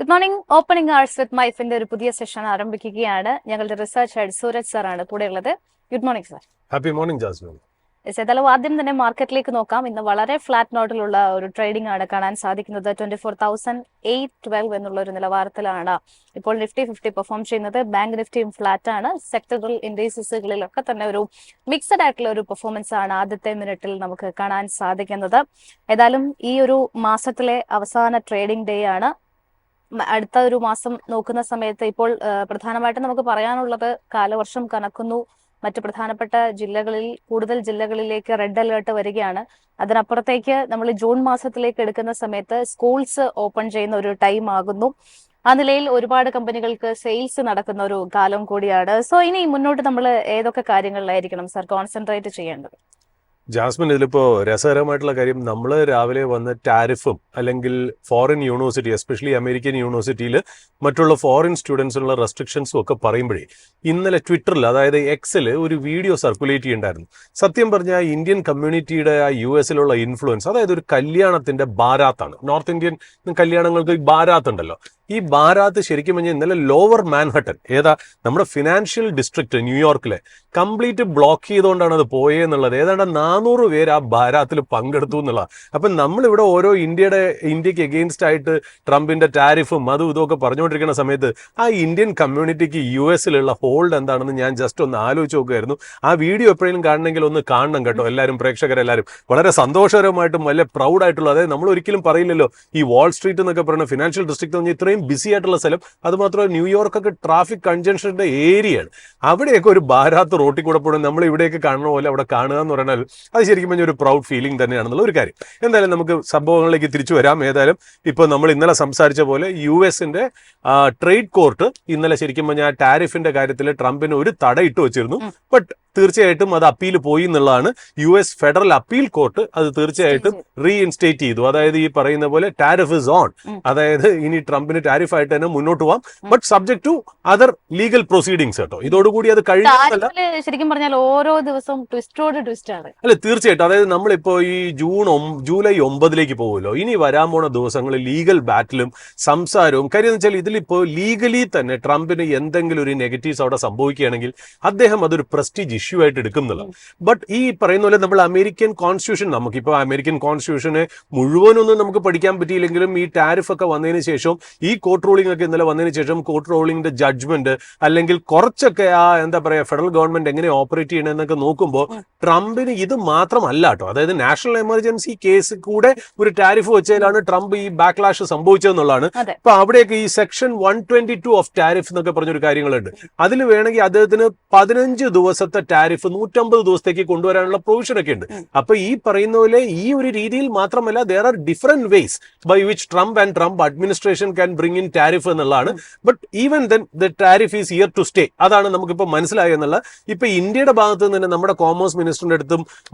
Good morning. Opening arts വിത്ത് മൈഫിന്റെ ഒരു പുതിയ session ആരംഭിക്കുകയാണ്. ഞങ്ങളുടെ റിസർച്ച് ഹെഡ് സൂരജ് സാർ ആണ് കൂടെ ഉള്ളത്. Good morning sir. Happy morning Jasmine. ഏതായാലും ആദ്യം തന്നെ മാർക്കറ്റിലേക്ക് നോക്കാം. ഇന്ന് വളരെ ഫ്ലാറ്റ് നോട്ടിലുള്ള ഒരു ട്രേഡിംഗ് ആണ് കാണാൻ സാധിക്കുന്നത്. 24,812 എന്നുള്ള ഒരു നിലവാരത്തിലാണ് ഇപ്പോൾ നിഫ്റ്റി 50 പെർഫോം ചെയ്യുന്നത്. ബാങ്ക് നിഫ്റ്റിയും ഫ്ലാറ്റ് ആണ്. സെക്ടറൽ ഇൻഡൈസസുകളിലൊക്കെ തന്നെ ഒരു മിക്സഡ് ആയിട്ടുള്ള ഒരു പെർഫോമൻസ് ആണ് ആദ്യത്തെ മിനിറ്റിൽ നമുക്ക് കാണാൻ സാധിക്കുന്നത്. ഏതായാലും ഈ ഒരു മാസത്തിലെ അവസാന ട്രേഡിംഗ് ഡേ ആണ്. അടുത്ത ഒരു മാസം നോക്കുന്ന സമയത്ത് ഇപ്പോൾ പ്രധാനമായിട്ടും നമുക്ക് പറയാനുള്ളത് കാലവർഷം കനക്കുന്നു. മറ്റു പ്രധാനപ്പെട്ട ജില്ലകളിൽ കൂടുതൽ ജില്ലകളിലേക്ക് റെഡ് അലേർട്ട് വരികയാണ്. അതിനപ്പുറത്തേക്ക് നമ്മൾ ജൂൺ മാസത്തിലേക്ക് എടുക്കുന്ന സമയത്ത് സ്കൂൾസ് ഓപ്പൺ ചെയ്യുന്ന ഒരു ടൈം ആകുന്നു. ആ നിലയിൽ ഒരുപാട് കമ്പനികൾക്ക് സെയിൽസ് നടക്കുന്ന ഒരു കാലം കൂടിയാണ്. സോ ഇനി മുന്നോട്ട് നമ്മൾ ഏതൊക്കെ കാര്യങ്ങളിലായിരിക്കണം സാർ കോൺസെൻട്രേറ്റ് ചെയ്യേണ്ടത്? ജാസ്മിൻ, ഇതിലിപ്പോ രസകരമായിട്ടുള്ള കാര്യം, നമ്മൾ രാവിലെ വന്ന് ടാരിഫും അല്ലെങ്കിൽ ഫോറിൻ യൂണിവേഴ്സിറ്റി, എസ്പെഷ്യലി അമേരിക്കൻ യൂണിവേഴ്സിറ്റിയിൽ മറ്റുള്ള ഫോറിൻ സ്റ്റുഡൻസിനുള്ള റെസ്ട്രിക്ഷൻസും ഒക്കെ പറയുമ്പോഴേ ഇന്നലെ ട്വിറ്ററിൽ, അതായത് എക്സിൽ ഒരു വീഡിയോ സർക്കുലേറ്റ് ചെയ്യുന്നുണ്ടായിരുന്നു. സത്യം പറഞ്ഞാൽ ഇന്ത്യൻ കമ്മ്യൂണിറ്റിയുടെ ആ US-ലുള്ള ഇൻഫ്ലുവൻസ്, അതായത് ഒരു കല്യാണത്തിന്റെ ബാരാത്താണ്. നോർത്ത് ഇന്ത്യൻ കല്യാണങ്ങൾക്ക് ബാരാത്ത് ഉണ്ടല്ലോ. ഈ ബാരാത്ത് ശരിക്കും പറഞ്ഞാൽ ഇന്നലെ ലോവർ മാൻഹട്ടൻ, നമ്മുടെ ഫിനാൻഷ്യൽ ഡിസ്ട്രിക്ട് ന്യൂയോർക്കിലെ കംപ്ലീറ്റ് ബ്ലോക്ക് ചെയ്തുകൊണ്ടാണ് അത് പോയെന്നുള്ളത്. ഏതാണ്ട് 400 പേര് ആ ബാരാത്തിൽ പങ്കെടുത്തു എന്നുള്ളത്. അപ്പം നമ്മളിവിടെ ഓരോ ഇന്ത്യക്ക് എഗെയിൻസ്റ്റ് ആയിട്ട് ട്രംപിന്റെ ടാരിഫും അതും ഇതൊക്കെ പറഞ്ഞുകൊണ്ടിരിക്കുന്ന സമയത്ത് ആ ഇന്ത്യൻ കമ്മ്യൂണിറ്റിക്ക് US-ലുള്ള ഹോൾഡ് എന്താണെന്ന് ഞാൻ ജസ്റ്റ് ഒന്ന് ആലോചിച്ച് നോക്കുമായിരുന്നു. ആ വീഡിയോ എപ്പോഴെങ്കിലും കാണണമെങ്കിൽ ഒന്ന് കാണണം കേട്ടോ. എല്ലാവരും പ്രേക്ഷകരെല്ലാവരും വളരെ സന്തോഷകരമായിട്ടും വലിയ പ്രൗഡായിട്ടുള്ള, അതായത് നമ്മൾ ഒരിക്കലും പറയില്ലല്ലോ ഈ വാൾ സ്ട്രീറ്റ് എന്നൊക്കെ പറയുന്ന ഫിനാൻഷ്യൽ ഡിസ്ട്രിക്ട് എന്ന് ഇത്രയും ബിസി ആയിട്ടുള്ള സ്ഥലം. അതുമാത്രമല്ല ന്യൂയോർക്കൊക്കെ ട്രാഫിക് കൺജൻഷന്റെ ഏരിയയാണ്. അവിടെയൊക്കെ ഒരു ബാരാത്ത് റോട്ടിൽ കൂടെ പോകണം നമ്മൾ ഇവിടെയൊക്കെ കാണുന്ന പോലെ അവിടെ കാണുക എന്ന് പറഞ്ഞാൽ അത് ശരിക്കും പറഞ്ഞ ഒരു പ്രൗഡ് ഫീലിംഗ് തന്നെയാണെന്നുള്ള ഒരു കാര്യം. എന്തായാലും നമുക്ക് സംഭവങ്ങളിലേക്ക് തിരിച്ചു വരാം. ഏതായാലും ഇപ്പോൾ നമ്മൾ ഇന്നലെ സംസാരിച്ച പോലെ US-ന്റെ ട്രേഡ് കോർട്ട് ഇന്നലെ ശരിക്കും പറഞ്ഞാൽ ടാരിഫിന്റെ കാര്യത്തിൽ ട്രംപിന് ഒരു തട ഇട്ട് വെച്ചിരുന്നു. ബട്ട് തീർച്ചയായിട്ടും അത് അപ്പീൽ പോയി എന്നുള്ളതാണ്. US ഫെഡറൽ അപ്പീൽ കോർട്ട് അത് തീർച്ചയായിട്ടും റീഇൻസ്റ്റേറ്റ് ചെയ്തു. അതായത് ഈ പറയുന്ന പോലെ ടാരിഫ് ഇസ് ഓൺ, അതായത് ഇനി ട്രംപിന് ടാരിഫ് ആയിട്ട് തന്നെ മുന്നോട്ട് പോവാം, but subject to other legal proceedings കേട്ടോ. ഇതോടുകൂടി അത് കഴിഞ്ഞല്ല. ശരിക്കും പറഞ്ഞാൽ ഓരോ ദിവസവും ട്വിസ്റ്റോട് ട്വിസ്റ്റ് ആണ്. അല്ല, തീർച്ചയായിട്ടും. അതായത് നമ്മളിപ്പോ ഈ ജൂലൈ 9 പോകുമല്ലോ. ഇനി വരാൻ പോണ ദിവസങ്ങളിൽ ലീഗൽ ബാറ്റിലും സംസാരവും കാര്യം എന്ന് വെച്ചാൽ ഇതിലിപ്പോ ലീഗലി തന്നെ ട്രംപിന് എന്തെങ്കിലും ഒരു നെഗറ്റീവ്സ് അവിടെ സംഭവിക്കുകയാണെങ്കിൽ അദ്ദേഹം അതൊരു പ്രസ്റ്റീജ് ഇഷ്യൂ ആയിട്ട് എടുക്കുന്നില്ല. ബട്ട് ഈ പറയുന്ന പോലെ നമ്മൾ അമേരിക്കൻ കോൺസ്റ്റിറ്റ്യൂഷൻ, നമുക്കിപ്പോ അമേരിക്കൻ കോൺസ്റ്റിറ്റ്യൂഷനെ മുഴുവനൊന്നും നമുക്ക് പഠിക്കാൻ പറ്റിയില്ലെങ്കിലും ഈ ടാരിഫ് ഒക്കെ വന്നതിന് ശേഷം, ഈ കോർട്ട് റൂളിംഗ് ഒക്കെ ഇന്നലെ വന്നതിന് ശേഷം കോർട്ട് റൂളിംഗിന്റെ ജഡ്ജ്മെന്റ് അല്ലെങ്കിൽ കുറച്ചൊക്കെ എന്താ പറയാ ഫെഡറൽ ഗവൺമെന്റ് എങ്ങനെ ഓപ്പറേറ്റ് ചെയ്യണമെന്നൊക്കെ നോക്കുമ്പോൾ ട്രംപിന് ഇത് മാത്രമല്ല കേട്ടോ. അതായത് നാഷണൽ എമർജൻസി കേസ് കൂടെ ഒരു ടാരിഫ് വെച്ചതിലാണ് ട്രംപ് ഈ ബാക്ക്ലാഷ് സംഭവിച്ചതെന്നുള്ളതാണ്. അപ്പൊ അവിടെയൊക്കെ ഈ സെക്ഷൻ 122 ഓഫ് ടാരിഫ് എന്നൊക്കെ പറഞ്ഞൊരു കാര്യങ്ങളുണ്ട്. അതിൽ വേണമെങ്കിൽ അദ്ദേഹത്തിന് 15 ദിവസത്തെ ടാരിഫ് 150 ദിവസത്തേക്ക് കൊണ്ടുവരാനുള്ള പ്രൊവിഷൻ ഒക്കെ ഉണ്ട്. അപ്പൊ ഈ പറയുന്ന പോലെ ഈ ഒരു രീതിയിൽ മാത്രമല്ല, there are different ways by which Trump and Trump administration can bring in tariff എന്നുള്ളതാണ്. But even then the tariff is here to stay. അതാണ് നമുക്കിപ്പോൾ മനസ്സിലായെന്നുള്ള. ഇപ്പൊ ഇന്ത്യയുടെ ഭാഗത്ത് നിന്ന് നമ്മുടെ കോമേഴ്സ് മിനിസ്റ്ററിന്റെ അടുത്തും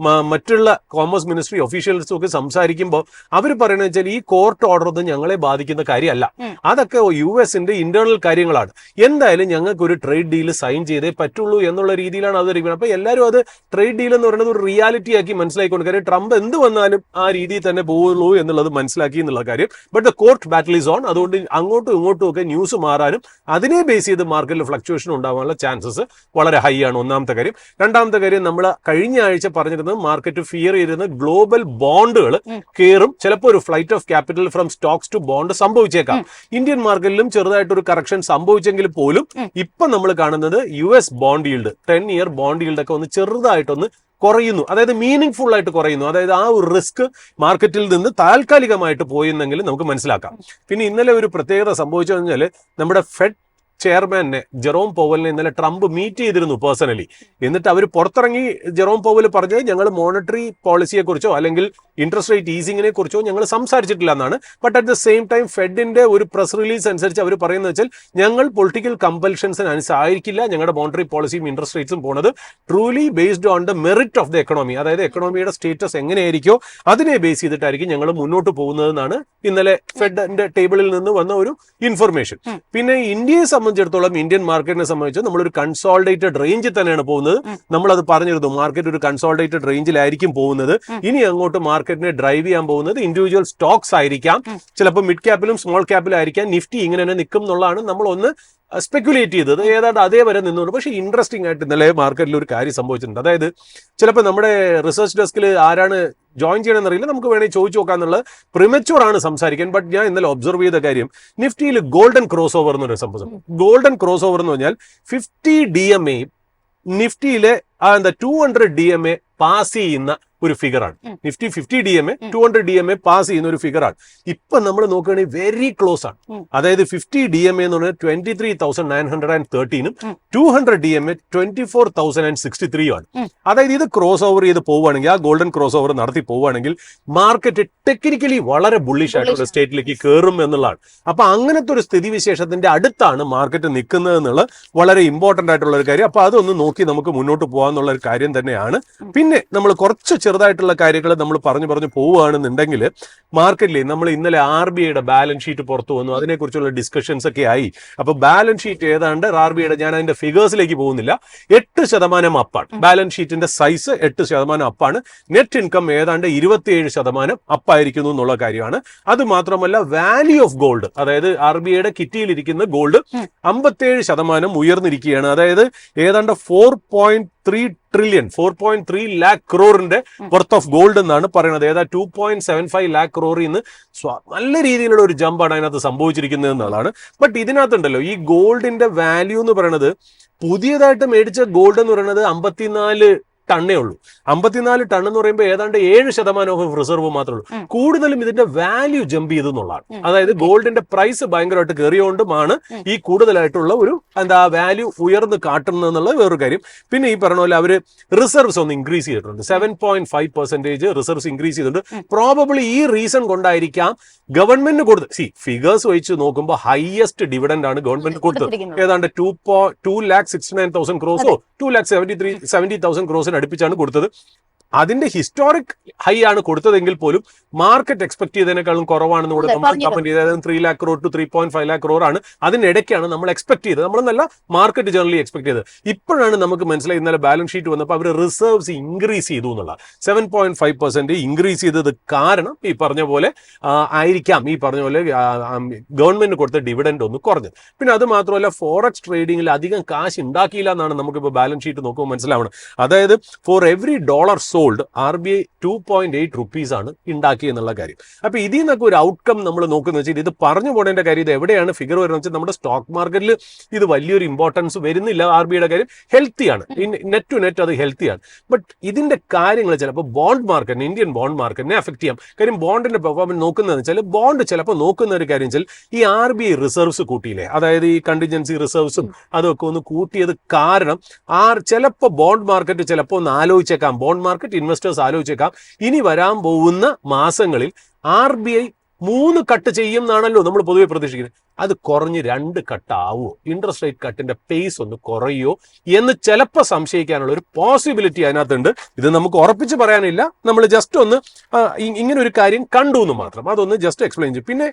മറ്റുള്ള കോമേഴ്സ് മിനിസ്ട്രി ഒഫീഷ്യൽസും ഒക്കെ സംസാരിക്കുമ്പോൾ അവർ പറയുന്നത് വെച്ചാൽ ഈ കോർട്ട് ഓർഡർ ഒന്നും ഞങ്ങളെ ബാധിക്കുന്ന കാര്യമല്ല, അതൊക്കെ US-ന്റെ ഇന്റേണൽ കാര്യങ്ങളാണ്. എന്തായാലും ഞങ്ങൾക്ക് ഒരു ട്രേഡ് ഡീൽ സൈൻ ചെയ്തേ പറ്റുള്ളൂ എന്നുള്ള രീതിയിലാണ് അത്. അപ്പൊ എല്ലാവരും അത് ട്രേഡ് ഡീൽ എന്ന് പറയുന്നത് ഒരു റിയാലിറ്റി ആക്കി മനസ്സിലാക്കിക്കൊണ്ട്, കാര്യം ട്രംപ് എന്ത് വന്നാലും ആ രീതിയിൽ തന്നെ പോവുള്ളൂ എന്നുള്ളത് മനസ്സിലാക്കി എന്നുള്ള കാര്യം. But the court battle is on. അതുകൊണ്ട് അങ്ങോട്ടും ഇങ്ങോട്ടും ഒക്കെ ന്യൂസ് മാറാനും അതിനെ ബേസ് ചെയ്ത് മാർക്കറ്റിൽ ഫ്ലക്ച്വേഷൻ ഉണ്ടാവാനുള്ള ചാൻസസ് വളരെ ഹൈ ആണ്. ഒന്നാമത്തെ കാര്യം. രണ്ടാമത്തെ കാര്യം, നമ്മൾ കഴിഞ്ഞ ആഴ്ച പറഞ്ഞിരുന്നത് മാർക്കറ്റ് ഫിയർ ചെയ്തിരുന്ന ഗ്ലോബൽ ബോണ്ടുകൾ കയറും, ചിലപ്പോൾ ഒരു flight of capital from stocks to bond സംഭവിച്ചേക്കാം. ഇന്ത്യൻ മാർക്കറ്റിലും ചെറുതായിട്ടൊരു കറക്ഷൻ സംഭവിച്ചെങ്കിൽ പോലും ഇപ്പൊ നമ്മൾ കാണുന്നത് US bond yield 10-year bond yield ഒക്കെ ഒന്ന് ചെറുതായിട്ടൊന്ന് കുറയുന്നു. അതായത് മീനിങ് ഫുൾ ആയിട്ട് കുറയുന്നു. അതായത് ആ ഒരു റിസ്ക് മാർക്കറ്റിൽ നിന്ന് താൽക്കാലികമായിട്ട് പോയെന്നെങ്കിലും നമുക്ക് മനസ്സിലാക്കാം. പിന്നെ ഇന്നലെ ഒരു പ്രത്യേകത സംഭവിച്ചു കഴിഞ്ഞാൽ നമ്മുടെ ഫെഡ് ചെയർമാനെ ജെറോം പവലിനെ ഇന്നലെ ട്രംപ് മീറ്റ് ചെയ്തിരുന്നു പേഴ്സണലി. എന്നിട്ട് അവർ പുറത്തിറങ്ങി ജെറോം പവൽ പറഞ്ഞത് ഞങ്ങൾ മോണിറ്ററി പോളിസിയെ കുറിച്ചോ അല്ലെങ്കിൽ ഇൻട്രസ്റ്റ് റേറ്റ് ഈസിങ്ങിനെ കുറിച്ചോ ഞങ്ങൾ സംസാരിച്ചിട്ടില്ല എന്നാണ്. But at the same time ഫെഡിന്റെ ഒരു പ്രസ് റിലീസ് അനുസരിച്ച് അവർ പറയുന്നത് വെച്ചാൽ ഞങ്ങൾ പൊളിറ്റിക്കൽ കമ്പൽഷൻസിന് അനുസരിച്ചിരിക്കില്ല ഞങ്ങളുടെ മോണിറ്ററി പോളിസിയും ഇൻട്രസ്റ്റ് റേറ്റ്സും പോണത് truly based on the merit of the economy, അതായത് എക്കണോമിയുടെ സ്റ്റേറ്റസ് എങ്ങനെയായിരിക്കോ അതിനെ ബേസ് ചെയ്തിട്ടായിരിക്കും ഞങ്ങൾ മുന്നോട്ട് പോകുന്നതെന്നാണ് ഇന്നലെ ഫെഡിന്റെ ടേബിളിൽ നിന്ന് വന്ന ഒരു ഇൻഫർമേഷൻ. പിന്നെ ഇന്ത്യയെ സംബന്ധിച്ചിടത്തോളം, ഇന്ത്യൻ മാർക്കറ്റിനെ സംബന്ധിച്ച് നമ്മളൊരു കൺസോൾഡേറ്റഡ് റേഞ്ചിൽ തന്നെയാണ് പോകുന്നത്. നമ്മളത് പറഞ്ഞിരുന്നു, മാർക്കറ്റ് ഒരു കൺസോൾഡേറ്റഡ് റേഞ്ചിലായിരിക്കും പോകുന്നത്. ഇനി അങ്ങോട്ട് മാർക്കറ്റ് മാർക്കറ്റിനെ ഡ്രൈവ് ചെയ്യാൻ പോകുന്നത് ഇൻഡിവിജ്വൽ സ്റ്റോക്സ് ആയിരിക്കാം, ചിലപ്പോൾ മിഡ് ക്യാപ്പിലും സ്മോൾ ക്യാപ്പിലും ആയിരിക്കാം. നിഫ്റ്റി ഇങ്ങനെ തന്നെ നിൽക്കും എന്നുള്ളതാണ് നമ്മൾ ഒന്ന് സ്പെക്കുലേറ്റ് ചെയ്തത്. ഏതാണ്ട് അതേവരെ നിന്നുകൊണ്ട്. പക്ഷേ ഇൻട്രസ്റ്റിംഗ് ആയിട്ട് ഇന്നലെ മാർക്കറ്റിൽ ഒരു കാര്യം സംഭവിച്ചിട്ടുണ്ട്. അതായത് ചിലപ്പോൾ നമ്മുടെ റിസർച്ച് ഡെസ്കിൽ ആരാണ് ജോയിൻ ചെയ്യണമെന്നറിയില്ല, നമുക്ക് വേണമെങ്കിൽ ചോദിച്ചു നോക്കാന്നുള്ളത് പ്രിമച്യൂർ ആണ് സംസാരിക്കാൻ. ബട്ട് ഞാൻ ഇന്നലെ ഒബ്സർവ് ചെയ്ത കാര്യം, നിഫ്റ്റിയിൽ ഗോൾഡൻ ക്രോസ് ഓവർ എന്നൊരു സംഭവം. ഗോൾഡൻ ക്രോസ് ഓവർ എന്ന് പറഞ്ഞാൽ 50 DMA നിഫ്റ്റിയിലെ 200 DMA പാസ് ചെയ്യുന്ന ഒരു ഫിഗറാണ്. നിഫ്റ്റി 50 DMA 200 DMA പാസ് ചെയ്യുന്ന ഒരു ഫിഗറാണ്. ഇപ്പൊ നമ്മൾ നോക്കുകയാണെങ്കിൽ വെരി ക്ലോസ് ആണ്. അതായത് 50 DMA എന്ന് പറഞ്ഞാൽ 23,913 200 DMA 24,063 ആണ്. അതായത് ഇത് ക്രോസ് ഓവർ ചെയ്ത് പോവുകയാണെങ്കിൽ, ആ ഗോൾഡൻ ക്രോസ് ഓവർ നടത്തി പോവുകയാണെങ്കിൽ മാർക്കറ്റ് ടെക്നിക്കലി വളരെ ബുള്ളിഷ് ആയിട്ടുള്ള സ്റ്റേറ്റിലേക്ക് കയറും എന്നുള്ളതാണ്. അപ്പൊ അങ്ങനത്തെ ഒരു സ്ഥിതിവിശേഷത്തിന്റെ അടുത്താണ് മാർക്കറ്റ് നിൽക്കുന്നത് എന്നുള്ള വളരെ ഇമ്പോർട്ടന്റ് ആയിട്ടുള്ള ഒരു കാര്യം. അപ്പൊ അതൊന്ന് നോക്കി നമുക്ക് മുന്നോട്ട് പോകാന്നുള്ള ഒരു കാര്യം തന്നെയാണ്. പിന്നെ നമ്മൾ കുറച്ച് ചെറുതായിട്ടുള്ള കാര്യങ്ങൾ നമ്മൾ പറഞ്ഞു പോവുകയാണെന്നുണ്ടെങ്കിൽ, മാർക്കറ്റിൽ നമ്മൾ ഇന്നലെ RBIയുടെ ബാലൻസ് ഷീറ്റ് പുറത്തു വന്നു, അതിനെക്കുറിച്ചുള്ള ഡിസ്കഷൻസ് ഒക്കെ ആയി. അപ്പൊ ബാലൻസ് ഷീറ്റ് ഏതാണ്ട് RBIയുടെ, ഞാൻ അതിന്റെ ഫിഗേഴ്സിലേക്ക് പോകുന്നില്ല, 8% അപ്പാണ്. ബാലൻസ് ഷീറ്റിന്റെ സൈസ് 8% അപ്പാണ്. നെറ്റ് ഇൻകം ഏതാണ്ട് 27% അപ്പായിരിക്കുന്നു എന്നുള്ള കാര്യമാണ്. അത് മാത്രമല്ല വാല്യൂ ഓഫ് ഗോൾഡ്, അതായത് RBIയുടെ കിറ്റിയിലിരിക്കുന്ന ഗോൾഡ് 57% ഉയർന്നിരിക്കുകയാണ്. അതായത് ഏതാണ്ട് 4.3 lakh ക്രോറിന്റെ വർത്ത് ഓഫ് ഗോൾഡ് എന്നാണ് പറയുന്നത്. ഏതാ 2.75 lakh ക്രോറിൽ നിന്ന് നല്ല രീതിയിലുള്ള ഒരു ജമ്പാണ് അതിനകത്ത് സംഭവിച്ചിരിക്കുന്നത് എന്നുള്ളതാണ്. ബട്ട് ഇതിനകത്തുണ്ടല്ലോ, ഈ ഗോൾഡിന്റെ വാല്യൂ എന്ന് പറയുന്നത്, പുതിയതായിട്ട് മേടിച്ച ഗോൾഡ് എന്ന് പറയുന്നത് 54 ടണ്ണേ ഉള്ളൂ. 54 ടൺ എന്ന് പറയുമ്പോൾ ഏതാണ്ട് 7% ഓഫ് റിസർവ് മാത്രമേ ഉള്ളൂ. കൂടുതലും ഇതിന്റെ വാല്യൂ ജമ്പ് ചെയ്തു എന്നുള്ളതാണ്. അതായത് ഗോൾഡിന്റെ പ്രൈസ് ഭയങ്കരമായിട്ട് കയറിയോണ്ടുമാണ് ഈ കൂടുതലായിട്ടുള്ള ഒരു വാല്യൂ ഉയർന്ന് കാട്ടുന്നത് എന്നുള്ള വേറൊരു കാര്യം. പിന്നെ ഈ പറഞ്ഞ പോലെ അവര് റിസർവ്സ് ഒന്ന് ഇൻക്രീസ് ചെയ്തിട്ടുണ്ട്. 7.5% റിസർവ്സ് ഇൻക്രീസ് ചെയ്തിട്ടുണ്ട്. പ്രോബബ്ലി ഈ റീസൺ കൊണ്ടായിരിക്കാം ഗവൺമെന്റിന് കൊടുത്ത്, ഫിഗേഴ്സ് വെച്ച് നോക്കുമ്പോൾ ഹയസ്റ്റ് ഡിവിഡൻഡ് ആണ് ഗവൺമെന്റ് കൊടുത്തത്. ഏതാണ്ട് 2,69,000 ക്രോസോ 2,70,000 ക്രോസിന് അടുപ്പിച്ചാണ് കൊടുത്തത്. അതിന്റെ ഹിസ്റ്റോറിക് ഹൈ ആണ് കൊടുത്തതെങ്കിൽ പോലും മാർക്കറ്റ് എക്സ്പെക്ട് ചെയ്തതിനേക്കാളും കുറവാണെന്ന് കൂടെ നമ്മൾ കമന്റ് ചെയ്തത്. 3 lakh crore to 3.5 lakh crore ആണ്. അതിനിടയ്ക്കാണ് നമ്മൾ എക്സ്പെക്ട് ചെയ്തത്. നമ്മളെന്നല്ല, മാർക്കറ്റ് ജനറലി എക്സ്പെക്ട് ചെയ്തത്. ഇപ്പോഴാണ് നമുക്ക് മനസ്സിലായി, ഇന്നലെ ബാലൻസ് ഷീറ്റ് വന്നപ്പോൾ അവർ റിസർവ്സ് ഇൻക്രീസ് ചെയ്തു എന്നുള്ള 7.5% ഇൻക്രീസ് ചെയ്തത് കാരണം ഈ പറഞ്ഞ പോലെ ആയിരിക്കാം, ഈ പറഞ്ഞ പോലെ ഗവൺമെന്റ് കൊടുത്ത ഡിവിഡൻഡ് ഒന്ന് കുറഞ്ഞത്. പിന്നെ അത് മാത്രമല്ല, ഫോറക്സ് ട്രേഡിംഗിൽ അധികം കാശ് ഉണ്ടാക്കിയില്ല എന്നാണ് നമുക്കിപ്പോൾ ബാലൻസ് ഷീറ്റ് നോക്കുമ്പോൾ മനസ്സിലാവണം. അതായത് for every $1 sold RBI 2.8 rupees ആണ് ഉണ്ടാക്കി എന്നുള്ള കാര്യം. അപ്പൊ ഇതിൽ നിന്നൊക്കെ ഒരു ഔട്ട്കം നമ്മൾ നോക്കുന്ന വെച്ചാൽ, ഇത് പറഞ്ഞു പോകേണ്ട കാര്യം, ഇത് എവിടെയാണ് ഫിഗർ വരുന്നത് വെച്ചാൽ, നമ്മുടെ സ്റ്റോക്ക് മാർക്കറ്റിൽ ഇത് വലിയൊരു ഇമ്പോർട്ടൻസ് വരുന്നില്ല. RBIയുടെ കാര്യം ഹെൽത്തിയാണ്, നെറ്റ് ടു നെറ്റ് അത് ഹെൽത്തിയാണ്. ബട്ട് ഇതിന്റെ കാര്യങ്ങൾ ചിലപ്പോൾ ബോണ്ട് മാർക്കറ്റിന്, ഇന്ത്യൻ ബോണ്ട് മാർക്കറ്റിനെ അഫക്ട് ചെയ്യാം. കാര്യം ബോണ്ടിന്റെ പെർഫോമൻസ് നോക്കുന്നതെന്ന് വെച്ചാൽ, ബോണ്ട് ചിലപ്പോൾ നോക്കുന്ന ഒരു കാര്യം വെച്ചാൽ, ഈ RBI റിസർവ്സ് കൂട്ടിയില്ലേ, അതായത് ഈ കണ്ടിജൻസി റിസർവ്സും അതൊക്കെ ഒന്ന് കൂട്ടിയത് കാരണം ചിലപ്പോൾ ബോണ്ട് മാർക്കറ്റ് ചിലപ്പോൾ ഒന്ന് ആലോചിച്ചേക്കാം, ബോണ്ട് മാർക്കറ്റ് ഇൻവെസ്റ്റേഴ്സ് ആലോചിച്ചേക്കാം, ഇനി വരാൻ പോകുന്ന മാസങ്ങളിൽ RBI 3 കട്ട് ചെയ്യും എന്നാണല്ലോ നമ്മൾ പൊതുവെ പ്രതീക്ഷിക്കുന്നത്. അത് കുറഞ്ഞ് 2 കട്ട് ആവുമോ, ഇൻട്രസ്റ്റ് റേറ്റ് കട്ടിന്റെ പേസ് ഒന്ന് കുറയോ എന്ന് ചിലപ്പോൾ സംശയിക്കാനുള്ള ഒരു പോസിബിലിറ്റി അതിനകത്തുണ്ട്. ഇത് നമുക്ക് ഉറപ്പിച്ച് പറയാനില്ല, നമ്മൾ ജസ്റ്റ് ഒന്ന് ഇങ്ങനെ ഒരു കാര്യം കണ്ടു എന്ന് മാത്രം, അതൊന്ന് ജസ്റ്റ് എക്സ്പ്ലെയിൻ ചെയ്യും. പിന്നെ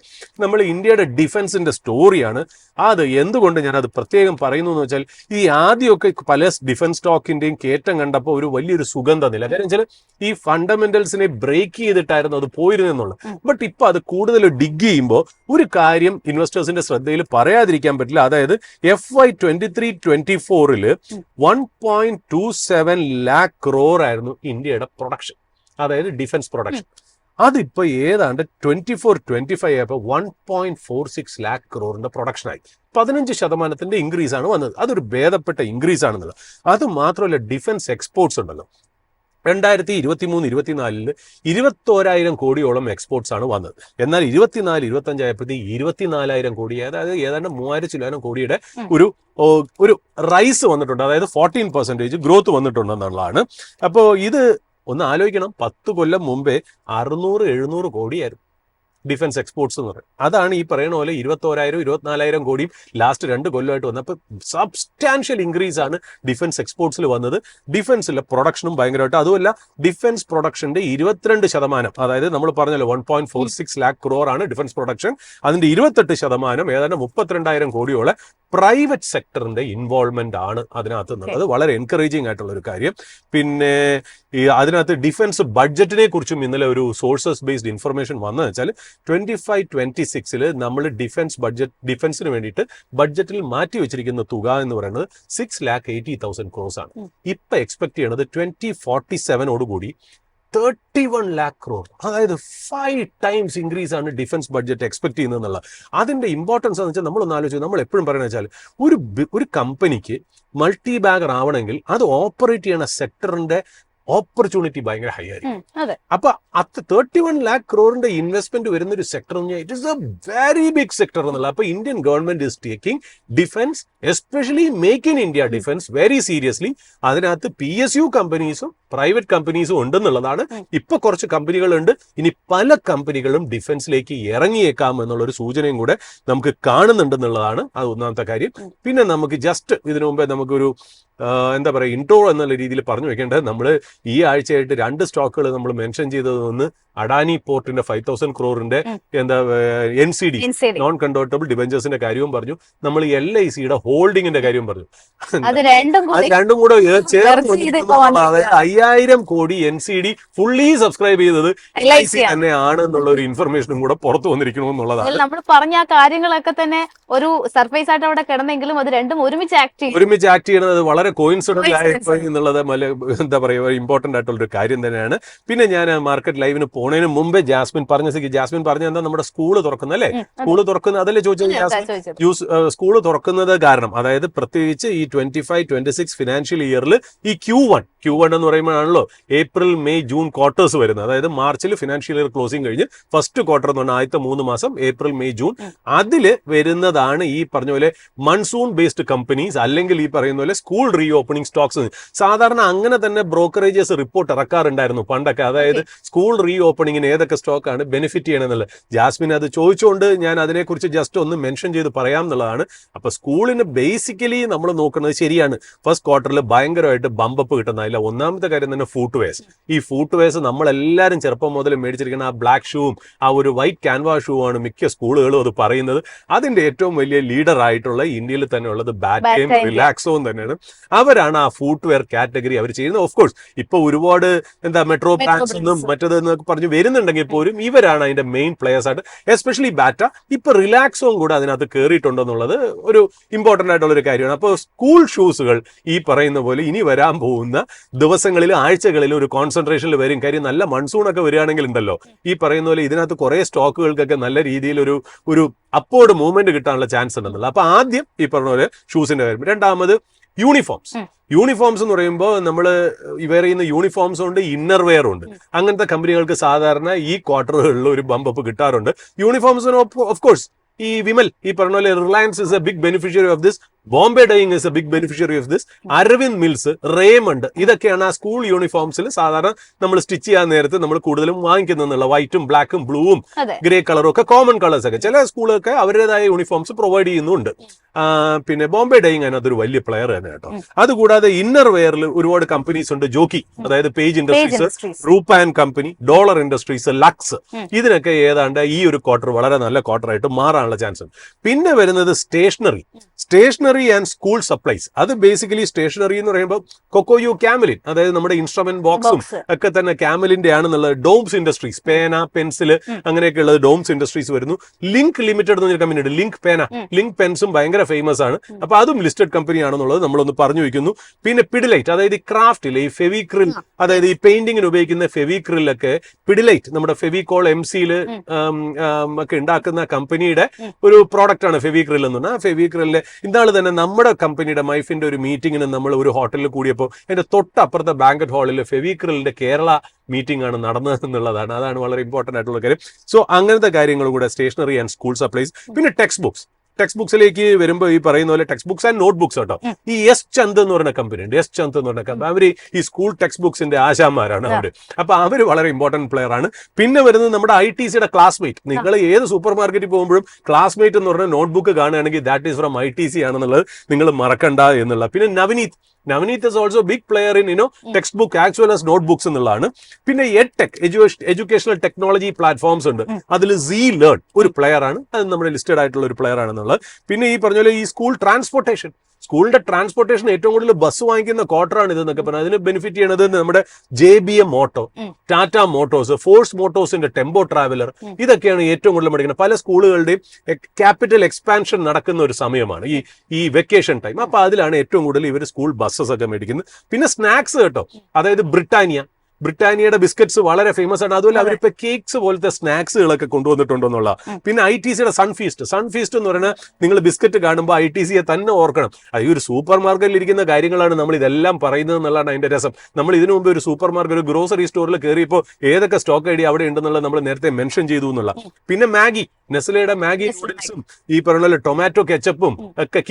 നമ്മൾ ഇന്ത്യയുടെ ഡിഫൻസിന്റെ സ്റ്റോറിയാണ്. അത് എന്തുകൊണ്ട് ഞാനത് പ്രത്യേകം പറയുന്നു എന്ന് വെച്ചാൽ, ഈ ആദ്യമൊക്കെ പല ഡിഫൻസ് സ്റ്റോക്കിന്റെയും കയറ്റം കണ്ടപ്പോൾ ഒരു വലിയൊരു സുഖം തന്നില്ല. കാര്യം വെച്ചാൽ ഈ ഫണ്ടമെന്റൽസിനെ ബ്രേക്ക് ചെയ്തിട്ടായിരുന്നു അത് പോയിരുന്നെന്നുള്ളത്. ബട്ട് ഇപ്പൊ അത് കൂടുതൽ ഡിഗ് ചെയ്യുമ്പോൾ ഒരു കാര്യം ഇൻവെസ്റ്റേഴ്സിന്റെ ശ്രദ്ധയിൽ പറയാതിരിക്കാൻ പറ്റില്ല. അതായത് FY 23-24 1.27 lakh crore ആയിരുന്നു ഇന്ത്യയുടെ പ്രൊഡക്ഷൻ, അതായത് ഡിഫൻസ് പ്രൊഡക്ഷൻ. അതിപ്പോ ഏതാണ്ട് 24-25 ആയപ്പോൾ 1.46 lakh crore പ്രൊഡക്ഷനായി. 15% ഇൻക്രീസ് ആണ് വന്നത്. അതൊരു ഭേദപ്പെട്ട ഇൻക്രീസ് ആണെന്നുള്ളത്. അത് മാത്രമല്ല, ഡിഫൻസ് എക്സ്പോർട്സ് ഉണ്ടല്ലോ, 2023-24 21,000 കോടിയോളം എക്സ്പോർട്സ് ആണ് വന്നത്. എന്നാൽ 24-25 ആയപ്പോഴത്തേക്ക് 24,000 കോടി, അതായത് ഏതാണ്ട് 3,000 കോടിയുടെ ഒരു റൈസ് വന്നിട്ടുണ്ട്. അതായത് 14% ഗ്രോത്ത് വന്നിട്ടുണ്ടെന്നുള്ളതാണ്. അപ്പോൾ ഇത് ഒന്ന് ആലോചിക്കണം, 10 കൊല്ലം മുമ്പേ 600-700 കോടിയായിരുന്നു ഡിഫൻസ് എക്സ്പോർട്സ് എന്ന് പറയും. അതാണ് ഈ പറയുന്ന പോലെ 21,000-24,000 കോടിയും ലാസ്റ്റ് 2 കൊല്ലമായിട്ട് വന്നപ്പോൾ സബ്സ്റ്റാൻഷ്യൽ ഇൻക്രീസ് ആണ് ഡിഫൻസ് എക്സ്പോർട്സിൽ വന്നത്. ഡിഫൻസിലെ പ്രൊഡക്ഷനും ഭയങ്കരമായിട്ട്, അതുമല്ല ഡിഫൻസ് പ്രൊഡക്ഷന്റെ 22%, അതായത് നമ്മൾ പറഞ്ഞല്ലോ 1.46 lakh crore ആണ് ഡിഫൻസ് പ്രൊഡക്ഷൻ, അതിന്റെ 28% ഏതാണ്ട് 32,000 കോടിയോളം പ്രൈവറ്റ് സെക്ടറിന്റെ ഇൻവോൾവ്മെന്റ് ആണ് അതിനകത്ത് എന്നുള്ളത് വളരെ എൻകറേജിംഗ് ആയിട്ടുള്ള ഒരു കാര്യം. പിന്നെ ഈ അതിനകത്ത് ഡിഫൻസ് ബഡ്ജറ്റിനെ കുറിച്ചും ഇന്നലെ ഒരു സോഴ്സസ് ബേസ്ഡ് ഇൻഫർമേഷൻ വന്നു വെച്ചാൽ 25-26 നമ്മൾ ഡിഫൻസിന് വേണ്ടിയിട്ട് ബഡ്ജറ്റിൽ മാറ്റി വെച്ചിരിക്കുന്ന തുക എന്ന് പറയുന്നത് 6,80,000 crores ആണ്. ഇപ്പൊ എക്സ്പെക്ട് ചെയ്യണത് 2047 31 lakh crore, അതായത് 5 times ഇൻക്രീസ് ആണ് ഡിഫൻസ് ബഡ്ജറ്റ് എക്സ്പെക്ട് ചെയ്യുന്നത്. അതിന്റെ ഇമ്പോർട്ടൻസ് എന്ന് വെച്ചാൽ നമ്മളൊന്ന് ആലോചിച്ചു, നമ്മൾ എപ്പോഴും പറയുന്നത് വെച്ചാൽ ഒരു കമ്പനിക്ക് മൾട്ടി ബാഗർ ആവണമെങ്കിൽ അത് ഓപ്പറേറ്റ് ചെയ്യണ സെക്ടറിന്റെ ഓപ്പർച്യൂണിറ്റി ഭയങ്കര ഹൈ ആയിരിക്കും. അപ്പൊ 31 lakh crore ഇൻവെസ്റ്റ്മെന്റ് വരുന്ന ഒരു sector it is a very big sector എന്നുള്ള. അപ്പൊ Indian government is taking defence, especially make in India defence, very seriously. അതിനകത്ത് PSU കമ്പനീസും പ്രൈവറ്റ് കമ്പനീസും ഉണ്ടെന്നുള്ളതാണ്. ഇപ്പൊ കുറച്ച് കമ്പനികളുണ്ട്, ഇനി പല കമ്പനികളും ഡിഫൻസിലേക്ക് ഇറങ്ങിയേക്കാം എന്നുള്ളൊരു സൂചനയും കൂടെ നമുക്ക് കാണുന്നുണ്ടെന്നുള്ളതാണ് അത് ഒന്നാമത്തെ കാര്യം. പിന്നെ നമുക്ക് ജസ്റ്റ് ഇതിനു മുമ്പേ നമുക്കൊരു എന്താ പറയുക ഇൻട്രോ എന്നുള്ള രീതിയിൽ പറഞ്ഞു വെക്കേണ്ടത്, നമ്മൾ ഈ ആഴ്ചയായിട്ട് 2 സ്റ്റോക്കുകൾ നമ്മൾ മെൻഷൻ ചെയ്തത് ഒന്ന് അഡാനി പോർട്ടിന്റെ 5,000 crore എന്താ NCD നോൺ കൺവേർട്ടബിൾ ഡിബഞ്ചേഴ്സിന്റെ കാര്യവും പറഞ്ഞു, നമ്മൾ LICയുടെ ഹോൾഡിങ്ങിന്റെ കാര്യവും പറഞ്ഞു. അത് രണ്ടും കൂടെ ചേർന്ന് 5,000 കോടി NCD ഫുള്ളി സബ്സ്ക്രൈബ് ചെയ്തത് LIC തന്നെയാണ് എന്നുള്ള ഒരു ഇൻഫർമേഷനും കൂടെ പുറത്തു വന്നിരിക്കണമെന്നുള്ളതാണ്. നമ്മൾ പറഞ്ഞ ആ കാര്യങ്ങളൊക്കെ തന്നെ ഒരു സർപ്രൈസ് ആയിട്ട് അവിടെ കിടന്നെങ്കിലും അത് രണ്ടും ഒരുമിച്ച് ആക്ട് ചെയ്യണത് വളരെ കോയിൻസിഡന്റ് ആയിപ്പോയി എന്നുള്ളത് എന്താ പറയുക ഇമ്പോർട്ടന്റ് ആയിട്ടുള്ള ഒരു കാര്യം തന്നെയാണ്. പിന്നെ ഞാൻ മാർക്കറ്റ് ലൈവിന് പോണതിന് മുമ്പേ ജാസ്മിൻ പറഞ്ഞ എന്താ നമ്മുടെ സ്കൂള് തുറക്കുന്നത് അല്ലേ, സ്കൂള് തുറക്കുന്നത് അതല്ലേ ചോദിച്ചത്. സ്കൂള് തുറക്കുന്നത് കാരണം, അതായത് പ്രത്യേകിച്ച് ഈ 25-26 ഫിനാൻഷ്യൽ ഇയറിൽ ഈ Q1 എന്ന് പറയുമ്പോഴാണല്ലോ ഏപ്രിൽ മെയ് ജൂൺ ക്വാർട്ടേഴ്സ് വരുന്നത്. അതായത് മാർച്ചിൽ ഫിനാൻഷ്യൽ ഇയർ ക്ലോസിംഗ് കഴിഞ്ഞ് ഫസ്റ്റ് ക്വാർട്ടർ എന്ന് പറഞ്ഞാൽ ആദ്യത്തെ 3 മാസം ഏപ്രിൽ മെയ് ജൂൺ, അതില് വരുന്നതാണ് ഈ പറഞ്ഞ പോലെ മൺസൂൺ ബേസ്ഡ് കമ്പനീസ്, അല്ലെങ്കിൽ ഈ പറയുന്ന പോലെ സ്കൂൾ റീ ഓപ്പണിംഗ് സ്റ്റോക്സ്. സാധാരണ അങ്ങനെ തന്നെ ബ്രോക്കറേജസ് റിപ്പോർട്ട് ഇറക്കാറുണ്ടായിരുന്നു പണ്ടൊക്കെ, അതായത് സ്കൂൾ റീ ഓപ്പണിങ്ങിന് ഏതൊക്കെ സ്റ്റോക്കാണ് ബെനിഫിറ്റ് ചെയ്യണമെന്നുള്ളത്. ജാസ്മിൻ അത് ചോദിച്ചുകൊണ്ട് ഞാൻ അതിനെക്കുറിച്ച് ജസ്റ്റ് ഒന്ന് മെൻഷൻ ചെയ്ത് പറയാം എന്നുള്ളതാണ്. അപ്പൊ സ്കൂളിന് ബേസിക്കലി നമ്മൾ നോക്കുന്നത് ശരിയാണ്, ഫസ്റ്റ് ക്വാർട്ടറിൽ ഭയങ്കരമായിട്ട് ബമ്പപ്പ് കിട്ടുന്ന. അതില്ല ഒന്നാമത്തെ കാര്യം തന്നെ ഫൂട്ട്വെയർസ്. ഈ ഫൂട്ട്വെയർസ് നമ്മളെല്ലാവരും ചെറുപ്പം മുതൽ മേടിച്ചിരിക്കുന്ന ആ ബ്ലാക്ക് ഷൂവും ആ ഒരു വൈറ്റ് ക്യാൻവാസ് ഷൂ ആണ് മിക്ക സ്കൂളുകളും അത് പറയുന്നത്. അതിന്റെ ഏറ്റവും വലിയ ലീഡർ ആയിട്ടുള്ള ഇന്ത്യയിൽ തന്നെ ഉള്ളത് ബാറ്റയും റിലാക്സോയും തന്നെയാണ്. അവരാണ് ആ ഫുട്വെയർ കാറ്റഗറി അവർ ചെയ്യുന്നത്. ഓഫ് കോഴ്സ് ഇപ്പൊ ഒരുപാട് മെട്രോ ബ്രാൻഡ്സ് ഒന്നും മറ്റേതെന്നൊക്കെ പറഞ്ഞു വരുന്നുണ്ടെങ്കിൽ പോലും ഇവരാണ് അതിന്റെ മെയിൻ പ്ലേയേഴ്സ് ആയിട്ട്. എസ്പെഷ്യലി ബാറ്റ, ഇപ്പൊ റിലാക്സോയും കൂടെ അതിനകത്ത് കയറിയിട്ടുണ്ടെന്നുള്ളത് ഒരു ഇമ്പോർട്ടന്റ് ആയിട്ടുള്ള ഒരു കാര്യമാണ്. അപ്പോൾ സ്കൂൾ ഷൂസുകൾ ഈ പറയുന്ന പോലെ ഇനി വരാൻ പോകുന്ന ദിവസങ്ങളിൽ ആഴ്ചകളിൽ ഒരു കോൺസെൻട്രേഷനിൽ വരും. കാര്യം നല്ല മൺസൂൺ ഒക്കെ വരികയാണെങ്കിൽ ഉണ്ടല്ലോ ഈ പറയുന്ന പോലെ ഇതിനകത്ത് കുറെ സ്റ്റോക്കുകൾക്കൊക്കെ നല്ല രീതിയിൽ ഒരു അപ്പോർഡ് മൂവ്മെന്റ് കിട്ടാനുള്ള ചാൻസ് ഉണ്ടെന്നുള്ളത്. അപ്പൊ ആദ്യം ഈ പറഞ്ഞ പോലെ ഷൂസിന്റെ കാര്യം. രണ്ടാമത് യൂണിഫോംസ് എന്ന് പറയുമ്പോൾ നമ്മൾ വെയർ ചെയ്യുന്ന യൂണിഫോംസ് ഉണ്ട്, ഇന്നർ വെയർ ഉണ്ട്. അങ്ങനത്തെ കമ്പനികൾക്ക് സാധാരണ ഈ ക്വാർട്ടറുകളിൽ ഒരു ബമ്പപ്പ് കിട്ടാറുണ്ട്. യൂണിഫോംസിന് ഓഫ് കോഴ്സ് ഈ വിമൽ ഈ പറഞ്ഞ പോലെ Reliance is a big beneficiary of this, Bombay Dyeing is a big beneficiary of this, Arvind Mills, Raymond, ഇതൊക്കെയാണ് ആ സ്കൂൾ യൂണിഫോംസിൽ സാധാരണ നമ്മൾ സ്റ്റിച്ച് ചെയ്യാൻ നേരത്ത് നമ്മൾ കൂടുതലും വാങ്ങിക്കുന്നുള്ള. വൈറ്റും ബ്ലാക്കും ബ്ലൂവും ഗ്രേ കളറും ഒക്കെ കോമൺ കളേഴ്സ് ഒക്കെ. ചില സ്കൂളൊക്കെ അവരുടേതായ യൂണിഫോംസ് പ്രൊവൈഡ് ചെയ്യുന്നുണ്ട്. പിന്നെ ബോംബെ ഡൈയിങ് അതിനകത്തൊരു വലിയ പ്ലെയർ തന്നെ കേട്ടോ. അതുകൂടാതെ ഇന്നർ വെയറിൽ ഒരുപാട് കമ്പനീസ് ഉണ്ട്. ജോക്കി, അതായത് Page Industries, Rupa and company, Dollar Industries, Lux, ഇതിനൊക്കെ ഏതാണ്ട് ഈ ഒരു ക്വാർട്ടർ വളരെ നല്ല ക്വാർട്ടർ ആയിട്ട് മാറാനുള്ള ചാൻസ് ഉണ്ട്. പിന്നെ വരുന്നത് സ്റ്റേഷനറി ആൻഡ് സ്കൂൾ സപ്ലൈസ്. അത് ബേസിക്കലി സ്റ്റേഷനറി എന്ന് പറയുമ്പോൾ കൊക്കോയു, ക്യാമലിൻ, അതായത് നമ്മുടെ ഇൻസ്ട്രുമെന്റ് ബോക്സും ഒക്കെ തന്നെ ക്യാമലിന്റെ ആണെന്നുള്ളത്. ഡോംസ് ഇൻഡസ്ട്രീസ്, പേന, പെൻസിൽ, അങ്ങനെയൊക്കെ ഉള്ളത് ഡോംസ് ഇൻഡസ്ട്രീസ് വരുന്നു. ലിങ്ക് ലിമിറ്റഡ് എന്ന് പറഞ്ഞ കമ്പനി ഉണ്ട്, ലിങ്ക് പേന, ലിങ്ക് പെൻസും ഭയങ്കര ഫേമസ് ആണ്. അപ്പൊ അതും ലിസ്റ്റഡ് കമ്പനി ആണെന്നുള്ളത് നമ്മളൊന്ന് പറഞ്ഞു വെക്കുന്നു. പിന്നെ പിഡിലൈറ്റ്, അതായത് ഈ ക്രാഫ്റ്റിൽ ഈ ഫെവിക്രിൽ, അതായത് ഈ പെയിന്റിങ്ങിന് ഉപയോഗിക്കുന്ന ഫെവിക്രിലൊക്കെ പിഡിലൈറ്റ് നമ്മുടെ ഫെവിക്കോൾ MCയിൽ ഒക്കെ ഉണ്ടാക്കുന്ന കമ്പനിയുടെ ഒരു പ്രോഡക്റ്റ് ആണ് ഫെവിക്രിൽ എന്ന് പറഞ്ഞാൽ. ഫെവിക്രിലിന്റെ ഇന്നാള് തന്നെ നമ്മുടെ കമ്പനിയുടെ മൈഫിന്റെ ഒരു മീറ്റിംഗിന് നമ്മൾ ഒരു ഹോട്ടലിൽ കൂടിയപ്പോൾ അതിന്റെ തൊട്ടപ്പുറത്തെ ബാങ്കറ്റ് ഹാളിൽ ഫെവിക്രിലിന്റെ കേരള മീറ്റിംഗ് ആണ് നടന്നത് എന്നുള്ളതാണ്. അതാണ് വളരെ ഇമ്പോർട്ടന്റ് ആയിട്ടുള്ള കാര്യം. സോ അങ്ങനത്തെ കാര്യങ്ങൾ കൂടെ സ്റ്റേഷനറി ആൻഡ് സ്കൂൾ സപ്ലൈസ്. പിന്നെ ടെക്സ്റ്റ് ബുക്സിലേക്ക് വരുമ്പോൾ ഈ പറയുന്ന പോലെ text books and not books കേട്ടോ. ഈ എസ് ചന്ദ് എന്ന് പറഞ്ഞ കമ്പനി ഉണ്ട്, എസ് ചന്ദ് എന്ന് പറഞ്ഞ കമ്പനി. അവര് ഈ സ്കൂൾ ടെക്സ്റ്റ് ബുക്സിന്റെ ആശാന്മാരാണ് അവര്. അപ്പൊ അവര് വളരെ ഇമ്പോർട്ടന്റ് പ്ലെയർ ആണ്. പിന്നെ വരുന്നത് നമ്മുടെ ITCയുടെ ക്ലാസ്മേറ്റ്. നിങ്ങൾ ഏത് സൂപ്പർ മാർക്കറ്റിൽ പോകുമ്പോഴും ക്ലാസ്മേറ്റ് എന്ന് പറഞ്ഞ നോട്ട്ബുക്ക് കാണുകയാണെങ്കിൽ ദാറ്റ് ഈസ് ഫ്രം ITC ആണെന്നുള്ളത് നിങ്ങൾ മറക്കണ്ട എന്നുള്ള. പിന്നെ Navneet is also big player in textbook as well as notebooks എന്നുള്ളതാണ്. പിന്നെ EdTech, എഡ്യൂക്കേഷണൽ ടെക്നോളജി പ്ലാറ്റ്ഫോംസ് ഉണ്ട്. അതിൽ Z Learn ഒരു പ്ലെയർ ആണ്, അത് നമ്മുടെ ലിസ്റ്റഡ് ആയിട്ടുള്ള ഒരു പ്ലെയർ ആണെന്നുള്ളത്. എന്നുള്ളത്. പിന്നെ ഈ പറഞ്ഞ പോലെ ഈ സ്കൂളിന്റെ ട്രാൻസ്പോർട്ടേഷൻ ഏറ്റവും കൂടുതൽ ബസ് വാങ്ങിക്കുന്ന ക്വാർട്ടറാണ് ഇതെന്നൊക്കെ പറഞ്ഞാൽ അതിന് ബെനിഫിറ്റ് ചെയ്യണത് നമ്മുടെ JBM auto, Tata Motors, Force മോട്ടോഴ്സിന്റെ ടെമ്പോ ട്രാവലർ, ഇതൊക്കെയാണ് ഏറ്റവും കൂടുതൽ മേടിക്കുന്നത്. പല സ്കൂളുകളുടെയും ക്യാപിറ്റൽ എക്സ്പാൻഷൻ നടക്കുന്ന ഒരു സമയമാണ് ഈ വെക്കേഷൻ ടൈം. അപ്പൊ അതിലാണ് ഏറ്റവും കൂടുതൽ ഇവർ സ്കൂൾ ബസ്സസ് ഒക്കെ മേടിക്കുന്നത്. പിന്നെ സ്നാക്സ് കേട്ടോ, അതായത് ബ്രിട്ടാനിയയുടെ ബിസ്ക്കറ്റ്സ് വളരെ ഫേമസ് ആണ്. അതുപോലെ അവരിപ്പോ കേക്ക്സ് പോലത്തെ സ്നാക്സുകളൊക്കെ കൊണ്ടുവന്നിട്ടുണ്ടെന്നുള്ള. പിന്നെ ITCയുടെ സൺഫീസ്റ്റ് എന്ന് പറയുന്നത് നിങ്ങൾ ബിസ്ക്കറ്റ് കാണുമ്പോൾ ITCയെ തന്നെ ഓർക്കണം. ഈ ഒരു സൂപ്പർ മാർക്കറ്റിൽ ഇരിക്കുന്ന കാര്യങ്ങളാണ് നമ്മൾ ഇതെല്ലാം പറയുന്നത് എന്നുള്ളതാണ് അതിന്റെ രസം. നമ്മൾ ഇതിനു മുമ്പ് ഒരു സൂപ്പർ മാർക്കറ്റ്, ഒരു ഗ്രോസറി സ്റ്റോറിൽ കയറിയപ്പോൾ ഏതൊക്കെ സ്റ്റോക്ക് ഐഡി അവിടെ ഉണ്ടെന്നുള്ളത് നമ്മൾ നേരത്തെ മെൻഷൻ ചെയ്തു എന്നുള്ള. പിന്നെ മാഗി, നെസ്ലയുടെ മാഗി നൂഡിൽസും ഈ പറഞ്ഞ പോലെ ടൊമാറ്റോ കെച്ചപ്പും ഒക്കെ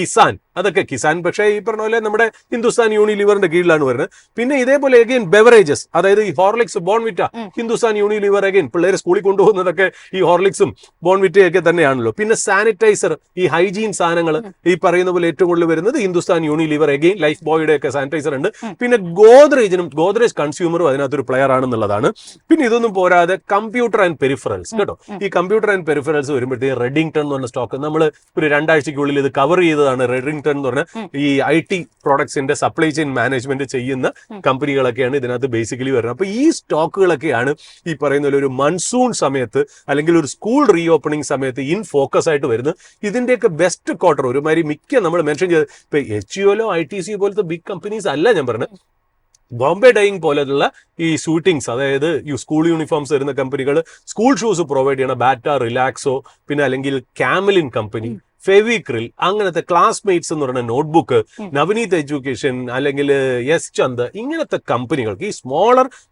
കിസാൻ പക്ഷേ ഈ പറഞ്ഞ പോലെ നമ്മുടെ ഹിന്ദുസ്ഥാൻ യൂണിലിവറിന്റെ കീഴിലാണ് വരുന്നത്. പിന്നെ ഇതേപോലെ അഗൈൻ ബെവറേജസ്, അതായത് ഈ Horlicks, Bournvita, Hindustan Unilever again പിള്ളേർ സ്കൂളിൽ കൊണ്ടുപോകുന്നതൊക്കെ ഈ ഹോർലിക്സും ബോൺവിറ്റയൊക്കെ തന്നെയാണല്ലോ. പിന്നെ സാനിറ്റൈസർ, ഈ ഹൈജീൻ സാധനങ്ങൾ ഈ പറയുന്ന പോലെ ഏറ്റവും കൂടുതൽ വരുന്നത് ഹിന്ദുസ്ഥാൻ യൂണിലിവർ അഗൈൻ, ലൈഫ് ബോയുടെ ഒക്കെ സാനിറ്റൈസർ ഉണ്ട്. പിന്നെ ഗോദ്രേജ് കൺസ്യൂമറും അതിനകത്തൊരു പ്ലെയർ ആണെന്നുള്ളതാണ്. പിന്നെ ഇതൊന്നും പോരാതെ കമ്പ്യൂട്ടർ ആൻഡ് പെരിഫറൽസ് കേട്ടോ. ഈ കമ്പ്യൂട്ടർ ആൻഡ് പെരിഫറൽസ് വരുമ്പോഴത്തേക്ക് റെഡിംഗ്ടൺ എന്ന് പറഞ്ഞ സ്റ്റോക്ക് നമ്മൾ ഒരു 2 ആഴ്ചയ്ക്കുള്ളിൽ ഇത് കവർ ചെയ്തതാണ്. റെഡിംഗ്ടൺ എന്ന് പറഞ്ഞ ഈ IT പ്രോഡക്ട്സിന്റെ സപ്ലൈ ചെയിൻ മാനേജ്മെന്റ് ചെയ്യുന്ന കമ്പനികളൊക്കെയാണ് ഇതിനകത്ത് ബേസിക്കലി വരുന്നത്. അപ്പൊ ഈ സ്റ്റോക്കുകളൊക്കെയാണ് ഈ പറയുന്ന ഒരു മൺസൂൺ സമയത്ത് അല്ലെങ്കിൽ ഒരു സ്കൂൾ റീ ഓപ്പണിംഗ് സമയത്ത് ഇൻ ഫോക്കസ് ആയിട്ട് വരുന്നത്. ഇതിന്റെയൊക്കെ ബെസ്റ്റ് ക്വാർട്ടർ ഒരുമാതിരി മിക്ക നമ്മൾ മെൻഷൻ ചെയ്ത് ഇപ്പൊ HUL, ITC പോലത്തെ ബിഗ് കമ്പനീസ് അല്ല ഞാൻ പറഞ്ഞത്. ബോംബെ ഡൈയിങ് പോലെയുള്ള ഈ ഷൂട്ടിങ്സ്, അതായത് ഈ സ്കൂൾ യൂണിഫോംസ് വരുന്ന കമ്പനികൾ, സ്കൂൾ ഷൂസ് പ്രൊവൈഡ് ചെയ്യണ ബാറ്റ, റിലാക്സോ, പിന്നെ അല്ലെങ്കിൽ കാമലിൻ കമ്പനി, ഫെവിക്രിൽ, അങ്ങനത്തെ ക്ലാസ്മേറ്റ്സ് എന്ന് പറയുന്ന നോട്ട്ബുക്ക്, നവനീത് എഡ്യൂക്കേഷൻ, അല്ലെങ്കിൽ യെസ് ചന്ദ്, ഇങ്ങനത്തെ കമ്പനികൾക്ക് ഈ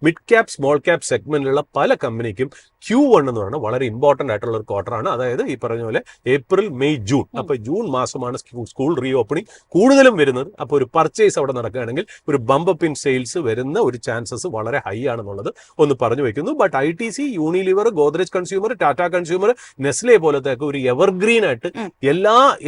മിഡ് സ്മോൾ ക്യാപ് സെഗ്മെന്റിലുള്ള പല കമ്പനിക്കും Q1 എന്ന് പറയുന്നത് വളരെ ഇമ്പോർട്ടന്റ് ആയിട്ടുള്ള ഒരു ക്വാർട്ടറാണ്. അതായത് ഈ പറഞ്ഞ പോലെ ഏപ്രിൽ, മെയ്, ജൂൺ. അപ്പൊ ജൂൺ മാസമാണ് സ്കൂൾ റീ ഓപ്പണിംഗ് കൂടുതലും വരുന്നത്. അപ്പൊ ഒരു പർച്ചേസ് അവിടെ നടക്കുകയാണെങ്കിൽ ഒരു ബമ്പപ്പ് ഇൻ സെയിൽസ് വരുന്ന ഒരു ചാൻസസ് വളരെ ഹൈ ആണെന്നുള്ളത് ഒന്ന് പറഞ്ഞു വെക്കുന്നു. But ITC, Unilever, Godrej consumer, Tata consumer, Nestle പോലത്തെ ഒരു എവർഗ്രീൻ ആയിട്ട്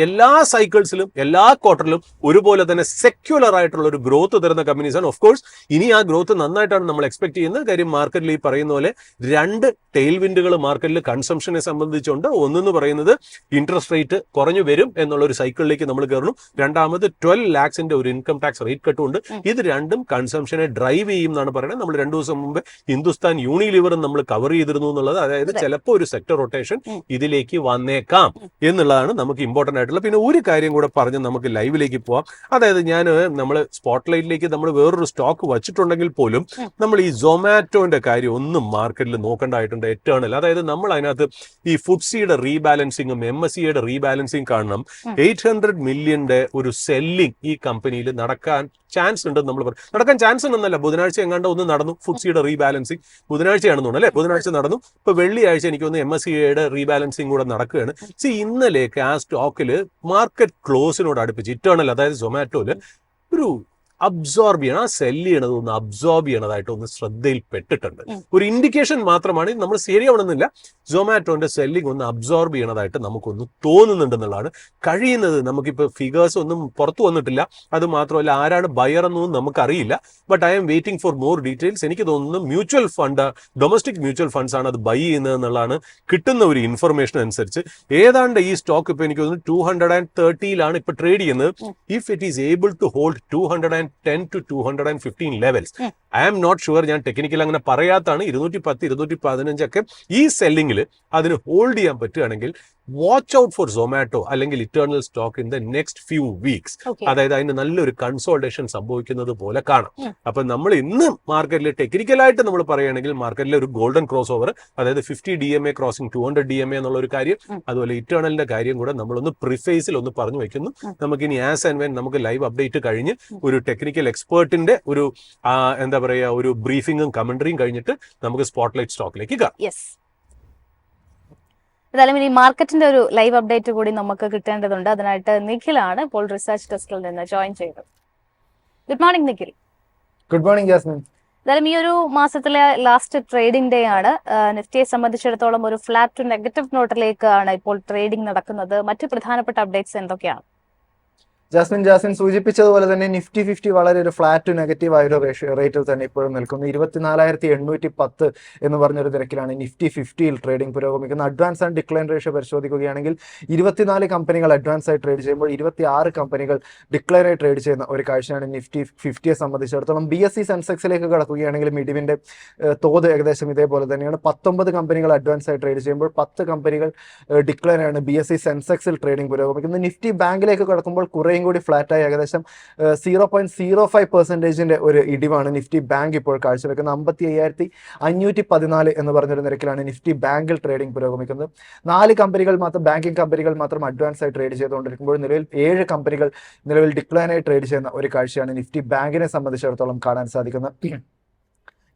എല്ലാ സൈക്കിൾസിലും എല്ലാ ക്വാർട്ടറിലും ഒരുപോലെ തന്നെ സെക്യുലർ ആയിട്ടുള്ള ഒരു ഗ്രോത്ത് തരുന്ന കമ്പനീസ് ആണ്. ഓഫ് കോഴ്സ് ഇനി ആ ഗ്രോത്ത് നന്നായിട്ടാണ് നമ്മൾ എക്സ്പെക്ട് ചെയ്യുന്നത്. കാര്യം മാർക്കറ്റിൽ ഈ പറയുന്ന പോലെ 2 ടെയിൽവിൻഡുകൾ മാർക്കറ്റിൽ കൺസംഷനെ സംബന്ധിച്ചുണ്ട്. ഒന്നെന്ന് പറയുന്നത് ഇൻട്രസ്റ്റ് റേറ്റ് കുറഞ്ഞു വരും എന്നുള്ള ഒരു സൈക്കിളിലേക്ക് നമ്മൾ കയറുന്നു. രണ്ടാമത് 12 lakhs ഒരു ഇൻകം ടാക്സ് റേറ്റ് കട്ടുമുണ്ട്. ഇത് രണ്ടും കൺസംഷനെ ഡ്രൈവ് ചെയ്യും എന്നാണ് പറയുന്നത്. നമ്മൾ 2 ദിവസം മുമ്പ് ഹിന്ദുസ്ഥാൻ യൂണിലിവറും നമ്മൾ കവർ ചെയ്തിരുന്നു എന്നുള്ളത്. അതായത് ചിലപ്പോൾ ഒരു സെക്ടർ റൊട്ടേഷൻ ഇതിലേക്ക് വന്നേക്കാം എന്നുള്ളതാണ് നമുക്ക് ഇമ്പോർട്ടന്റ് ആയിട്ടുള്ള. പിന്നെ ഒരു കാര്യം കൂടെ പറഞ്ഞ് നമുക്ക് ലൈവിലേക്ക് പോവാം. അതായത് നമ്മൾ സ്പോട്ട്ലൈറ്റിലേക്ക് നമ്മൾ വേറൊരു സ്റ്റോക്ക് വച്ചിട്ടുണ്ടെങ്കിൽ പോലും നമ്മൾ ഈ സൊമാറ്റോന്റെ കാര്യം ഒന്നും മാർക്കറ്റിൽ നോക്കേണ്ടതായിട്ടുണ്ട്. എറ്റേണൽ, അതായത് നമ്മൾ അതിനകത്ത് ഈ ഫുഡ്സിയുടെ റീബാലൻസിങ്ങും MSCIയുടെ റീബാലൻസിങ് കാണണം. 800 million ഒരു സെല്ലിംഗ് ഈ കമ്പനിയിൽ നടക്കാൻ ചാൻസ് ഉണ്ടെന്ന് നമ്മൾ പറഞ്ഞു. നടക്കാൻ ചാൻസ് ഉണ്ടെന്നല്ല, ബുധനാഴ്ച എങ്ങാണ്ട് ഒന്ന് നടന്നു ഫുഡ്സിയുടെ റീബാലൻസിങ്. ബുധനാഴ്ചയാണെന്ന് തോന്നുന്നു അല്ലെ? ബുധനാഴ്ച നടന്നു. ഇപ്പൊ വെള്ളിയാഴ്ച എനിക്ക് തോന്നുന്നു MSCIയുടെ റീബാലൻസിങ് കൂടെ നടക്കുകയാണ്. ഇന്നലേക്ക് ആ സ്റ്റോക്കിൽ മാർക്കറ്റ് ക്ലോസിനോട് അടുപ്പിച്ച് ഇറ്റേണൽ, അതായത് സൊമാറ്റോയില് ഒരു അബ്സോർബ് ചെയ്യണം, ആ സെല് ചെയ്യണത് ഒന്ന് അബ്സോർബ് ചെയ്യണതായിട്ട് ഒന്ന് ശ്രദ്ധയിൽപ്പെട്ടിട്ടുണ്ട്. ഒരു ഇൻഡിക്കേഷൻ മാത്രമാണ്, നമ്മൾ ശരിയാവണമെന്നില്ല. സൊമാറ്റോന്റെ സെല്ലിംഗ് ഒന്ന് അബ്സോർബ് ചെയ്യണതായിട്ട് നമുക്കൊന്ന് തോന്നുന്നുണ്ടെന്നുള്ളതാണ്. കഴിയുന്നത് നമുക്കിപ്പോൾ ഫിഗേഴ്സ് ഒന്നും പുറത്തു വന്നിട്ടില്ല. അത് മാത്രമല്ല ആരാണ് ബയർ എന്നൊന്നും നമുക്കറിയില്ല. But I M waiting for more details. എനിക്ക് തോന്നുന്നു mutual fund, domestic mutual funds ആണ് അത് ബൈ ചെയ്യുന്നത് എന്നുള്ളതാണ് കിട്ടുന്ന ഒരു ഇൻഫർമേഷൻ അനുസരിച്ച്. ഏതാണ്ട് ഈ സ്റ്റോക്ക് ഇപ്പൊ എനിക്ക് തോന്നുന്നു 230 ഇപ്പൊ ട്രേഡ് ചെയ്യുന്നത്. If it is able to hold 210 to 215 levels, I am not sure, ഞാൻ ടെക്നിക്കൽ അങ്ങനെ പറയാത്താണ്. 210, 215 ഒക്കെ ഈ സെല്ലിംഗിൽ അതിന് ഹോൾഡ് ചെയ്യാൻ പറ്റുകയാണെങ്കിൽ വാച്ച് ഔട്ട് ഫോർ സൊമാറ്റോ അല്ലെങ്കിൽ eternal stock in the next few weeks. അതായത് അതിന് നല്ലൊരു കൺസോൾട്ടേഷൻ സംഭവിക്കുന്നത് പോലെ കാണാം. അപ്പൊ നമ്മൾ ഇന്ന് മാർക്കറ്റിൽ ടെക്നിക്കലായിട്ട് നമ്മൾ പറയുകയാണെങ്കിൽ മാർക്കറ്റിലെ ഒരു ഗോൾഡൻ ക്രോസ് ഓവർ, അതായത് 50 DMA ക്രോസിംഗ് 200 DMA എന്നുള്ള ഒരു കാര്യം, അതുപോലെ ഇറ്റേണലിന്റെ കാര്യം കൂടെ നമ്മളൊന്ന് പ്രിഫേസിൽ ഒന്ന് പറഞ്ഞു വെക്കുന്നു. നമുക്കിനി ആസ് ആൻഡ് വെൻ നമുക്ക് ലൈവ് അപ്ഡേറ്റ് കഴിഞ്ഞ് ഒരു ടെക്നിക്കൽ എക്സ്പേർട്ടിന്റെ ഒരു എന്താ പറയുക ഒരു ബ്രീഫിംഗും കമന്ററിയും കഴിഞ്ഞിട്ട് നമുക്ക് സ്പോട്ട്ലൈറ്റ് സ്റ്റോക്കിലേക്ക് കാണാം. ഏതായാലും ഇനി മാർക്കറ്റിന്റെ ഒരു ലൈവ് അപ്ഡേറ്റ് കൂടി നമുക്ക് കിട്ടേണ്ടതുണ്ട്. അതിനായിട്ട് നിഖിലാണ് ഇപ്പോൾ റിസർച്ച് ഡെസ്കിൽ നിന്ന് ജോയിൻ ചെയ്തത്. Good morning Nikhil. Good morning Jasmine. ഏതായാലും ഈ ഒരു മാസത്തിലെ ലാസ്റ്റ് ട്രേഡിംഗ് ഡേ ആണ്. നിഫ്റ്റിയെ സംബന്ധിച്ചിടത്തോളം ഒരു ഫ്ലാറ്റ് ടു നെഗറ്റീവ് നോട്ടിലേക്കാണ് ഇപ്പോൾ ട്രേഡിംഗ് നടക്കുന്നത്. മറ്റ് പ്രധാനപ്പെട്ട അപ്ഡേറ്റ്സ് എന്തൊക്കെയാണ്? ജാസ്മിൻ സൂചിപ്പിച്ചതുപോലെ തന്നെ നിഫ്റ്റി 50 വളരെ ഒരു ഫ്ലാറ്റ് ടു നെഗറ്റീവ് ആയ ഒരു റേറ്റിൽ തന്നെ ഇപ്പോഴും നിൽക്കുന്നു. 24,810 എന്ന് പറഞ്ഞൊരു നിരക്കിലാണ് നിഫ്റ്റി 50യിൽ ട്രേഡിംഗ് പുരോഗമിക്കുന്നത്. അഡ്വാൻസ് ആൻഡ് ഡിക്ലൈൻ റേഷ്യോ പരിശോധിക്കുകയാണെങ്കിൽ 24 കമ്പനികൾ അഡ്വാൻസ് ആയി ട്രേഡ് ചെയ്യുമ്പോൾ 26 കമ്പനികൾ ഡിക്ലൈൻ ആയി ട്രേഡ് ചെയ്യുന്ന ഒരു കാഴ്ചയാണ് നിഫ്റ്റി 50യെ സംബന്ധിച്ചിടത്തോളം. BSE സെൻസെക്സിലേക്ക് കടക്കുകയാണെങ്കിൽ ഇടിവിന്റെ തോത് ഏകദേശം ഇതേപോലെ തന്നെയാണ്. 19 കമ്പനികൾ അഡ്വാൻസ് ആയി ട്രേഡ് ചെയ്യുമ്പോൾ 10 കമ്പനികൾ ഡിക്ലൈൻ ആണ് BSE സെൻസെക്സിൽ ട്രേഡിംഗ് പുരോഗമിക്കുന്നത്. നിഫ്റ്റി ബാങ്കിലേക്ക് കടക്കുമ്പോൾ കുറേയും കൂടി ഫ്ലാറ്റായി ഏകദേശം 0.05% ഒരു ഇടിവാണ് നിഫ്റ്റി ബാങ്ക് ഇപ്പോൾ കാഴ്ചവെക്കുന്നത്. 55,514 എന്ന് പറഞ്ഞൊരു നിരക്കിലാണ് നിഫ്റ്റി ബാങ്കിൽ ട്രേഡിംഗ് പുരോഗമിക്കുന്നത്. 4 കമ്പനികൾ മാത്രം, ബാങ്കിങ് കമ്പനികൾ മാത്രം അഡ്വാൻസ് ആയി ട്രേഡ് ചെയ്തുകൊണ്ടിരിക്കുമ്പോൾ നിലവിൽ 7 കമ്പനികൾ നിലവിൽ ഡിക്ലൈൻ ആയി ട്രേഡ് ചെയ്യുന്ന ഒരു കാഴ്ചയാണ് നിഫ്റ്റി ബാങ്കിനെ സംബന്ധിച്ചിടത്തോളം കാണാൻ സാധിക്കുന്നത്.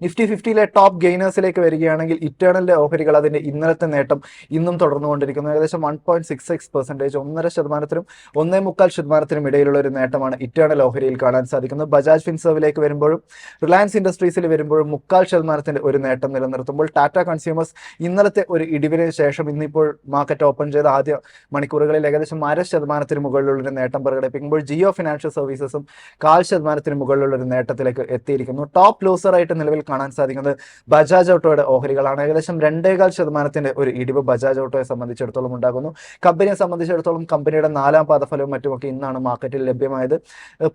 നിഫ്റ്റി 50യിലെ ടോപ്പ് ഗെയിനേഴ്സിലേക്ക് വരികയാണെങ്കിൽ ഇറ്റേണലിന്റെ ഓഹരികൾ അതിന്റെ ഇന്നലത്തെ നേട്ടം ഇന്നും തുടർന്നുകൊണ്ടിരിക്കുന്നു. ഏകദേശം 1.66%, 1.5%, 1.25% ഇടയിലുള്ള ഒരു നേട്ടമാണ് ഇറ്റേണൽ ഓഹരിയിൽ കാണാൻ സാധിക്കുന്നത്. ബജാജ് ഫിൻസർവിലേക്ക് വരുമ്പോഴും റിലയൻസ് ഇൻഡസ്ട്രീസിൽ വരുമ്പോഴും 0.25% ഒരു നേട്ടം നിലനിർത്തുമ്പോൾ ടാറ്റ കൺസ്യൂമേഴ്സ് ഇന്നലത്തെ ഒരു ഇടിവിന് ശേഷം ഇന്നിപ്പോൾ മാർക്കറ്റ് ഓപ്പൺ ചെയ്ത ആദ്യ മണിക്കൂറുകളിൽ ഏകദേശം 0.5% മുകളിലുള്ള ഒരു നേട്ടം പ്രകടിപ്പിക്കുമ്പോൾ ജിയോ ഫിനാൻഷ്യൽ സർവീസസും 0.25% മുകളിലുള്ള ഒരു നേട്ടത്തിലേക്ക് എത്തിയിരിക്കുന്നു. ടോപ്പ് ലൂസറായിട്ട് നിലവിൽ കാണാൻ സാധിക്കുന്നത് ബജാജ് ഓട്ടോയുടെ ഓഹരികളാണ്. ഏകദേശം 2.25% ഒരു ഇടിവ് ബജാജ് ഓട്ടോയെ സംബന്ധിച്ചിടത്തോളം ഉണ്ടാകുന്നു. കമ്പനിയെ സംബന്ധിച്ചിടത്തോളം കമ്പനിയുടെ 4ാം പാദഫലവും മറ്റുമൊക്കെ ഇന്നാണ് മാർക്കറ്റിൽ ലഭ്യമായത്.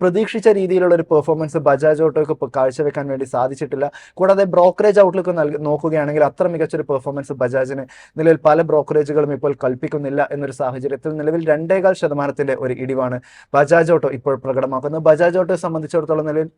പ്രതീക്ഷിച്ച രീതിയിലുള്ള ഒരു പെർഫോമൻസ് ബജാജ് ഓട്ടോയ്ക്ക് കാഴ്ചവെക്കാൻ വേണ്ടി സാധിച്ചിട്ടില്ല. കൂടാതെ ബ്രോക്കറേജ് ഔട്ട്ലുക്ക് നോക്കുകയാണെങ്കിൽ അത്ര മികച്ചൊരു പെർഫോമൻസ് ബജാജിന് നിലവിൽ പല ബ്രോക്കറേജുകളും ഇപ്പോൾ കൽപ്പിക്കുന്നില്ല എന്നൊരു സാഹചര്യത്തിൽ നിലവിൽ 2.25% ഒരു ഇടിവാണ് ബജാജ് ഓട്ടോ ഇപ്പോൾ പ്രകടമാക്കുന്നത്. ബജാജ് ഓട്ടോയെ സംബന്ധിച്ചിടത്തോളം നിലവിൽ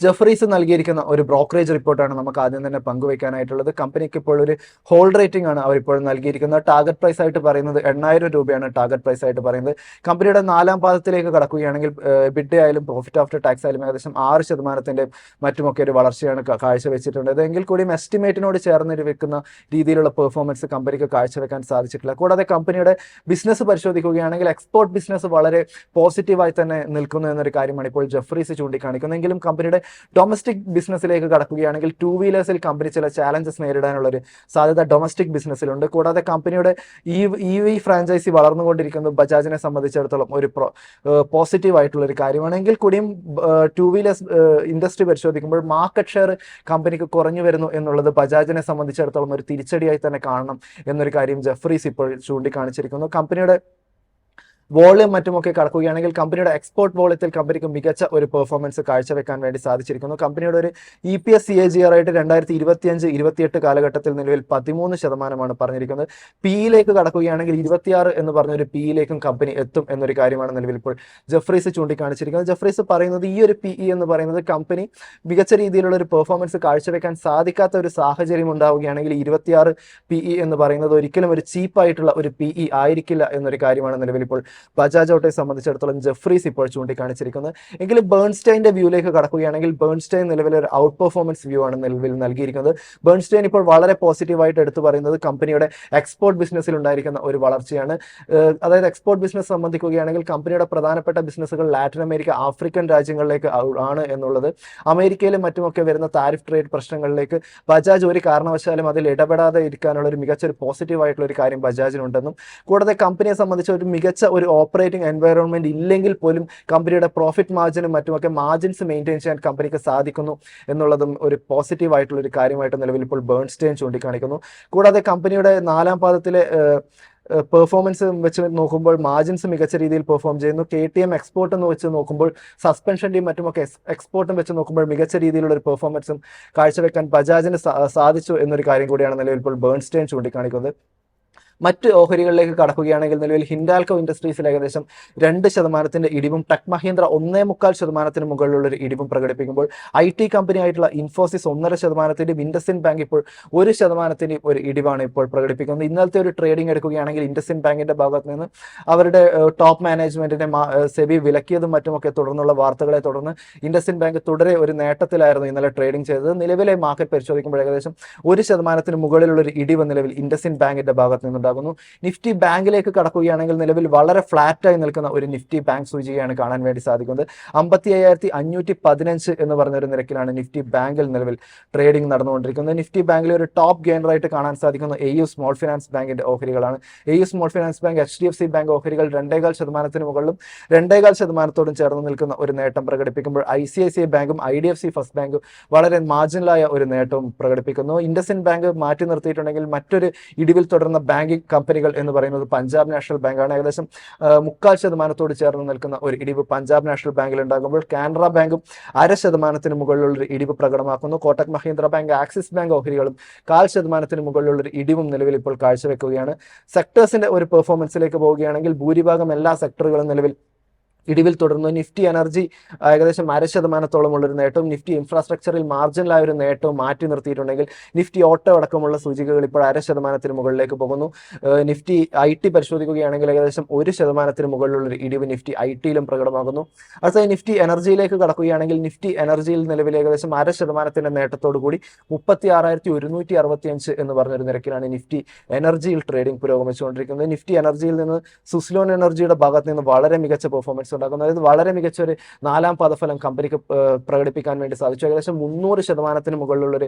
ജെഫ്രീസ് നൽകിയിരിക്കുന്ന ഒരു ബ്രോക്കറേജ് റിപ്പോർട്ടാണ് നമുക്ക് ആദ്യം തന്നെ പങ്കുവയ്ക്കാനായിട്ടുള്ളത്. കമ്പനിക്ക് ഇപ്പോൾ ഒരു ഹോൾഡ് റേറ്റിംഗ് ആണ് അവരിപ്പോൾ നൽകിയിരിക്കുന്നത്. ടാർഗറ്റ് പ്രൈസ് ആയിട്ട് പറയുന്നത് 8,000 രൂപയാണ് ടാർഗറ്റ് പ്രൈസ് ആയിട്ട് പറയുന്നത്. കമ്പനിയുടെ 4ാം പാദത്തിലേക്ക് കടക്കുകയാണെങ്കിൽ ബിഡ് ആയാലും പ്രോഫിറ്റ് ആഫ്റ്റർ ടാക്സ് ആയാലും ഏകദേശം 6% മറ്റുമൊക്കെ ഒരു വളർച്ചയാണ് കാഴ്ചവെച്ചിട്ടുള്ളത്. എങ്കിൽ കൂടിയും എസ്റ്റിമേറ്റിനോട് ചേർന്ന് വെക്കുന്ന രീതിയിലുള്ള പെർഫോമൻസ് കമ്പനിക്ക് കാഴ്ചവെക്കാൻ സാധിച്ചിട്ടില്ല. കൂടാതെ കമ്പനിയുടെ ബിസിനസ് പരിശോധിക്കുകയാണെങ്കിൽ എക്സ്പോർട്ട് ബിസിനസ് വളരെ പോസിറ്റീവായി തന്നെ നിൽക്കുന്നു എന്നൊരു കാര്യമാണ് ഇപ്പോൾ ജെഫ്രീസ് ചൂണ്ടിക്കാണിക്കുന്നതെങ്കിലും കമ്പനിയുടെ ഡൊമസ്റ്റിക് ബിസിനസ്സിലേക്ക് കടക്കുകയാണെങ്കിൽ 2 വീലേഴ്സിൽ കമ്പനി ചില ചാലഞ്ചസ് നേരിടാനുള്ള ഒരു സാധ്യത ഡൊമസ്റ്റിക് ബിസിനസ്സിലുണ്ട്. കൂടാതെ കമ്പനിയുടെ EV ഫ്രാഞ്ചൈസി വളർന്നുകൊണ്ടിരിക്കുന്നത് ബജാജിനെ സംബന്ധിച്ചിടത്തോളം ഒരു പോസിറ്റീവ് ആയിട്ടുള്ള ഒരു കാര്യമാണ്. എങ്കിൽ കൂടിയും 2 വീലേഴ്സ് ഇൻഡസ്ട്രി പരിശോധിക്കുമ്പോൾ മാർക്കറ്റ് ഷെയർ കമ്പനിക്ക് കുറഞ്ഞു വരുന്നു എന്നുള്ളത് ബജാജിനെ സംബന്ധിച്ചിടത്തോളം ഒരു തിരിച്ചടിയായി തന്നെ കാണണം എന്നൊരു കാര്യം ജെഫ്രീസ് ഇപ്പോൾ ചൂണ്ടിക്കാണിച്ചിരിക്കുന്നു. കമ്പനിയുടെ വോളിയം മറ്റുമൊക്കെ കടക്കുകയാണെങ്കിൽ കമ്പനിയുടെ എക്സ്പോർട്ട് വോളിയത്തിൽ കമ്പനിക്ക് മികച്ച ഒരു പെർഫോമൻസ് കാഴ്ചവെക്കാൻ വേണ്ടി സാധിച്ചിരിക്കുന്നു. കമ്പനിയുടെ ഒരു EPS CAGR ആയിട്ട് 2025-28 കാലഘട്ടത്തിൽ നിലവിൽ 13% പറഞ്ഞിരിക്കുന്നത്. PE കടക്കുകയാണെങ്കിൽ 26 എന്ന് പറഞ്ഞൊരു PE കമ്പനി എത്തും എന്നൊരു കാര്യമാണ് നിലവിൽ ഇപ്പോൾ ജെഫ്രീസ് ചൂണ്ടിക്കാണിച്ചിരിക്കുന്നത്. ജെഫ്രീസ് പറയുന്നത് ഈ ഒരു PE എന്ന് പറയുന്നത് കമ്പനി മികച്ച രീതിയിലുള്ള ഒരു പെർഫോമൻസ് കാഴ്ചവെക്കാൻ സാധിക്കാത്ത ഒരു സാഹചര്യം ഉണ്ടാവുകയാണെങ്കിൽ 26 PE എന്ന് പറയുന്നത് ഒരിക്കലും ഒരു ചീപ്പായിട്ടുള്ള ഒരു PE ആയിരിക്കില്ല എന്നൊരു കാര്യമാണ് നിലവിൽ ഇപ്പോൾ ബജാജ് ഓട്ടോയെ സംബന്ധിച്ചിടത്തോളം ജെഫ്രീസ് ഇപ്പോൾ ചൂണ്ടിക്കാണിച്ചിരിക്കുന്നത്. എങ്കിലും ബേൺസ്റ്റൈൻ്റെ വ്യൂയിലേക്ക് കടക്കുകയാണെങ്കിൽ ബേൺസ്റ്റൈൻ നിലവിൽ ഒരു ഔട്ട് പെർഫോമൻസ് വ്യൂ ആണ് നിലവിൽ നൽകിയിരിക്കുന്നത്. ബേൺസ്റ്റൈൻ ഇപ്പോൾ വളരെ പോസിറ്റീവായിട്ട് എടുത്തു പറയുന്നത് കമ്പനിയുടെ എക്സ്പോർട്ട് ബിസിനസ്സിൽ ഉണ്ടായിരിക്കുന്ന ഒരു വളർച്ചയാണ്. അതായത് എക്സ്പോർട്ട് ബിസിനസ് സംബന്ധിക്കുകയാണെങ്കിൽ കമ്പനിയുടെ പ്രധാനപ്പെട്ട ബിസിനസ്സുകൾ ലാറ്റിൻ അമേരിക്ക, ആഫ്രിക്കൻ രാജ്യങ്ങളിലേക്ക് ആണ് എന്നുള്ളത്. അമേരിക്കയിലും മറ്റുമൊക്കെ വരുന്ന താരിഫ് ട്രേഡ് പ്രശ്നങ്ങളിലേക്ക് ബജാജ് ഒരു കാരണവശാലും അതിൽ ഇടപെടാതെ ഇരിക്കാനുള്ള ഒരു മികച്ചൊരു പോസിറ്റീവായിട്ടുള്ള ഒരു കാര്യം ബജാജിനുണ്ടെന്നും കൂടാതെ കമ്പനിയെ സംബന്ധിച്ച ഒരു മികച്ച ഒരു ഓപ്പറേറ്റിംഗ് എൻവയറോൺമെന്റ് ഇല്ലെങ്കിൽ പോലും കമ്പനിയുടെ പ്രോഫിറ്റ് മാർജിനും മറ്റുമൊക്കെ മാർജിൻസ് മെയിൻറ്റെയിൻ ചെയ്യാൻ കമ്പനിക്ക് സാധിക്കുന്നു എന്നുള്ളതും ഒരു പോസിറ്റീവ് ആയിട്ടുള്ള ഒരു കാര്യമായിട്ട് നിലവിൽ ഇപ്പോൾ ബേൺസ്റ്റൈൻ ചൂണ്ടിക്കാണിക്കുന്നു. കൂടാതെ കമ്പനിയുടെ 4ാം പാദത്തിലെ പെർഫോമൻസ് വെച്ച് നോക്കുമ്പോൾ മാർജിൻസ് മികച്ച രീതിയിൽ പെർഫോം ചെയ്യുന്നു. KTM എക്സ്പോർട്ട് എന്ന് വെച്ച് നോക്കുമ്പോൾ സസ്പെൻഷൻ്റെയും മറ്റുമൊക്കെ എക്സ്പോർട്ടും വെച്ച് നോക്കുമ്പോൾ മികച്ച രീതിയിലുള്ള ഒരു പെർഫോമൻസും കാഴ്ചവെക്കാൻ ബജാജിന് സാധിച്ചു എന്നൊരു കാര്യം കൂടിയാണ് നിലവിൽ ഇപ്പോൾ ബേൺസ്റ്റൈൻ ചൂണ്ടിക്കാണിക്കുന്നത്. മറ്റ് ഓഹരികളിലേക്ക് കടക്കുകയാണെങ്കിൽ നിലവിൽ ഹിൻഡാൽകോ ഇൻഡസ്ട്രീസിൽ ഏകദേശം 2% ഇടിവും ടെക് മഹീന്ദ്ര 1.25% മുകളിലുള്ള ഒരു ഇടിവും പ്രകടിപ്പിക്കുമ്പോൾ IT കമ്പനി ആയിട്ടുള്ള ഇൻഫോസിസ് 1.5%, ഇൻഡസ്ഇൻഡ് ബാങ്ക് ഇപ്പോൾ 1% ഒരു ഇടിവാണ് ഇപ്പോൾ പ്രകടിപ്പിക്കുന്നത്. ഇന്നലത്തെ ഒരു ട്രേഡിംഗ് എടുക്കുകയാണെങ്കിൽ ഇൻഡസ്ഇൻഡ് ബാങ്കിന്റെ ഭാഗത്ത് നിന്ന് അവരുടെ ടോപ്പ് മാനേജ്മെന്റിനെ സെബി വിലക്കിയതും മറ്റുമൊക്കെ തുടർന്നുള്ള വാർത്തകളെ തുടർന്ന് ഇൻഡസ്ഇൻഡ് ബാങ്ക് തുടരെ ഒരു നേട്ടത്തിലായിരുന്നു ഇന്നലെ ട്രേഡിംഗ് ചെയ്തത്. നിലവിലെ മാർക്കറ്റ് പരിശോധിക്കുമ്പോൾ ഏകദേശം 1% മുകളിലുള്ള ഒരു ഇടിവ് നിലവിൽ ഇൻഡസ്ഇൻഡ് ബാങ്കിന്റെ ഭാഗത്ത് നിന്നും ഉണ്ടാകുന്നു. നിഫ്റ്റി ബാങ്കിലേക്ക് കടക്കുകയാണെങ്കിൽ നിലവിൽ വളരെ ഫ്ലാറ്റായി നിൽക്കുന്ന ഒരു നിഫ്റ്റി ബാങ്ക് സൂചികയാണ് കാണാൻ വേണ്ടി സാധിക്കുന്നത്. 55,515 എന്ന് പറഞ്ഞൊരു നിരക്കിലാണ് നിഫ്റ്റി ബാങ്കിൽ നിലവിൽ ട്രേഡിംഗ് നടന്നുകൊണ്ടിരിക്കുന്നത്. നിഫ്റ്റി ബാങ്കിൽ ഒരു ടോപ്പ് ഗെയിനറായിട്ട് കാണാൻ സാധിക്കുന്ന AU സ്മോൾ ഫിനാൻസ് ബാങ്കിന്റെ ഓഹരികളാണ്. AU small finance bank, HDFC bank ഓഹരികൾ 2.25% മുകളിലും 2.5% ചേർന്ന് നിൽക്കുന്ന ഒരു നേട്ടം പ്രകടിപ്പിക്കുമ്പോൾ ICICI ബാങ്കും IDFC ഫസ്റ്റ് ബാങ്കും വളരെ മാർജിനലായ ഒരു നേട്ടവും പ്രകടിപ്പിക്കുന്നു. ഇൻഡസ്ഇൻഡ് ബാങ്ക് മാറ്റി നിർത്തിയിട്ടുണ്ടെങ്കിൽ മറ്റൊരു ഇടിവിൽ തുടർന്ന ബാങ്കിംഗ് കമ്പനികൾ എന്ന് പറയുന്നത് പഞ്ചാബ് നാഷണൽ ബാങ്കാണ്. ഏകദേശം 0.25% ചേർന്ന് നിൽക്കുന്ന ഒരു ഇടിവ് പഞ്ചാബ് നാഷണൽ ബാങ്കിൽ ഉണ്ടാകുമ്പോൾ കാനറ ബാങ്കും 0.5% മുകളിലുള്ള ഒരു ഇടിവ് പ്രകടമാക്കുന്നു. Kotak Mahindra bank, Axis bank ഓഹരികളും 0.5% മുകളിലുള്ള ഒരു ഇടിവും നിലവിൽ ഇപ്പോൾ കാഴ്ചവെക്കുകയാണ്. സെക്ടേഴ്സിന്റെ ഒരു പെർഫോമൻസിലേക്ക് പോവുകയാണെങ്കിൽ ഭൂരിഭാഗം എല്ലാ സെക്ടറുകളും നിലവിൽ ഇടിവിൽ തുടർന്നു. നിഫ്റ്റി എനർജി ഏകദേശം 0.5% ഉള്ളൊരു നേട്ടവും നിഫ്റ്റി ഇൻഫ്രാസ്ട്രക്ചറിൽ മാർജിനലായ ഒരു നേട്ടവും മാറ്റി നിർത്തിയിട്ടുണ്ടെങ്കിൽ നിഫ്റ്റി ഓട്ടോ അടക്കമുള്ള സൂചികകൾ ഇപ്പോൾ 0.5% മുകളിലേക്ക് പോകുന്നു. നിഫ്റ്റി IT പരിശോധിക്കുകയാണെങ്കിൽ ഏകദേശം 1% മുകളിലുള്ളൊരു ഇടിവ് നിഫ്റ്റി IT-യിലും പ്രകടമാകുന്നു. അടുത്തത് നിഫ്റ്റി എനർജിയിലേക്ക് കടക്കുകയാണെങ്കിൽ നിഫ്റ്റി എനർജിയിൽ നിലവിൽ ഏകദേശം 0.5% നേട്ടത്തോടു കൂടി 36,165 എന്ന് പറഞ്ഞൊരു നിരക്കിലാണ് നിഫ്റ്റി എനർജിയിൽ ട്രേഡിംഗ് പുരോഗമിച്ചുകൊണ്ടിരിക്കുന്നത്. നിഫ്റ്റി എനർജിയിൽ നിന്ന് സുസ്ലോൺ എനർജിയുടെ ഭാഗത്ത് നിന്ന് വളരെ മികച്ച പെർഫോമൻസ് ഉണ്ടാക്കുന്നത്. അതായത് വളരെ മികച്ച ഒരു 4ാം പാദഫലം കമ്പനിക്ക് പ്രകടിപ്പിക്കാൻ വേണ്ടി സാധിച്ചു. ഏകദേശം 300% മുകളിലുള്ള ഒരു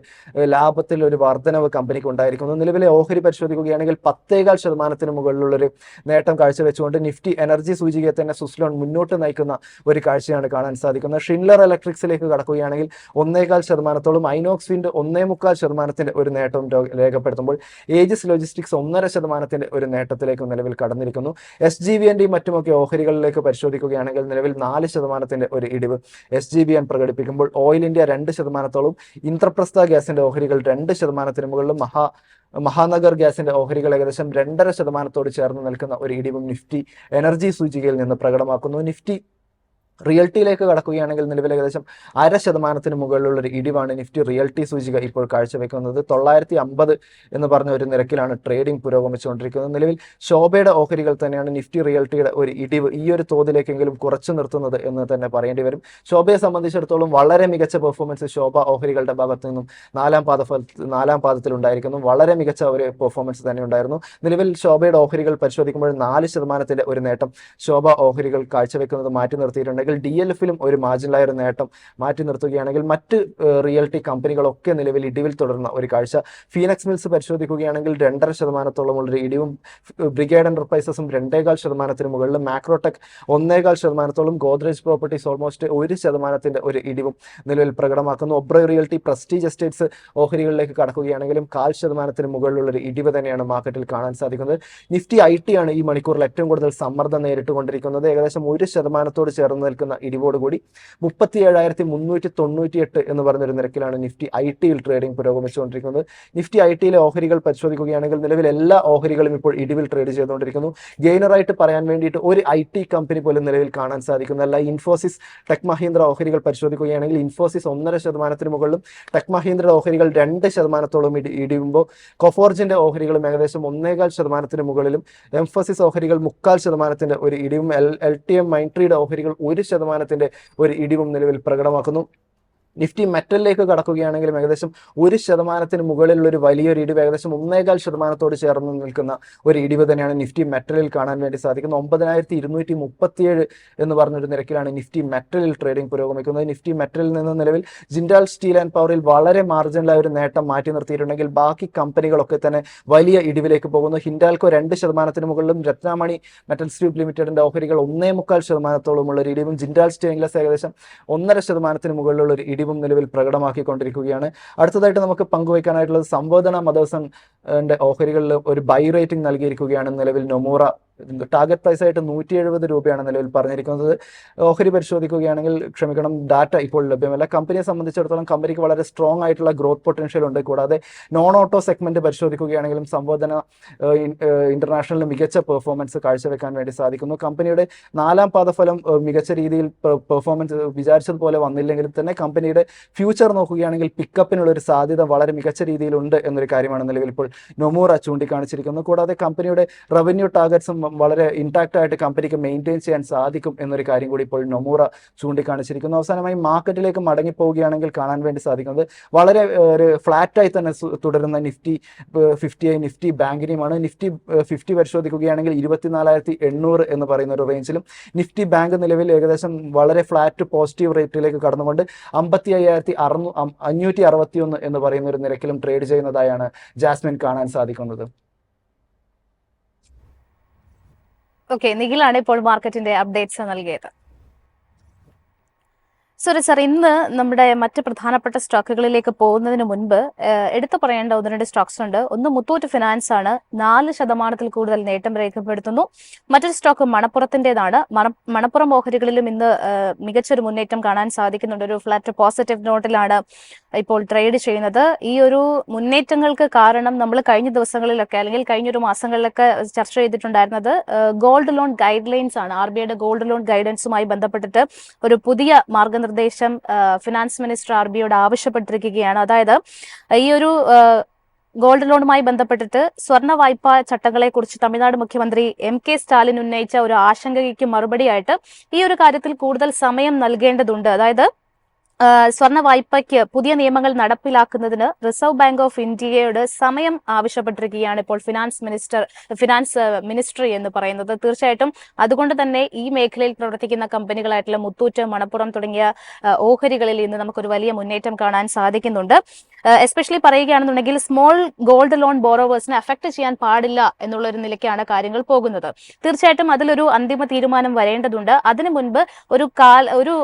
ലാഭത്തിൽ ഒരു വർധനവ് കമ്പനിക്ക് ഉണ്ടായിരിക്കുന്നു. നിലവിലെ ഓഹരി പരിശോധിക്കുകയാണെങ്കിൽ 10.25% മുകളിലുള്ളൊരു നേട്ടം കാഴ്ചവെച്ചുകൊണ്ട് നിഫ്റ്റി എനർജി സൂചികയെ തന്നെ സുസ്ലോൺ മുന്നോട്ട് നയിക്കുന്ന ഒരു കാഴ്ചയാണ് കാണാൻ സാധിക്കുന്നത്. ഷിൻലർ ഇലക്ട്രിക്സിലേക്ക് കടക്കുകയാണെങ്കിൽ 1.25%, ഐനോക്സ് വിൻഡ് 1.25% ഒരു നേട്ടവും രേഖപ്പെടുത്തുമ്പോൾ ഏജിസ് ലോജിസ്റ്റിക്സ് 1.5% ഒരു നേട്ടത്തിലേക്ക് നിലവിൽ കടന്നിരിക്കുന്നു. SGVN മറ്റുമൊക്കെ ഓഹരികളിലേക്ക് പരിശോധിക്കുകയാണെങ്കിൽ നിലവിൽ 4% ഒരു ഇടിവ് SGBN പ്രകടിപ്പിക്കുമ്പോൾ ഓയിൽ ഇന്ത്യ 2%, ഇന്ദ്രപ്രസ്ഥ ഗ്യാസിന്റെ ഓഹരികൾ 2% മുകളിലും മഹാനഗർ ഗ്യാസിന്റെ ഓഹരികൾ ഏകദേശം 2.5% ചേർന്ന് നിൽക്കുന്ന ഒരു ഇടിവും നിഫ്റ്റി എനർജി സൂചികയിൽ നിന്ന് പ്രകടമാക്കുന്നു. നിഫ്റ്റി റിയൽറ്റിയിലേക്ക് കടക്കുകയാണെങ്കിൽ നിലവിൽ ഏകദേശം 0.5% മുകളിലുള്ള ഒരു ഇടിവാണ് നിഫ്റ്റി റിയൽറ്റി സൂചിക ഇപ്പോൾ കാഴ്ചവെക്കുന്നത്. 950 എന്ന് പറഞ്ഞ ഒരു നിരക്കിലാണ് ട്രേഡിംഗ് പുരോഗമിച്ചുകൊണ്ടിരിക്കുന്നത്. നിലവിൽ ശോഭയുടെ ഓഹരികൾ തന്നെയാണ് നിഫ്റ്റി റിയൽറ്റിയുടെ ഒരു ഇടിവ് ഈ ഒരു തോതിലേക്കെങ്കിലും കുറച്ചു നിർത്തുന്നത് എന്ന് തന്നെ പറയേണ്ടി വരും. ശോഭയെ സംബന്ധിച്ചിടത്തോളം വളരെ മികച്ച പെർഫോമൻസ് ശോഭ ഓഹരികളുടെ ഭാഗത്തു നിന്നും 4ാം പാദത്തിൽ ഉണ്ടായിരിക്കുന്നു. വളരെ മികച്ച ഒരു പെർഫോമൻസ് തന്നെ ഉണ്ടായിരുന്നു. നിലവിൽ ശോഭയുടെ ഓഹരികൾ പരിശോധിക്കുമ്പോൾ 4% ഒരു നേട്ടം ശോഭ ഓഹരികൾ കാഴ്ചവെക്കുന്നത് മാറ്റി നിർത്തിയിട്ടുണ്ട്. DLF-ലും ഒരു മാർജിനലായ ഒരു നേട്ടം മാറ്റി നിർത്തുകയാണെങ്കിൽ മറ്റ് റിയൽറ്റി കമ്പനികളൊക്കെ നിലവിൽ ഇടിവിൽ തുടർന്ന ഒരു കാഴ്ച. ഫീനക്സ് മിൽസ് പരിശോധിക്കുകയാണെങ്കിൽ 2.5%-ഓളമുള്ളൊരു ഇടിവും ബ്രിഗേഡ് എന്റർപ്രൈസസും 2.25% മുകളിലും മാക്രോടെക് 1.25%-ഓളം ഗോദ്രേജ് പ്രോപ്പർട്ടീസ് ഓൾമോസ്റ്റ് 1% ഒരു ഇടിവും നിലവിൽ പ്രകടമാക്കുന്നു. ഒബ്രോയ് റിയൽറ്റി, പ്രസ്റ്റീജ് എസ്റ്റേറ്റ്സ് ഓഹരികളിലേക്ക് കടക്കുകയാണെങ്കിലും 0.5% മുകളിലുള്ളൊരു ഇടിവ് തന്നെയാണ് മാർക്കറ്റിൽ കാണാൻ സാധിക്കുന്നത്. നിഫ്റ്റി IT ആണ് ഈ മണിക്കൂറിൽ ഏറ്റവും കൂടുതൽ സമ്മർദ്ദം നേരിട്ടുകൊണ്ടിരിക്കുന്നത്. ഏകദേശം 1%-ഓട് ചേർന്ന് നിൽക്കുന്ന ഇടിവോടുകൂടി 37,398 എന്ന് പറഞ്ഞൊരു നിരക്കിലാണ് നിഫ്റ്റി IT-യിൽ ട്രേഡിംഗ് പുരോഗമിച്ചുകൊണ്ടിരിക്കുന്നത്. നിഫ്റ്റി IT-യിലെ ഓഹരികൾ പരിശോധിക്കുകയാണെങ്കിൽ നിലവിൽ എല്ലാ ഓഹരികളും ഇപ്പോൾ ഇടിവിൽ ട്രേഡ് ചെയ്തുകൊണ്ടിരിക്കുന്നു. ഗെയിനറായിട്ട് പറയാൻ വേണ്ടിയിട്ട് ഒരു IT കമ്പനി പോലും നിലവിൽ കാണാൻ സാധിക്കുന്നതല്ല. ഇൻഫോസിസ്, ടെക് മഹീന്ദ്ര ഓഹരികൾ പരിശോധിക്കുകയാണെങ്കിൽ ഇൻഫോസിസ് 1.5% മുകളിലും ടെക് മഹീന്ദ്ര ഓഹരികൾ 2%-ഓളം ഇടിയുമ്പോൾ കൊഫോർജിന്റെ ഓഹരികളും ഏകദേശം 1.25% മുകളിലും എംഫോസിസ് ഓഹരികൾ 0.25% ഒരു ഇടിവും LTM മൈൻട്രിയുടെ ഓഹരികൾ 1% ഒരു ഇടിവും നിലവിൽ പ്രകടമാക്കുന്നു. നിഫ്റ്റി മെറ്റലിലേക്ക് കടക്കുകയാണെങ്കിലും ഏകദേശം 1% മുകളിലുള്ള ഒരു വലിയൊരു ഇടിവ് ഏകദേശം 1.25%-ഓട് ചേർന്ന് നിൽക്കുന്ന ഒരു ഇടിവ് തന്നെയാണ് നിഫ്റ്റി മെറ്റലിൽ കാണാൻ വേണ്ടി സാധിക്കുന്നത്. 9,237 എന്ന് പറഞ്ഞൊരു നിരക്കിലാണ് നിഫ്റ്റി മെറ്റലിൽ ട്രേഡിംഗ് പുരോഗമിക്കുന്നത്. നിഫ്റ്റി മെറ്റലിൽ നിന്ന് നിലവിൽ ജിൻഡാൽ സ്റ്റീൽ ആൻഡ് പവറിൽ വളരെ മാർജിനലായ ഒരു നേട്ടം മാറ്റി നിർത്തിയിട്ടുണ്ടെങ്കിൽ ബാക്കി കമ്പനികളൊക്കെ തന്നെ വലിയ ഇടിവിലേക്ക് പോകുന്നു. ഹിൻഡാൽക്കോ 2% മുകളിലും രത്നാമണി മെറ്റൽസ് ട്യൂബ് ലിമിറ്റഡിന്റെ ഓഹരികൾ 1.25%-ഓളമുള്ള ഒരു ഇടിവും ജിൻഡാൽ സ്റ്റെയിൻലെസ് ഏകദേശം 1.5% മുകളിലുള്ള ഒരു ഇടിവും നിലവിൽ പ്രകടമാക്കിക്കൊണ്ടിരിക്കുകയാണ്. അടുത്തതായിട്ട് നമുക്ക് പങ്കുവയ്ക്കാനായിട്ടുള്ളത് സംവേദന മദേഴ്സന്റെ ഓഹരികളിൽ ഒരു ബൈ റേറ്റിംഗ് നൽകിയിരിക്കുകയാണ്. നിലവിൽ നൊമൂറ ടാർഗറ്റ് പ്രൈസ് ആയിട്ട് 170 രൂപയാണ് നിലവിൽ പറഞ്ഞിരിക്കുന്നത്. ഓഹരി പരിശോധിക്കുകയാണെങ്കിൽ ഡാറ്റ ഇപ്പോൾ ലഭ്യമല്ല. കമ്പനിയെ സംബന്ധിച്ചിടത്തോളം കമ്പനിക്ക് വളരെ സ്ട്രോങ് ആയിട്ടുള്ള ഗ്രോത്ത് പൊട്ടൻഷ്യൽ ഉണ്ട്. കൂടാതെ നോൺ ഓട്ടോ സെഗ്മെന്റ് പരിശോധിക്കുകയാണെങ്കിലും സംവേദന ഇന്റർനാഷണലിൽ മികച്ച പെർഫോമൻസ് കാഴ്ചവെക്കാൻ വേണ്ടി സാധിക്കുന്നു. കമ്പനിയുടെ 4ാം പാദഫലം മികച്ച രീതിയിൽ പെർഫോമൻസ് വിചാരിച്ചതുപോലെ വന്നില്ലെങ്കിലും തന്നെ കമ്പനിയുടെ ഫ്യൂച്ചർ നോക്കുകയാണെങ്കിൽ പിക്കപ്പിനുള്ള ഒരു സാധ്യത വളരെ മികച്ച രീതിയിലുണ്ട് എന്നൊരു കാര്യമാണ് നിലവിൽ ഇപ്പോൾ നൊമൂറ ചൂണ്ടിക്കാണിച്ചിരിക്കുന്നത്. കൂടാതെ കമ്പനിയുടെ റവന്യൂ ടാർഗറ്റ്സും വളരെ ഇൻടാക്റ്റ് ആയിട്ട് കമ്പനിക്ക് മെയിൻറ്റെയിൻ ചെയ്യാൻ സാധിക്കും എന്നൊരു കാര്യം കൂടി ഇപ്പോൾ നൊമൂറ ചൂണ്ടിക്കാണിച്ചിരിക്കുന്നു. അവസാനമായി മാർക്കറ്റിലേക്ക് മടങ്ങിപ്പോവുകയാണെങ്കിൽ കാണാൻ വേണ്ടി സാധിക്കുന്നത് വളരെ ഒരു ഫ്ലാറ്റായി തന്നെ തുടരുന്ന നിഫ്റ്റി 50 നിഫ്റ്റി ബാങ്കിനെയുമാണ്. നിഫ്റ്റി 50 പരിശോധിക്കുകയാണെങ്കിൽ 24,800 എന്ന് പറയുന്ന ഒരു റേഞ്ചിലും, നിഫ്റ്റി ബാങ്ക് നിലവിൽ ഏകദേശം വളരെ ഫ്ലാറ്റ് പോസിറ്റീവ് റേറ്റിലേക്ക് കടന്നുകൊണ്ട് 55,561 എന്ന് പറയുന്ന ഒരു നിരക്കിലും ട്രേഡ് ചെയ്യുന്നതായാണ് ജാസ്മിൻ കാണാൻ സാധിക്കുന്നത്. ഓക്കെ, നിഖിലാണ് ഇപ്പോൾ മാർക്കറ്റിന്റെ അപ്ഡേറ്റ്സ് നൽകിയത്. സോറി സർ, ഇന്ന് നമ്മുടെ മറ്റ് പ്രധാനപ്പെട്ട സ്റ്റോക്കുകളിലേക്ക് പോകുന്നതിന് മുൻപ് എടുത്തു പറയേണ്ട 1-2 സ്റ്റോക്സ് ഉണ്ട്. ഒന്ന് മുത്തൂറ്റ് ഫിനാൻസ് ആണ്, 4% കൂടുതൽ നേട്ടം രേഖപ്പെടുത്തുന്നു. മറ്റൊരു സ്റ്റോക്ക് മണപ്പുറത്തിന്റേതാണ്. മണപ്പുറം ഓഹരികളിലും ഇന്ന് മികച്ചൊരു മുന്നേറ്റം കാണാൻ സാധിക്കുന്നുണ്ട്. ഒരു ഫ്ലാറ്റ് പോസിറ്റീവ് നോട്ടിലാണ് ഇപ്പോൾ ട്രേഡ് ചെയ്യുന്നത്. ഈ ഒരു മുന്നേറ്റങ്ങൾക്ക് കാരണം നമ്മൾ കഴിഞ്ഞ ദിവസങ്ങളിലൊക്കെ അല്ലെങ്കിൽ കഴിഞ്ഞൊരു മാസങ്ങളിലൊക്കെ ചർച്ച ചെയ്തിട്ടുണ്ടായിരുന്നത് ഗോൾഡ് ലോൺ ഗൈഡ് ലൈൻസ് ആണ്. RBIയുടെ ഗോൾഡ് ലോൺ ഗൈഡൻസുമായി ബന്ധപ്പെട്ടിട്ട് ഒരു പുതിയ മാർഗനിർദ്ദേശം ഫിനാൻസ് മിനിസ്റ്റർ RBIയോട് ആവശ്യപ്പെട്ടിരിക്കുകയാണ്. അതായത് ഈ ഒരു ഗോൾഡ് ലോണുമായി ബന്ധപ്പെട്ടിട്ട് സ്വർണ്ണ വായ്പാ ചട്ടങ്ങളെ കുറിച്ച് തമിഴ്നാട് മുഖ്യമന്ത്രി MK സ്റ്റാലിൻ ഉന്നയിച്ച ഒരു ആശങ്കയ്ക്ക് മറുപടിയായിട്ട് ഈ ഒരു കാര്യത്തിൽ കൂടുതൽ സമയം നൽകേണ്ടതുണ്ട്. അതായത് സ്വർണ്ണ വായ്പയ്ക്ക് പുതിയ നിയമങ്ങൾ നടപ്പിലാക്കുന്നതിന് റിസർവ് ബാങ്ക് ഓഫ് ഇന്ത്യയോട് സമയം ആവശ്യപ്പെട്ടിരിക്കുകയാണ് ഇപ്പോൾ ഫിനാൻസ് മിനിസ്ട്രി എന്ന് പറയുന്നത്. തീർച്ചയായിട്ടും അതുകൊണ്ട് തന്നെ ഈ മേഖലയിൽ പ്രവർത്തിക്കുന്ന കമ്പനികളായിട്ടുള്ള മുത്തൂറ്റ്, മണപ്പുറം തുടങ്ങിയ ഓഹരികളിൽ ഇന്ന് നമുക്കൊരു വലിയ മുന്നേറ്റം കാണാൻ സാധിക്കുന്നുണ്ട്. എസ്പെഷ്യലി പറയുകയാണെന്നുണ്ടെങ്കിൽ സ്മോൾ ഗോൾഡ് ലോൺ ബോറോവേഴ്സിനെ അഫക്ട് ചെയ്യാൻ പാടില്ല എന്നുള്ള ഒരു നിലയ്ക്കാണ് കാര്യങ്ങൾ പോകുന്നത്. തീർച്ചയായിട്ടും അതിലൊരു അന്തിമ തീരുമാനം വരേണ്ടതുണ്ട്. അതിനു മുൻപ് ഒരു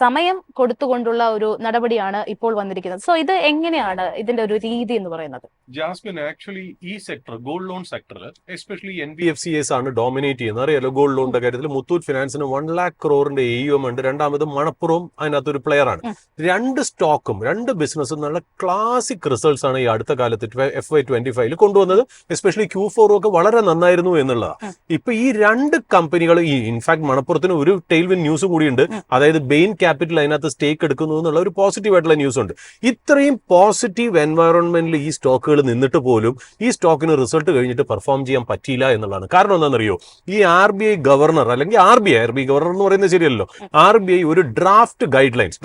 സമയം കൊടുത്തുകൊണ്ടുള്ള ഒരു നടപടിയാണ് ഇപ്പോൾ വന്നിരിക്കുന്നത്. സോ ഇത് എങ്ങനെയാണ് ഇതിന്റെ ഒരു രീതി എന്ന് പറയുന്നത്? ജാസ്മിൻ, ആക്ച്വലി ഈ സെക്ടർ, ഗോൾഡ് ലോൺ സെക്ടറിൽ എസ്പെഷ്യലി NBFCs ആണ് ഡോമിനേറ്റ് ചെയ്യുന്നത്. അറിയാലോ, ഗോൾഡ് ലോണിന്റെ കാര്യത്തിൽ മുത്തൂറ്റ് ഫിനാൻസിന് 1 lakh crore AUM ഉണ്ട്. രണ്ടാമത് മണപ്പുറവും അതിനകത്തൊരു പ്ലെയർ ആണ്. രണ്ട് സ്റ്റോക്കും രണ്ട് ബിസിനസ്സും നല്ല ക്ലാസിക് റിസൾട്ട്സ് ആണ് ഈ അടുത്ത കാലത്ത് FY25 കൊണ്ടുവന്നത്. എസ്പെഷ്യലി Q4 ഒക്കെ വളരെ നന്നായിരുന്നു എന്നുള്ളതാണ്. ഇപ്പൊ ഈ രണ്ട് കമ്പനികൾ, ഈ ഇൻഫാക്ട് മണപ്പുറത്തിന് ഒരു ടെയിൽവിൻ ന്യൂസ് കൂടിയുണ്ട്. അതായത് ബെയിൻ ക്യാപിറ്റൽ അതിനകത്ത് സ്റ്റേക്ക് എടുക്കുന്നു എന്നുള്ള ഒരു പോസിറ്റീവ് ആയിട്ടുള്ള ന്യൂസ് ഉണ്ട്. ഇത്രയും പോസിറ്റീവ് എൻവയറോൺമെന്റിൽ ഈ സ്റ്റോക്കുകൾ നിന്നിട്ട് പോലും ഈ സ്റ്റോക്കിന് റിസൾട്ട് കഴിഞ്ഞിട്ട് പെർഫോം ചെയ്യാൻ പറ്റിയില്ല എന്നുള്ളതാണ്. കാരണം എന്താണെന്നറിയോ, ഈ RBI ഗവർണർ അല്ലെങ്കിൽ RBI ഗവർണർ എന്ന് പറയുന്നത് ശരിയല്ലോ, RBI ഒരു ഡ്രാഫ്റ്റ് ഗൈഡ് ലൈൻസ്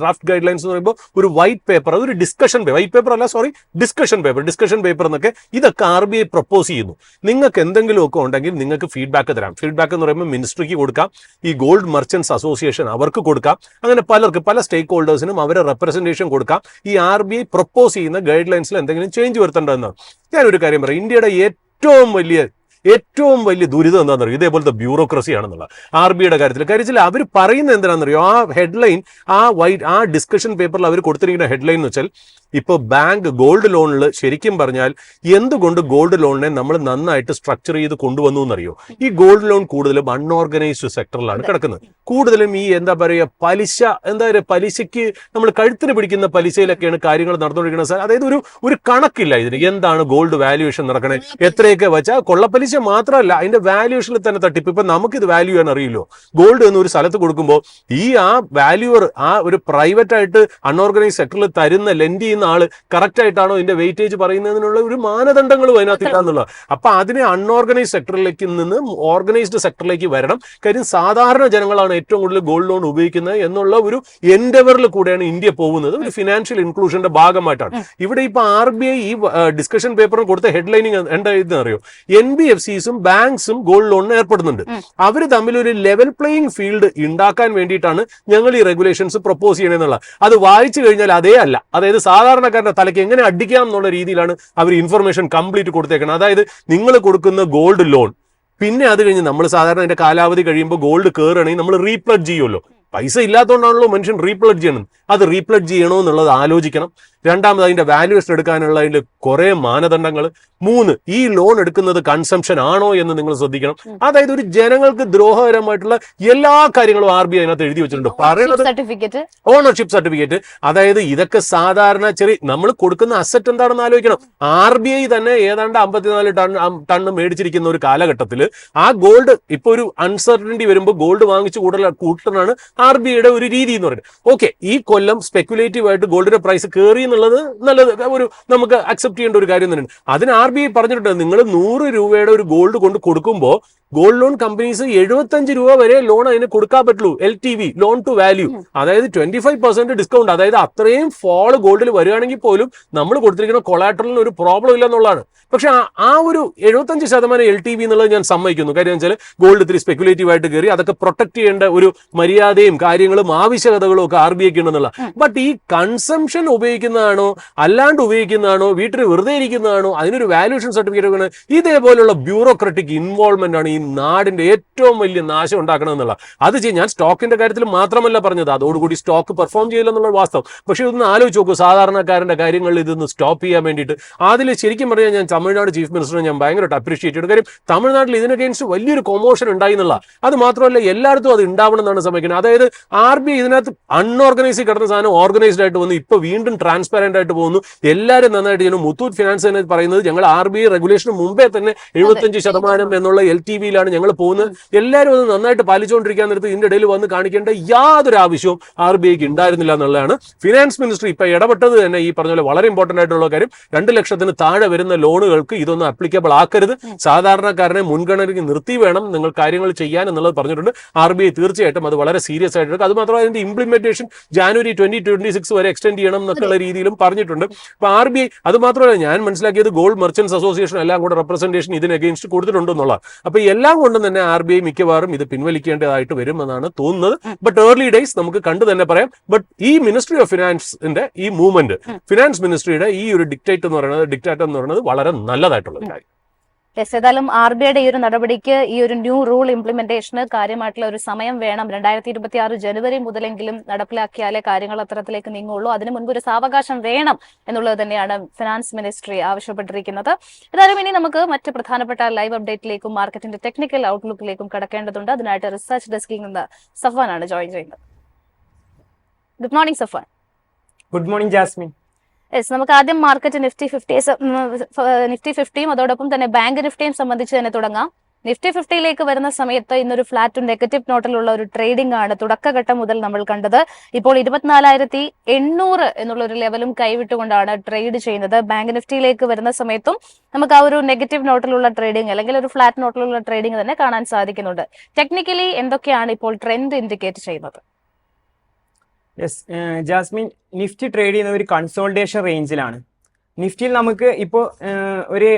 എന്ന് പറയുമ്പോൾ ഒരു വൈറ്റ് പേപ്പർ, അതൊരു ഡിസ്കഷൻ പേപ്പർ എന്നൊക്കെ ഇതൊക്കെ RBI പ്രപ്പോസ് ചെയ്യുന്നു. നിങ്ങൾക്ക് എന്തെങ്കിലുമൊക്കെ ഉണ്ടെങ്കിൽ നിങ്ങൾക്ക് ഫീഡ്ബാക്ക് തരാം. ഫീഡ്ബാക്ക് എന്ന് പറയുമ്പോൾ മിനിസ്ട്രിക്ക് കൊടുക്കാം, ഈ ഗോൾഡ് മർച്ചന്റ്സ് അസോസിയേഷൻ അവർക്ക് കൊടുക്കാം, അങ്ങനെ പലർക്ക് പല സ്റ്റേക്ക് ഹോൾഡേഴ്സിനും അവരെ റെപ്രസെന്റേഷൻ കൊടുക്കാം. ഈ RBI പ്രപ്പോസ് ചെയ്യുന്ന ഗൈഡ് ലൈൻസിൽ എന്തെങ്കിലും ചേഞ്ച് വരുത്തേണ്ടതെന്നാണ്. ഞാനൊരു കാര്യം പറയാം, ഇന്ത്യയുടെ ഏറ്റവും വലിയ ദുരിതം എന്താണെന്നറിയോ, ഇതേപോലത്തെ ബ്യൂറോക്രസി ആണെന്നുള്ള RBIയുടെ കാര്യത്തിൽ അവർ പറയുന്നത് എന്തിനാണെന്നറിയോ, ആ ഹെഡ്ലൈൻ, ആ ഡിസ്കഷൻ പേപ്പറിൽ അവർ കൊടുത്തിരിക്കുന്ന ഹെഡ്ലൈൻ എന്ന് വെച്ചാൽ, ഇപ്പോൾ ബാങ്ക് ഗോൾഡ് ലോണിൽ ശരിക്കും പറഞ്ഞാൽ എന്തുകൊണ്ട് ഗോൾഡ് ലോണിനെ നമ്മൾ നന്നായിട്ട് സ്ട്രക്ചർ ചെയ്ത് കൊണ്ടുവന്നു എന്നറിയോ, ഈ ഗോൾഡ് ലോൺ കൂടുതലും അൺഓർഗനൈസ്ഡ് സെക്ടറിലാണ് കിടക്കുന്നത്. കൂടുതലും ഈ പലിശയ്ക്ക് നമ്മൾ കഴുത്തിന് പിടിക്കുന്ന പലിശയിലൊക്കെയാണ് കാര്യങ്ങൾ നടന്നുകൊണ്ടിരിക്കുന്നത്. അതായത് ഒരു കണക്കില്ല ഇതിന്, എന്താണ് ഗോൾഡ് വാല്യുവേഷൻ നടക്കണേ, എത്രയൊക്കെ വെച്ചാൽ കൊള്ളപ്പലിശ മാത്രമല്ല അതിന്റെ വാല്യുവേഷനിൽ തന്നെ തട്ടിപ്പ്. ഇപ്പൊ നമുക്കിത് വാല്യൂ ചെയ്യാൻ അറിയില്ലോ. ഗോൾഡ് എന്നൊരു സ്ഥലത്ത് കൊടുക്കുമ്പോൾ ആ വാല്യൂവർ, ആ ഒരു പ്രൈവറ്റ് ആയിട്ട് അൺഓർഗനൈസ് സെക്ടറിൽ തരുന്ന ലെൻഡ് ചെയ്യുന്ന ആള് കറക്റ്റ് ആയിട്ടാണോ ഇതിന്റെ വെയിറ്റേജ് പറയുന്നതിനുള്ള ഒരു മാനദണ്ഡങ്ങളും അതിനകത്തില്ല എന്നുള്ളത്. അപ്പൊ അതിനെ അൺഓർഗനൈസ്ഡ് സെക്ടറിലേക്ക് നിന്ന് ഓർഗനൈസ്ഡ് സെക്ടറിലേക്ക് വരണം. കാര്യം സാധാരണ ജനങ്ങളാണ് ഏറ്റവും കൂടുതൽ ഗോൾഡ് ലോൺ ഉപയോഗിക്കുന്നത് എന്നുള്ള ഒരു എൻഡവറിൽ കൂടെയാണ് ഇന്ത്യ പോകുന്നത്. ഒരു ഫിനാൻഷ്യൽ ഇൻക്ലൂഷന്റെ ഭാഗമായിട്ടാണ്. ഇവിടെ ഇപ്പൊ RBI ഈ ഡിസ്കഷൻ പേപ്പറിന് കൊടുത്ത ഹെഡ്ലൈനിങ് എന്താ അറിയോ, NBFCസും ബാങ്ക്സും ഗോൾഡ് ലോണിന് ഏർപ്പെടുന്നുണ്ട്. അവർ തമ്മിൽ ഒരു ലെവൽ പ്ലേയിങ് ഫീൽഡ് ഉണ്ടാക്കാൻ വേണ്ടിയിട്ടാണ് ഞങ്ങൾ ഈ റെഗുലേഷൻസ് പ്രപ്പോസ് ചെയ്യണമെന്നുള്ള. അത് വായിച്ചു കഴിഞ്ഞാൽ അതേ അല്ല. അതായത് സാധാരണക്കാരുടെ തലയ്ക്ക് എങ്ങനെ അടിക്കാം എന്നുള്ള രീതിയിലാണ് അവർ ഇൻഫർമേഷൻ കംപ്ലീറ്റ് കൊടുത്തേക്കുന്നത്. അതായത് നിങ്ങൾ കൊടുക്കുന്ന ഗോൾഡ് ലോൺ, പിന്നെ അത് കഴിഞ്ഞ് നമ്മൾ സാധാരണ അതിന്റെ കാലാവധി കഴിയുമ്പോൾ ഗോൾഡ് കയറുകയാണെങ്കിൽ നമ്മൾ റീപ്ലഡ് ചെയ്യുമല്ലോ. പൈസ ഇല്ലാത്തതുകൊണ്ടാണല്ലോ മനുഷ്യൻ റീപ്ലഡ് ചെയ്യണം. അത് റീപ്ലഡ് ചെയ്യണോ എന്നുള്ളത് ആലോചിക്കണം. രണ്ടാമത് അതിന്റെ വാല്യുവേഷൻ എടുക്കാനുള്ള അതിന്റെ കുറെ മാനദണ്ഡങ്ങൾ. 3, ഈ ലോൺ എടുക്കുന്നത് കൺസംഷൻ ആണോ എന്ന് നിങ്ങൾ ശ്രദ്ധിക്കണം. അതായത് ഒരു ജനങ്ങൾക്ക് ദ്രോഹകരമായിട്ടുള്ള എല്ലാ കാര്യങ്ങളും RBI അതിനകത്ത് എഴുതി വെച്ചിട്ടുണ്ട്. പറയുന്നത് ഓണർഷിപ്പ് സർട്ടിഫിക്കറ്റ്. അതായത് ഇതൊക്കെ സാധാരണ നമ്മൾ കൊടുക്കുന്ന അസറ്റ് എന്താണെന്ന് ആലോചിക്കണം. RBI തന്നെ ഏതാണ്ട് 54 ടൺ മേടിച്ചിരിക്കുന്ന ഒരു കാലഘട്ടത്തിൽ ആ ഗോൾഡ് ഇപ്പൊ ഒരു അൺസർട്ടനിറ്റി വരുമ്പോൾ ഗോൾഡ് വാങ്ങിച്ചു കൂട്ടനാണ് RBIയുടെ ഒരു രീതി എന്ന് പറയുന്നത്. ഓക്കെ, ഈ കൊല്ലം സ്പെക്കുലേറ്റീവ് ആയിട്ട് ഗോൾഡിന്റെ പ്രൈസ് കയറി എന്നുള്ളത് നല്ലത്, നമുക്ക് അക്സെപ്റ്റ് ചെയ്യേണ്ട ഒരു കാര്യം തന്നെയാണ്. അതിന് RBI പറഞ്ഞിട്ടുണ്ട്, നിങ്ങൾ 100 രൂപയുടെ ഒരു ഗോൾഡ് കൊണ്ട് കൊടുക്കുമ്പോൾ ഗോൾഡ് ലോൺ കമ്പനീസ് 75 രൂപ വരെ ലോൺ അതിന് കൊടുക്കാൻ പറ്റുള്ളൂ. LTV, ലോൺ ടു വാല്യൂ, അതായത് 25% ഡിസ്കൗണ്ട്. അതായത് അത്രയും ഫോള് ഗോൾഡിൽ വരികയാണെങ്കിൽ പോലും നമ്മൾ കൊടുത്തിരിക്കുന്ന കൊളാട്രലിന് ഒരു പ്രോബ്ലം ഇല്ല എന്നുള്ളതാണ്. പക്ഷെ ആ ഒരു 75% LTV എന്നുള്ളത് ഞാൻ സമ്മതിക്കുന്നു. കാര്യം വെച്ചാൽ ഗോൾഡ് ഇത്തിരി സ്പെക്കുലേറ്റീവ് ആയിട്ട് കയറി അതൊക്കെ പ്രൊട്ടക്ട് ചെയ്യേണ്ട ഒരു മര്യാദയും കാര്യങ്ങളും ആവശ്യകതകളും ഒക്കെ RBI ഉണ്ടെന്നുള്ള. ബട്ട് ഈ കൺസംഷൻ ഉപയോഗിക്കുന്നതാണോ അല്ലാണ്ട് ഉപയോഗിക്കുന്നതാണോ വീട്ടിൽ വെറുതെ ഇരിക്കുന്നതാണോ അതിനൊരു വാല്യൂഷൻ സർട്ടിഫിക്കറ്റ് വെക്കണം, ഇതേപോലുള്ള ബ്യൂറോക്രാറ്റിക് ഇൻവോൾവ്മെന്റ് ആണ് ഈ നാടിന്റെ ഏറ്റവും വലിയ നാശം ഉണ്ടാക്കണമെന്നുള്ള. അത് ഞാൻ സ്റ്റോക്കിന്റെ കാര്യത്തിൽ മാത്രമല്ല പറഞ്ഞത്, അതോടുകൂടി സ്റ്റോക്ക് പെർഫോം ചെയ്യില്ല എന്നുള്ള വാസ്തവം. പക്ഷെ ഇതൊന്ന് ആലോചിച്ച് നോക്കൂ, സാധാരണക്കാരന്റെ കാര്യങ്ങളിൽ ഇതൊന്ന് സ്റ്റോപ്പ് ചെയ്യാൻ വേണ്ടിയിട്ട്. അതിൽ ശരിക്കും പറഞ്ഞാൽ ഞാൻ തമിഴ്നാട് ചീഫ് മിനിസ്റ്ററെ ഞാൻ ഭയങ്കരമായിട്ട് അപ്രീഷിയേറ്റ് ചെയ്തു. കാര്യം തമിഴ്നാട്ടിൽ ഇതിനഗെയിൻസ്റ്റ് വലിയൊരു കൊമോഷൻ ഉണ്ടായി എന്നുള്ള. അത് മാത്രമല്ല എല്ലായിടത്തും അത് ഉണ്ടാവണം എന്നാണ് സമീപിക്കുന്നത്. അതായത് RBI ഇതിനകത്ത് അൺഓർഗനൈസ്ഡ് കിടന്ന സാധനം ഓർഗനൈസ്ഡ് ആയിട്ട് വന്നു, ഇപ്പൊ വീണ്ടും ട്രാൻസ്പെറന്റ് ആയിട്ട് പോകുന്നു. എല്ലാവരും നന്നായിട്ട് ചെയ്യുന്നു. മുത്തൂറ്റ് ഫിനാൻസ് തന്നെ പറയുന്നത് ഞങ്ങൾ RBI റെഗുലേഷന് മുമ്പേ തന്നെ 75% എന്നുള്ള LTVയിലാണ് ഞങ്ങൾ പോകുന്നത്. എല്ലാവരും അത് നന്നായിട്ട് പാലിച്ചുകൊണ്ടിരിക്കാൻ നേരത്ത് ഇതിന്റെ ഇടയിൽ വന്ന് കാണിക്കേണ്ട യാതൊരു ആവശ്യവും RBIക്ക് ഉണ്ടായിരുന്നില്ല എന്നുള്ളതാണ്. ഫിനാൻസ് മിനിസ്റ്റർ ഇപ്പൊ ഇടപെട്ടത് തന്നെ ഈ പറഞ്ഞ പോലെ വളരെ ഇമ്പോർട്ടന്റ് ആയിട്ടുള്ള കാര്യം. 2 ലക്ഷത്തിന് താഴെ വരുന്ന ലോണുകൾക്ക് ഇതൊന്നും അപ്ലിക്കബിൾ ആക്കരുത്, സാധാരണക്കാരനെ മുൻഗണനയ്ക്ക് നിർത്തി വേണം നിങ്ങൾ കാര്യങ്ങൾ ചെയ്യാൻ എന്നുള്ളത് പറഞ്ഞിട്ടുണ്ട്. RBI തീർച്ചയായിട്ടും അത് വളരെ സീരിയസ് ആയിട്ട് എടുക്കും. അത് മാത്രമല്ല അതിന്റെ ഇംപ്ലിമെന്റേഷൻ ജാനുവരി 2026 വരെ എക്സ്റ്റെൻഡ് ചെയ്യണം എന്നൊക്കെയുള്ള രീതിയിലും പറഞ്ഞിട്ടുണ്ട്. അപ്പൊ RBI അത് മാത്രമല്ല ഞാൻ മനസ്സിലാക്കിയത് ഗോൾഡ് മെർച്ചന്റ്സ് അസോസിയേഷൻ എല്ലാം കൂടെ റെപ്രസെന്റേഷൻ ഇതിന് അഗെയിൻസ്റ്റ് കൊടുത്തിട്ടുണ്ടെന്നുള്ള. അപ്പൊ എല്ലാം കൊണ്ടും തന്നെ RBI മിക്കവാറും ഇത് പിൻവലിക്കേണ്ടതായിട്ട് വരും എന്നാണ് തോന്നുന്നത്. ബട്ട് ഏർലി ഡേയ്സ് നമുക്ക് കണ്ടു തന്നെ പറയാം. ബട്ട് ഈ മിനിസ്ട്രി ഓഫ് ഫിനാൻസിന്റെ ഈ മൂവ്മെന്റ്, ഫിനാൻസ് മിനിസ്ട്രിയുടെ ഈ ഒരു ഡിക്റ്റേറ്റ് എന്ന് പറയുന്നത് വളരെ നല്ലതായിട്ടുള്ള കാര്യം. ഏതായാലും RBIയുടെ ഈ ഒരു നടപടിക്ക്, ഈ ഒരു ന്യൂ റൂൾ ഇംപ്ലിമെന്റേഷന് കാര്യമായിട്ടുള്ള ഒരു സമയം വേണം. 2026 ജനുവരി മുതലെങ്കിലും നടപ്പിലാക്കിയാലേ കാര്യങ്ങൾ അത്തരത്തിലേക്ക് നീങ്ങുള്ളൂ. അതിനു മുൻപ് ഒരു സാവകാശം വേണം എന്നുള്ളത് തന്നെയാണ് ഫിനാൻസ് മിനിസ്ട്രി ആവശ്യപ്പെട്ടിരിക്കുന്നത്. ഏതായാലും ഇനി നമുക്ക് മറ്റ് പ്രധാനപ്പെട്ട ലൈവ് അപ്ഡേറ്റിലേക്കും മാർക്കറ്റിന്റെ ടെക്നിക്കൽ ഔട്ട്ലുക്കിലേക്കും കടക്കേണ്ടതുണ്ട്. അതിനായിട്ട് റിസർച്ച് ഡെസ്കിൽ നിന്ന് സഫ്വാനാണ് ജോയിൻ ചെയ്യുന്നത്. Good morning Safwan. Good morning Jasmine. നമുക്ക് ആദ്യം മാർക്കറ്റ് നിഫ്റ്റി 50യും അതോടൊപ്പം തന്നെ ബാങ്ക് നിഫ്റ്റിയും സംബന്ധിച്ച് തന്നെ തുടങ്ങാം. നിഫ്റ്റി 50യിലേക്ക് വരുന്ന സമയത്ത് ഇന്നൊരു ഫ്ലാറ്റ് നെഗറ്റീവ് നോട്ടിലുള്ള ഒരു ട്രേഡിംഗ് ആണ് തുടക്കഘട്ടം മുതൽ നമ്മൾ കണ്ടത്. ഇപ്പോൾ 24,800 എന്നുള്ള ഒരു ലെവലും കൈവിട്ടുകൊണ്ടാണ് ട്രേഡ് ചെയ്യുന്നത്. ബാങ്ക് നിഫ്റ്റിയിലേക്ക് വരുന്ന സമയത്തും നമുക്ക് ആ ഒരു നെഗറ്റീവ് നോട്ടിലുള്ള ട്രേഡിംഗ് അല്ലെങ്കിൽ ഒരു ഫ്ലാറ്റ് നോട്ടിലുള്ള ട്രേഡിംഗ് തന്നെ കാണാൻ സാധിക്കുന്നുണ്ട്. ടെക്നിക്കലി എന്തൊക്കെയാണ് ഇപ്പോൾ ട്രെൻഡ് ഇൻഡിക്കേറ്റ് ചെയ്യുന്നത്? യെസ് ജാസ്മിൻ, നിഫ്റ്റി ട്രേഡ് ചെയ്യുന്ന ഒരു കൺസോൾട്ടേഷൻ റേഞ്ചിലാണ്. നിഫ്റ്റിയിൽ നമുക്ക് ഇപ്പോൾ ഒരു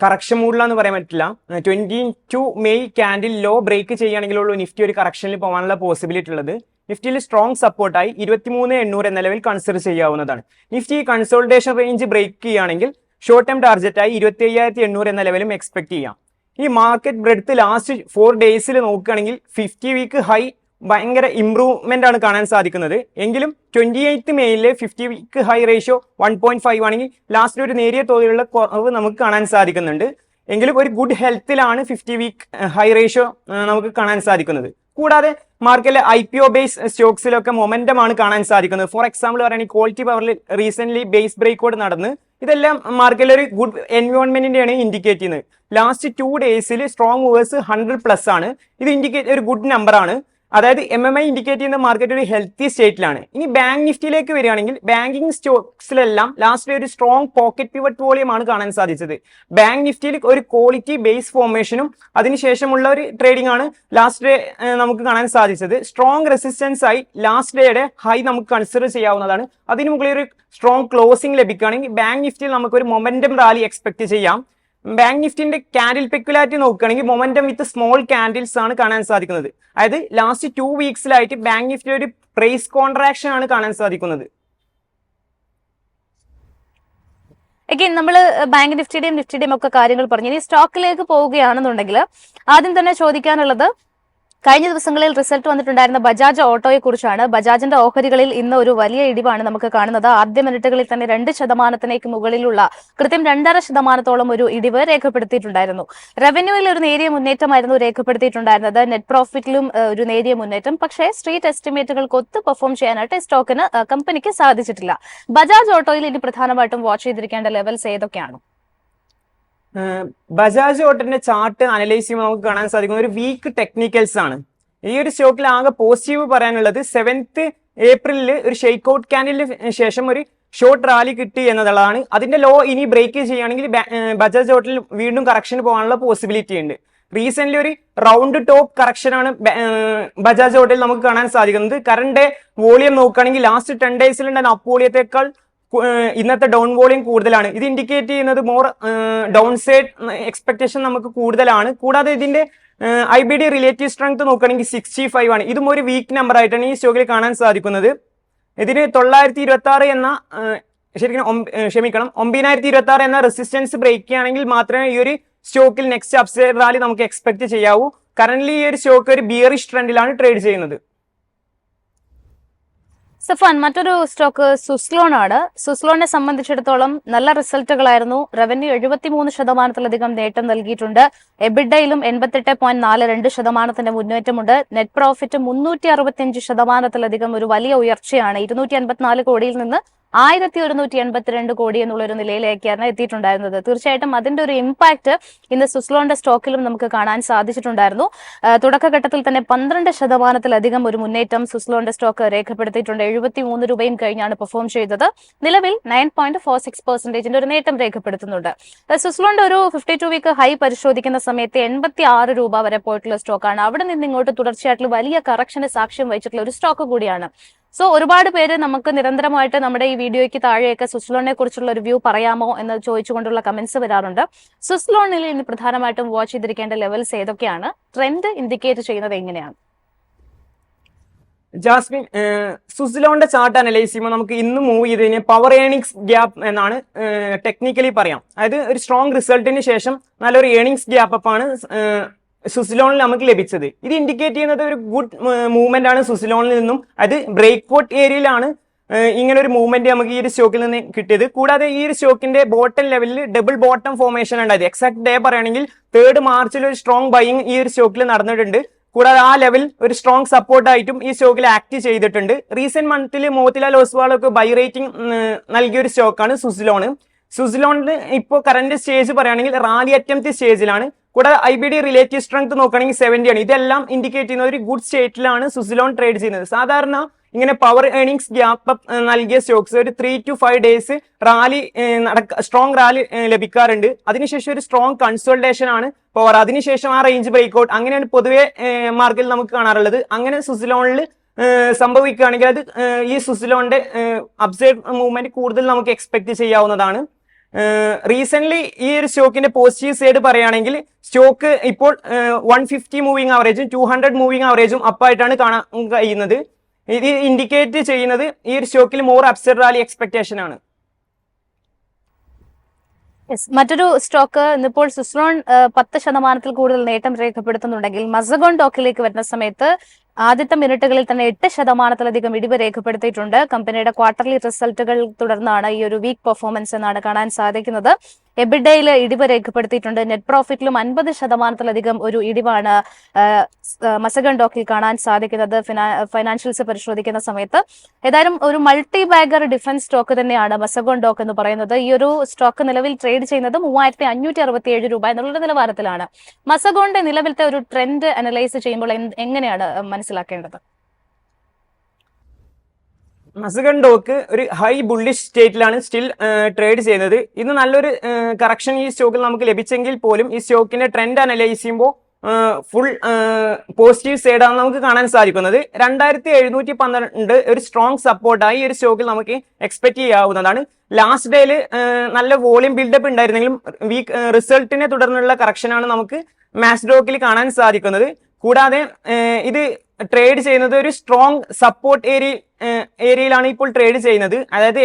കറക്ഷൻ മൂഡിലാന്ന് പറയാൻ പറ്റില്ല. 22 മെയ് ക്യാൻഡിൽ ലോ ബ്രേക്ക് ചെയ്യുകയാണെങ്കിലുള്ളൂ നിഫ്റ്റി ഒരു കറക്ഷനിൽ പോകാനുള്ള പോസിബിലിറ്റി ഉള്ളത്. നിഫ്റ്റിയിൽ സ്ട്രോങ് സപ്പോർട്ടായി 23,800 എന്ന ലെവൽ കൺസിഡർ ചെയ്യാവുന്നതാണ്. നിഫ്റ്റി കൺസോൾട്ടേഷൻ റേഞ്ച് ബ്രേക്ക് ചെയ്യുകയാണെങ്കിൽ ഷോർട്ട് ടൈം ടാർഗറ്റായി 25,800 എന്ന ലെവലും എക്സ്പെക്ട് ചെയ്യാം. ഈ മാർക്കറ്റ് ബ്രെഡ്ത്ത് ലാസ്റ്റ് 4 ഡേയ്സിൽ നോക്കുകയാണെങ്കിൽ 50 വീക്ക് ഹൈ ഭയങ്കര ഇംപ്രൂവ്മെന്റ് ആണ് കാണാൻ സാധിക്കുന്നത്. എങ്കിലും 28 മെയിലെ 50 വീക്ക് ഹൈ റേഷ്യോ 1.5 ആണെങ്കിൽ ലാസ്റ്റ് ഒരു നേരിയ തോതിലുള്ള കുറവ് നമുക്ക് കാണാൻ സാധിക്കുന്നുണ്ട്. എങ്കിലും ഒരു ഗുഡ് ഹെൽത്തിലാണ് 50 വീക്ക് ഹൈ റേഷ്യോ നമുക്ക് കാണാൻ സാധിക്കുന്നത്. കൂടാതെ മാർക്കറ്റിലെ IPO ബേസ് സ്റ്റോക്സിലൊക്കെ മൊമെന്റം ആണ് കാണാൻ സാധിക്കുന്നത്. ഫോർ എക്സാമ്പിൾ പറയുകയാണെങ്കിൽ ക്വാളിറ്റി പവറിൽ റീസെന്റ് ബേസ് ബ്രേക്കൗട്ട് നടന്ന് ഇതെല്ലാം മാർക്കറ്റിൽ ഒരു ഗുഡ് എൻവയോൺമെന്റിന്റെയാണ് ഇൻഡിക്കേറ്റ് ചെയ്യുന്നത്. ലാസ്റ്റ് 2 ഡേയ്സിൽ സ്ട്രോങ് മൂവേഴ്സ് 100+ ആണ്. ഇത് ഇൻഡിക്കേറ്റ് ഒരു ഗുഡ് നമ്പർ ആണ്. അതായത് MMI ഇൻഡിക്കേറ്റ് ചെയ്യുന്ന മാർക്കറ്റ് ഒരു ഹെൽത്തി സ്റ്റേറ്റിലാണ്. ഇനി ബാങ്ക് നിഫ്റ്റിയിലേക്ക് വരികയാണെങ്കിൽ ബാങ്കിങ് സ്റ്റോക്സിലെല്ലാം ലാസ്റ്റ് ഒരു സ്ട്രോങ് പോക്കറ്റ് പിവറ്റ് വോളിയം ആണ് കാണാൻ സാധിച്ചത്. ബാങ്ക് നിഫ്റ്റിയിൽ ഒരു ക്വാളിറ്റി ബേസ് ഫോർമേഷനും അതിനുശേഷമുള്ള ഒരു ട്രേഡിംഗ് ആണ് ലാസ്റ്റ് ഡേ നമുക്ക് കാണാൻ സാധിച്ചത്. സ്ട്രോങ് റെസിസ്റ്റൻസ് ആയി ലാസ്റ്റ് ഡേയുടെ ഹൈ നമുക്ക് കൺസിഡർ ചെയ്യാവുന്നതാണ്. അതിന് മുകളിൽ ഒരു സ്ട്രോങ് ക്ലോസിംഗ് ലഭിക്കുകയാണെങ്കിൽ ബാങ്ക് നിഫ്റ്റിയിൽ നമുക്ക് ഒരു മൊമെന്റം റാലി എക്സ്പെക്ട് ചെയ്യാം. ബാങ്ക് നിഫ്റ്റിന്റെ ക്യാൻഡിൽ പെക്കുലാരിറ്റി നോക്കുകയാണെങ്കിൽ മൊമെന്റം വിത്ത് സ്മോൾ ക്യാൻഡിൽസ് ആണ് കാണാൻ സാധിക്കുന്നത്. അതായത് ലാസ്റ്റ് 2 വീക്സിലായിട്ട് ബാങ്ക് നിഫ്റ്റി ഒരു പ്രൈസ് കോൺട്രാക്ഷൻ ആണ് കാണാൻ സാധിക്കുന്നത്. അഗൈൻ നമ്മൾ ബാങ്ക് നിഫ്റ്റിയുടെയും ഒക്കെ കാര്യങ്ങൾ പറഞ്ഞു. ഇനി സ്റ്റോക്കിലേക്ക് പോവുകയാണെന്നുണ്ടെങ്കിൽ ആദ്യം തന്നെ ചോദിക്കാനുള്ളത്, കഴിഞ്ഞ ദിവസങ്ങളിൽ റിസൾട്ട് വന്നിട്ടുണ്ടായിരുന്ന ബജാജ് ഓട്ടോയെ കുറിച്ചാണ്. ബജാജിന്റെ ഓഹരികളിൽ ഇന്ന് ഒരു വലിയ ഇടിവാണ് നമുക്ക് കാണുന്നത്. ആദ്യ മിനിറ്റുകളിൽ തന്നെ 2% മുകളിലുള്ള കൃത്യം 2.5% ഒരു ഇടിവ് രേഖപ്പെടുത്തിയിട്ടുണ്ടായിരുന്നു. റവന്യൂവിൽ ഒരു നേരിയ മുന്നേറ്റമായിരുന്നു രേഖപ്പെടുത്തിയിട്ടുണ്ടായിരുന്നത്. നെറ്റ് പ്രോഫിറ്റിലും ഒരു നേരിയ മുന്നേറ്റം. പക്ഷേ സ്ട്രീറ്റ് എസ്റ്റിമേറ്റുകൾക്ക് ഒത്ത് പെർഫോം ചെയ്യാനായിട്ട് സ്റ്റോക്കിന് കമ്പനിക്ക് സാധിച്ചിട്ടില്ല. ബജാജ് ഓട്ടോയിൽ ഇനി പ്രധാനമായിട്ടും വാച്ച് ചെയ്തിരിക്കേണ്ട ലെവൽസ് ഏതൊക്കെയാണ്? ബജാജ് ഓട്ടോന്റെ ചാർട്ട് അനലൈസ് ചെയ്യുമ്പോൾ നമുക്ക് കാണാൻ സാധിക്കുന്ന ഒരു വീക്ക് ടെക്നിക്കൽസ് ആണ്. ഈ ഒരു സ്റ്റോക്കിൽ ആകെ പോസിറ്റീവ് പറയാനുള്ളത് 7th ഏപ്രിലിൽ ഒരു ഷെയ്ക്ക് ഔട്ട് ക്യാൻഡിലിന് ശേഷം ഒരു ഷോർട്ട് റാലി കിട്ടി എന്നുള്ളതാണ്. അതിന്റെ ലോ ഇനി ബ്രേക്ക് ചെയ്യുകയാണെങ്കിൽ ബജാജ് ഓട്ടോയിൽ വീണ്ടും കറക്ഷൻ പോകാനുള്ള പോസിബിലിറ്റി ഉണ്ട്. റീസെന്റ് ഒരു റൗണ്ട് ടോപ്പ് കറക്ഷൻ ആണ് ബജാജ് ഓട്ടോയിൽ നമുക്ക് കാണാൻ സാധിക്കുന്നത്. കറണ്ട് വോളിയം നോക്കുകയാണെങ്കിൽ ലാസ്റ്റ് 10 ഡേയ്സിലുണ്ടായിരുന്ന അപ്പ് വോളിയത്തേക്കാൾ ഇന്നത്തെ ഡൗൺ വോളിയം കൂടുതലാണ്. ഇത് ഇൻഡിക്കേറ്റ് ചെയ്യുന്നത് മോർ ഡൗൺ സൈഡ് എക്സ്പെക്ടേഷൻ നമുക്ക് കൂടുതലാണ്. കൂടാതെ ഇതിന്റെ IBD റിലേറ്റീവ് സ്ട്രെങ്ത് നോക്കുകയാണെങ്കിൽ 65 ആണ്. ഇതും ഒരു വീക്ക് നമ്പർ ആയിട്ടാണ് ഈ സ്റ്റോക്കിൽ കാണാൻ സാധിക്കുന്നത്. ഇതിന് 926 എന്ന ശരിക്കും 9,026 എന്ന റെസിസ്റ്റൻസ് ബ്രേക്ക് ചെയ്യുകയാണെങ്കിൽ മാത്രമേ ഈ ഒരു സ്റ്റോക്കിൽ നെക്സ്റ്റ് അപ്സൈഡ് റാലി നമുക്ക് എക്സ്പെക്ട് ചെയ്യാവൂ. കറന്റ് ഈ ഒരു സ്റ്റോക്ക് ഒരു ബിയറിഷ് ട്രെൻഡിലാണ് ട്രേഡ് ചെയ്യുന്നത്. സഫാൻ, മറ്റൊരു സ്റ്റോക്ക് സുസ്ലോൺ ആണ്. സുസ്ലോണിനെ സംബന്ധിച്ചിടത്തോളം നല്ല റിസൾട്ടുകളായിരുന്നു. റവന്യൂ 73% നേട്ടം നൽകിയിട്ടുണ്ട്. എബിഡയിലും 88.42% മുന്നേറ്റമുണ്ട്. നെറ്റ് പ്രോഫിറ്റ് 365% ഒരു വലിയ ഉയർച്ചയാണ്. 254 കോടിയിൽ നിന്ന് 1182 കോടി എന്നുള്ളൊരു നിലയിലേക്കാണ് എത്തിയിട്ടുണ്ടായിരുന്നത്. തീർച്ചയായിട്ടും അതിന്റെ ഒരു ഇമ്പാക്ട് ഇന്ന് സുസ്ലോണിന്റെ സ്റ്റോക്കിലും നമുക്ക് കാണാൻ സാധിച്ചിട്ടുണ്ടായിരുന്നു. തുടക്കഘട്ടത്തിൽ തന്നെ 12% ഒരു മുന്നേറ്റം സുസ്ലോണിന്റെ സ്റ്റോക്ക് രേഖപ്പെടുത്തിയിട്ടുണ്ട്. 73 രൂപയും കഴിഞ്ഞാണ് പെർഫോം ചെയ്തത്. നിലവിൽ 9.46% ഒരു നേട്ടം രേഖപ്പെടുത്തുന്നുണ്ട്. സുസ്ലോണിന്റെ ഒരു 52 വീക്ക് ഹൈ പരിശോധിക്കുന്ന സമയത്ത് 86 രൂപ വരെ പോയിട്ടുള്ള സ്റ്റോക്കാണ്. അവിടെ നിന്ന് ഇങ്ങോട്ട് തുടർച്ചയായിട്ടുള്ള വലിയ കറക്ഷന് സാക്ഷ്യം വഹിച്ചിട്ടുള്ള ഒരു സ്റ്റോക്ക് കൂടിയാണ്. സോ ഒരുപാട് പേര് നമുക്ക് നിരന്തരമായിട്ട് നമ്മുടെ ഈ വീഡിയോയ്ക്ക് താഴെയൊക്കെ സുസ്ലോണിനെ കുറിച്ചുള്ള ഒരു വ്യൂ പറയാമോ എന്ന് ചോദിച്ചുകൊണ്ടുള്ള കമന്റ്സ് വരാറുണ്ട്. സുസ്ലോണിൽ ഇനി പ്രധാനമായിട്ടും വാച്ച് ചെയ്തിരിക്കേണ്ട ലെവൽസ് ഏതൊക്കെയാണ്? ട്രെൻഡ് ഇൻഡിക്കേറ്റ് ചെയ്യുന്നത് എങ്ങനെയാണ്? ജാസ്മിൻ, സുസ്ലോണിന്റെ ചാർട്ട് അനലൈസ് ചെയ്യുമ്പോൾ നമുക്ക് ഇന്ന് മൂവ് ചെയ്തതിന് പവർ ഏണിങ്സ് ഗ്യാപ്പ് എന്നാണ് ടെക്നിക്കലി പറയാം. അതായത് ഒരു സ്ട്രോങ് റിസൾട്ടിന് ശേഷം നല്ലൊരു ഏണിങ്സ് ഗ്യാപ്പ് അപ്പ് ആണ് സുസ്ലോണിൽ നമുക്ക് ലഭിച്ചത്. ഇത് ഇൻഡിക്കേറ്റ് ചെയ്യുന്നത് ഒരു ഗുഡ് മൂവ്മെന്റ് ആണ് സുസ്ലോണിൽ നിന്നും. അത് ബ്രേക്ക്ഔട്ട് ഏരിയയിലാണ് ഇങ്ങനെ ഒരു മൂവ്മെന്റ് നമുക്ക് ഈ ഒരു സ്റ്റോക്കിൽ നിന്ന് കിട്ടിയത്. കൂടാതെ ഈ ഒരു സ്റ്റോക്കിന്റെ ബോട്ടം ലെവലിൽ ഡബിൾ ബോട്ടം ഫോർമേഷൻ ഉണ്ടായത്. എക്സാക്ട് ഡേ പറയുകയാണെങ്കിൽ 3rd മാർച്ചിൽ ഒരു സ്ട്രോങ് ബൈയിങ് ഈ ഒരു സ്റ്റോക്കിൽ നടന്നിട്ടുണ്ട്. കൂടാതെ ആ ലെവൽ ഒരു സ്ട്രോങ് സപ്പോർട്ടായിട്ടും ഈ സ്റ്റോക്കിൽ ആക്ട് ചെയ്തിട്ടുണ്ട്. റീസെന്റ് മന്തിൽ മോത്തിലാൽ ഒസ്വാളൊക്കെ ബൈ റേറ്റിംഗ് നൽകിയ ഒരു സ്റ്റോക്കാണ് സുസ്ലോണ്. സുസ്ലോണിന് ഇപ്പോൾ കറന്റ് സ്റ്റേജ് പറയുകയാണെങ്കിൽ റാലി അറ്റംപ്റ്റ് സ്റ്റേജിലാണ്. കൂടാതെ IBD റിലേറ്റീവ് സ്ട്രെങ്ത് നോക്കുകയാണെങ്കിൽ 70 ആണ്. ഇതെല്ലാം ഇൻഡിക്കേറ്റ് ചെയ്യുന്ന ഒരു ഗുഡ് സ്റ്റേറ്റിലാണ് സുസ്ലോൺ ട്രേഡ് ചെയ്യുന്നത്. സാധാരണ ഇങ്ങനെ പവർ ഏണിങ്സ് ഗ്യാപ്പ് നൽകിയ സ്റ്റോക്സ് ഒരു 3 to 5 days rally strong rally ലഭിക്കാറുണ്ട്. അതിനുശേഷം ഒരു സ്ട്രോങ് കൺസോൾട്ടേഷൻ ആണ് പവർ. അതിനുശേഷം ആ റേഞ്ച് ബ്രേക്ക്ഔട്ട്, അങ്ങനെയാണ് പൊതുവെ മാർക്കറ്റിൽ നമുക്ക് കാണാറുള്ളത്. അങ്ങനെ സുസ്ലോണിൽ സംഭവിക്കുകയാണെങ്കിൽ അത് ഈ സുസ്ലോണിന്റെ അപ്സൈഡ് മൂവ്മെന്റ് കൂടുതൽ നമുക്ക് എക്സ്പെക്ട് ചെയ്യാവുന്നതാണ്. റീസെന്റ് ഈ ഒരു സ്റ്റോക്കിന്റെ പോസിറ്റീവ് സൈഡ് പറയുകയാണെങ്കിൽ സ്റ്റോക്ക് ഇപ്പോൾ 150 മൂവിംഗ് ആവറേജും 200 മൂവിംഗ് ആവറേജും അപ്പായിട്ടാണ് കാണാൻ കഴിയുന്നത്. ഇത് ഇൻഡിക്കേറ്റ് ചെയ്യുന്നത് ഈ ഒരു സ്റ്റോക്കിൽ മോർ അപ്സൈഡ് റാലി എക്സ്പെക്ടേഷൻ ആണ്. മറ്റൊരു സ്റ്റോക്ക് ഇന്നിപ്പോൾ സുസ്ലോൺ 10% കൂടുതൽ നേട്ടം രേഖപ്പെടുത്തുന്നുണ്ടെങ്കിൽ മസഗോൺ ഡോക്കിലേക്ക് വരുന്ന സമയത്ത് ആദ്യത്തെ മിനിറ്റുകളിൽ തന്നെ 8% ഇടിവ് രേഖപ്പെടുത്തിയിട്ടുണ്ട്. കമ്പനിയുടെ ക്വാർട്ടർലി റിസൾട്ടുകൾ തുടർന്നാണ് ഈ ഒരു വീക്ക് പെർഫോമൻസ് എന്നാണ് കാണാൻ സാധിക്കുന്നത്. എബിഡയിൽ ഇടിവ് രേഖപ്പെടുത്തിയിട്ടുണ്ട്. നെറ്റ് പ്രോഫിറ്റിലും 50% ഒരു ഇടിവാണ് മസഗൺ ഡോക്കിൽ കാണാൻ സാധിക്കുന്നത് ഫൈനാൻഷ്യൽസ് പരിശോധിക്കുന്ന സമയത്ത്. ഏതായാലും ഒരു മൾട്ടി ബാഗർ ഡിഫൻസ് സ്റ്റോക്ക് തന്നെയാണ് മസഗോൺ ഡോക്ക് എന്ന് പറയുന്നത്. ഈ ഒരു സ്റ്റോക്ക് നിലവിൽ ട്രേഡ് ചെയ്യുന്നത് 3567 രൂപ എന്നുള്ള നിലവാരത്തിലാണ്. മസഗോണിന്റെ നിലവിലത്തെ ഒരു ട്രെൻഡ് അനലൈസ് ചെയ്യുമ്പോൾ എങ്ങനെയാണ് മനസ്സിലാക്കേണ്ടത്? മസഗൺ ഡോക്ക് ഒരു ഹൈ ബുള്ളിഷ് സ്റ്റേറ്റിലാണ് സ്റ്റിൽ ട്രേഡ് ചെയ്യുന്നത്. ഇന്ന് നല്ലൊരു കറക്ഷൻ ഈ സ്റ്റോക്കിൽ നമുക്ക് ലഭിച്ചെങ്കിൽ പോലും ഈ സ്റ്റോക്കിന്റെ ട്രെൻഡ് അനലൈസ് ചെയ്യുമ്പോൾ ഫുൾ പോസിറ്റീവ് സൈഡാണ് നമുക്ക് കാണാൻ സാധിക്കുന്നത്. 2712 ഒരു സ്ട്രോങ് സപ്പോർട്ടായി ഒരു സ്റ്റോക്കിൽ നമുക്ക് എക്സ്പെക്ട് ചെയ്യാവുന്നതാണ്. ലാസ്റ്റ് ഡേയിൽ നല്ല വോളിയം ബിൽഡപ്പ് ഉണ്ടായിരുന്നെങ്കിലും വീക്ക് റിസൾട്ടിനെ തുടർന്നുള്ള കറക്ഷനാണ് നമുക്ക് മാസ്ഡോക്കിൽ കാണാൻ സാധിക്കുന്നത്. കൂടാതെ ഇത് ട്രേഡ് ചെയ്യുന്നത് ഒരു സ്ട്രോങ് സപ്പോർട്ട് ഏരിയയിലാണ് ഇപ്പോൾ ട്രേഡ് ചെയ്യുന്നത്. അതായത്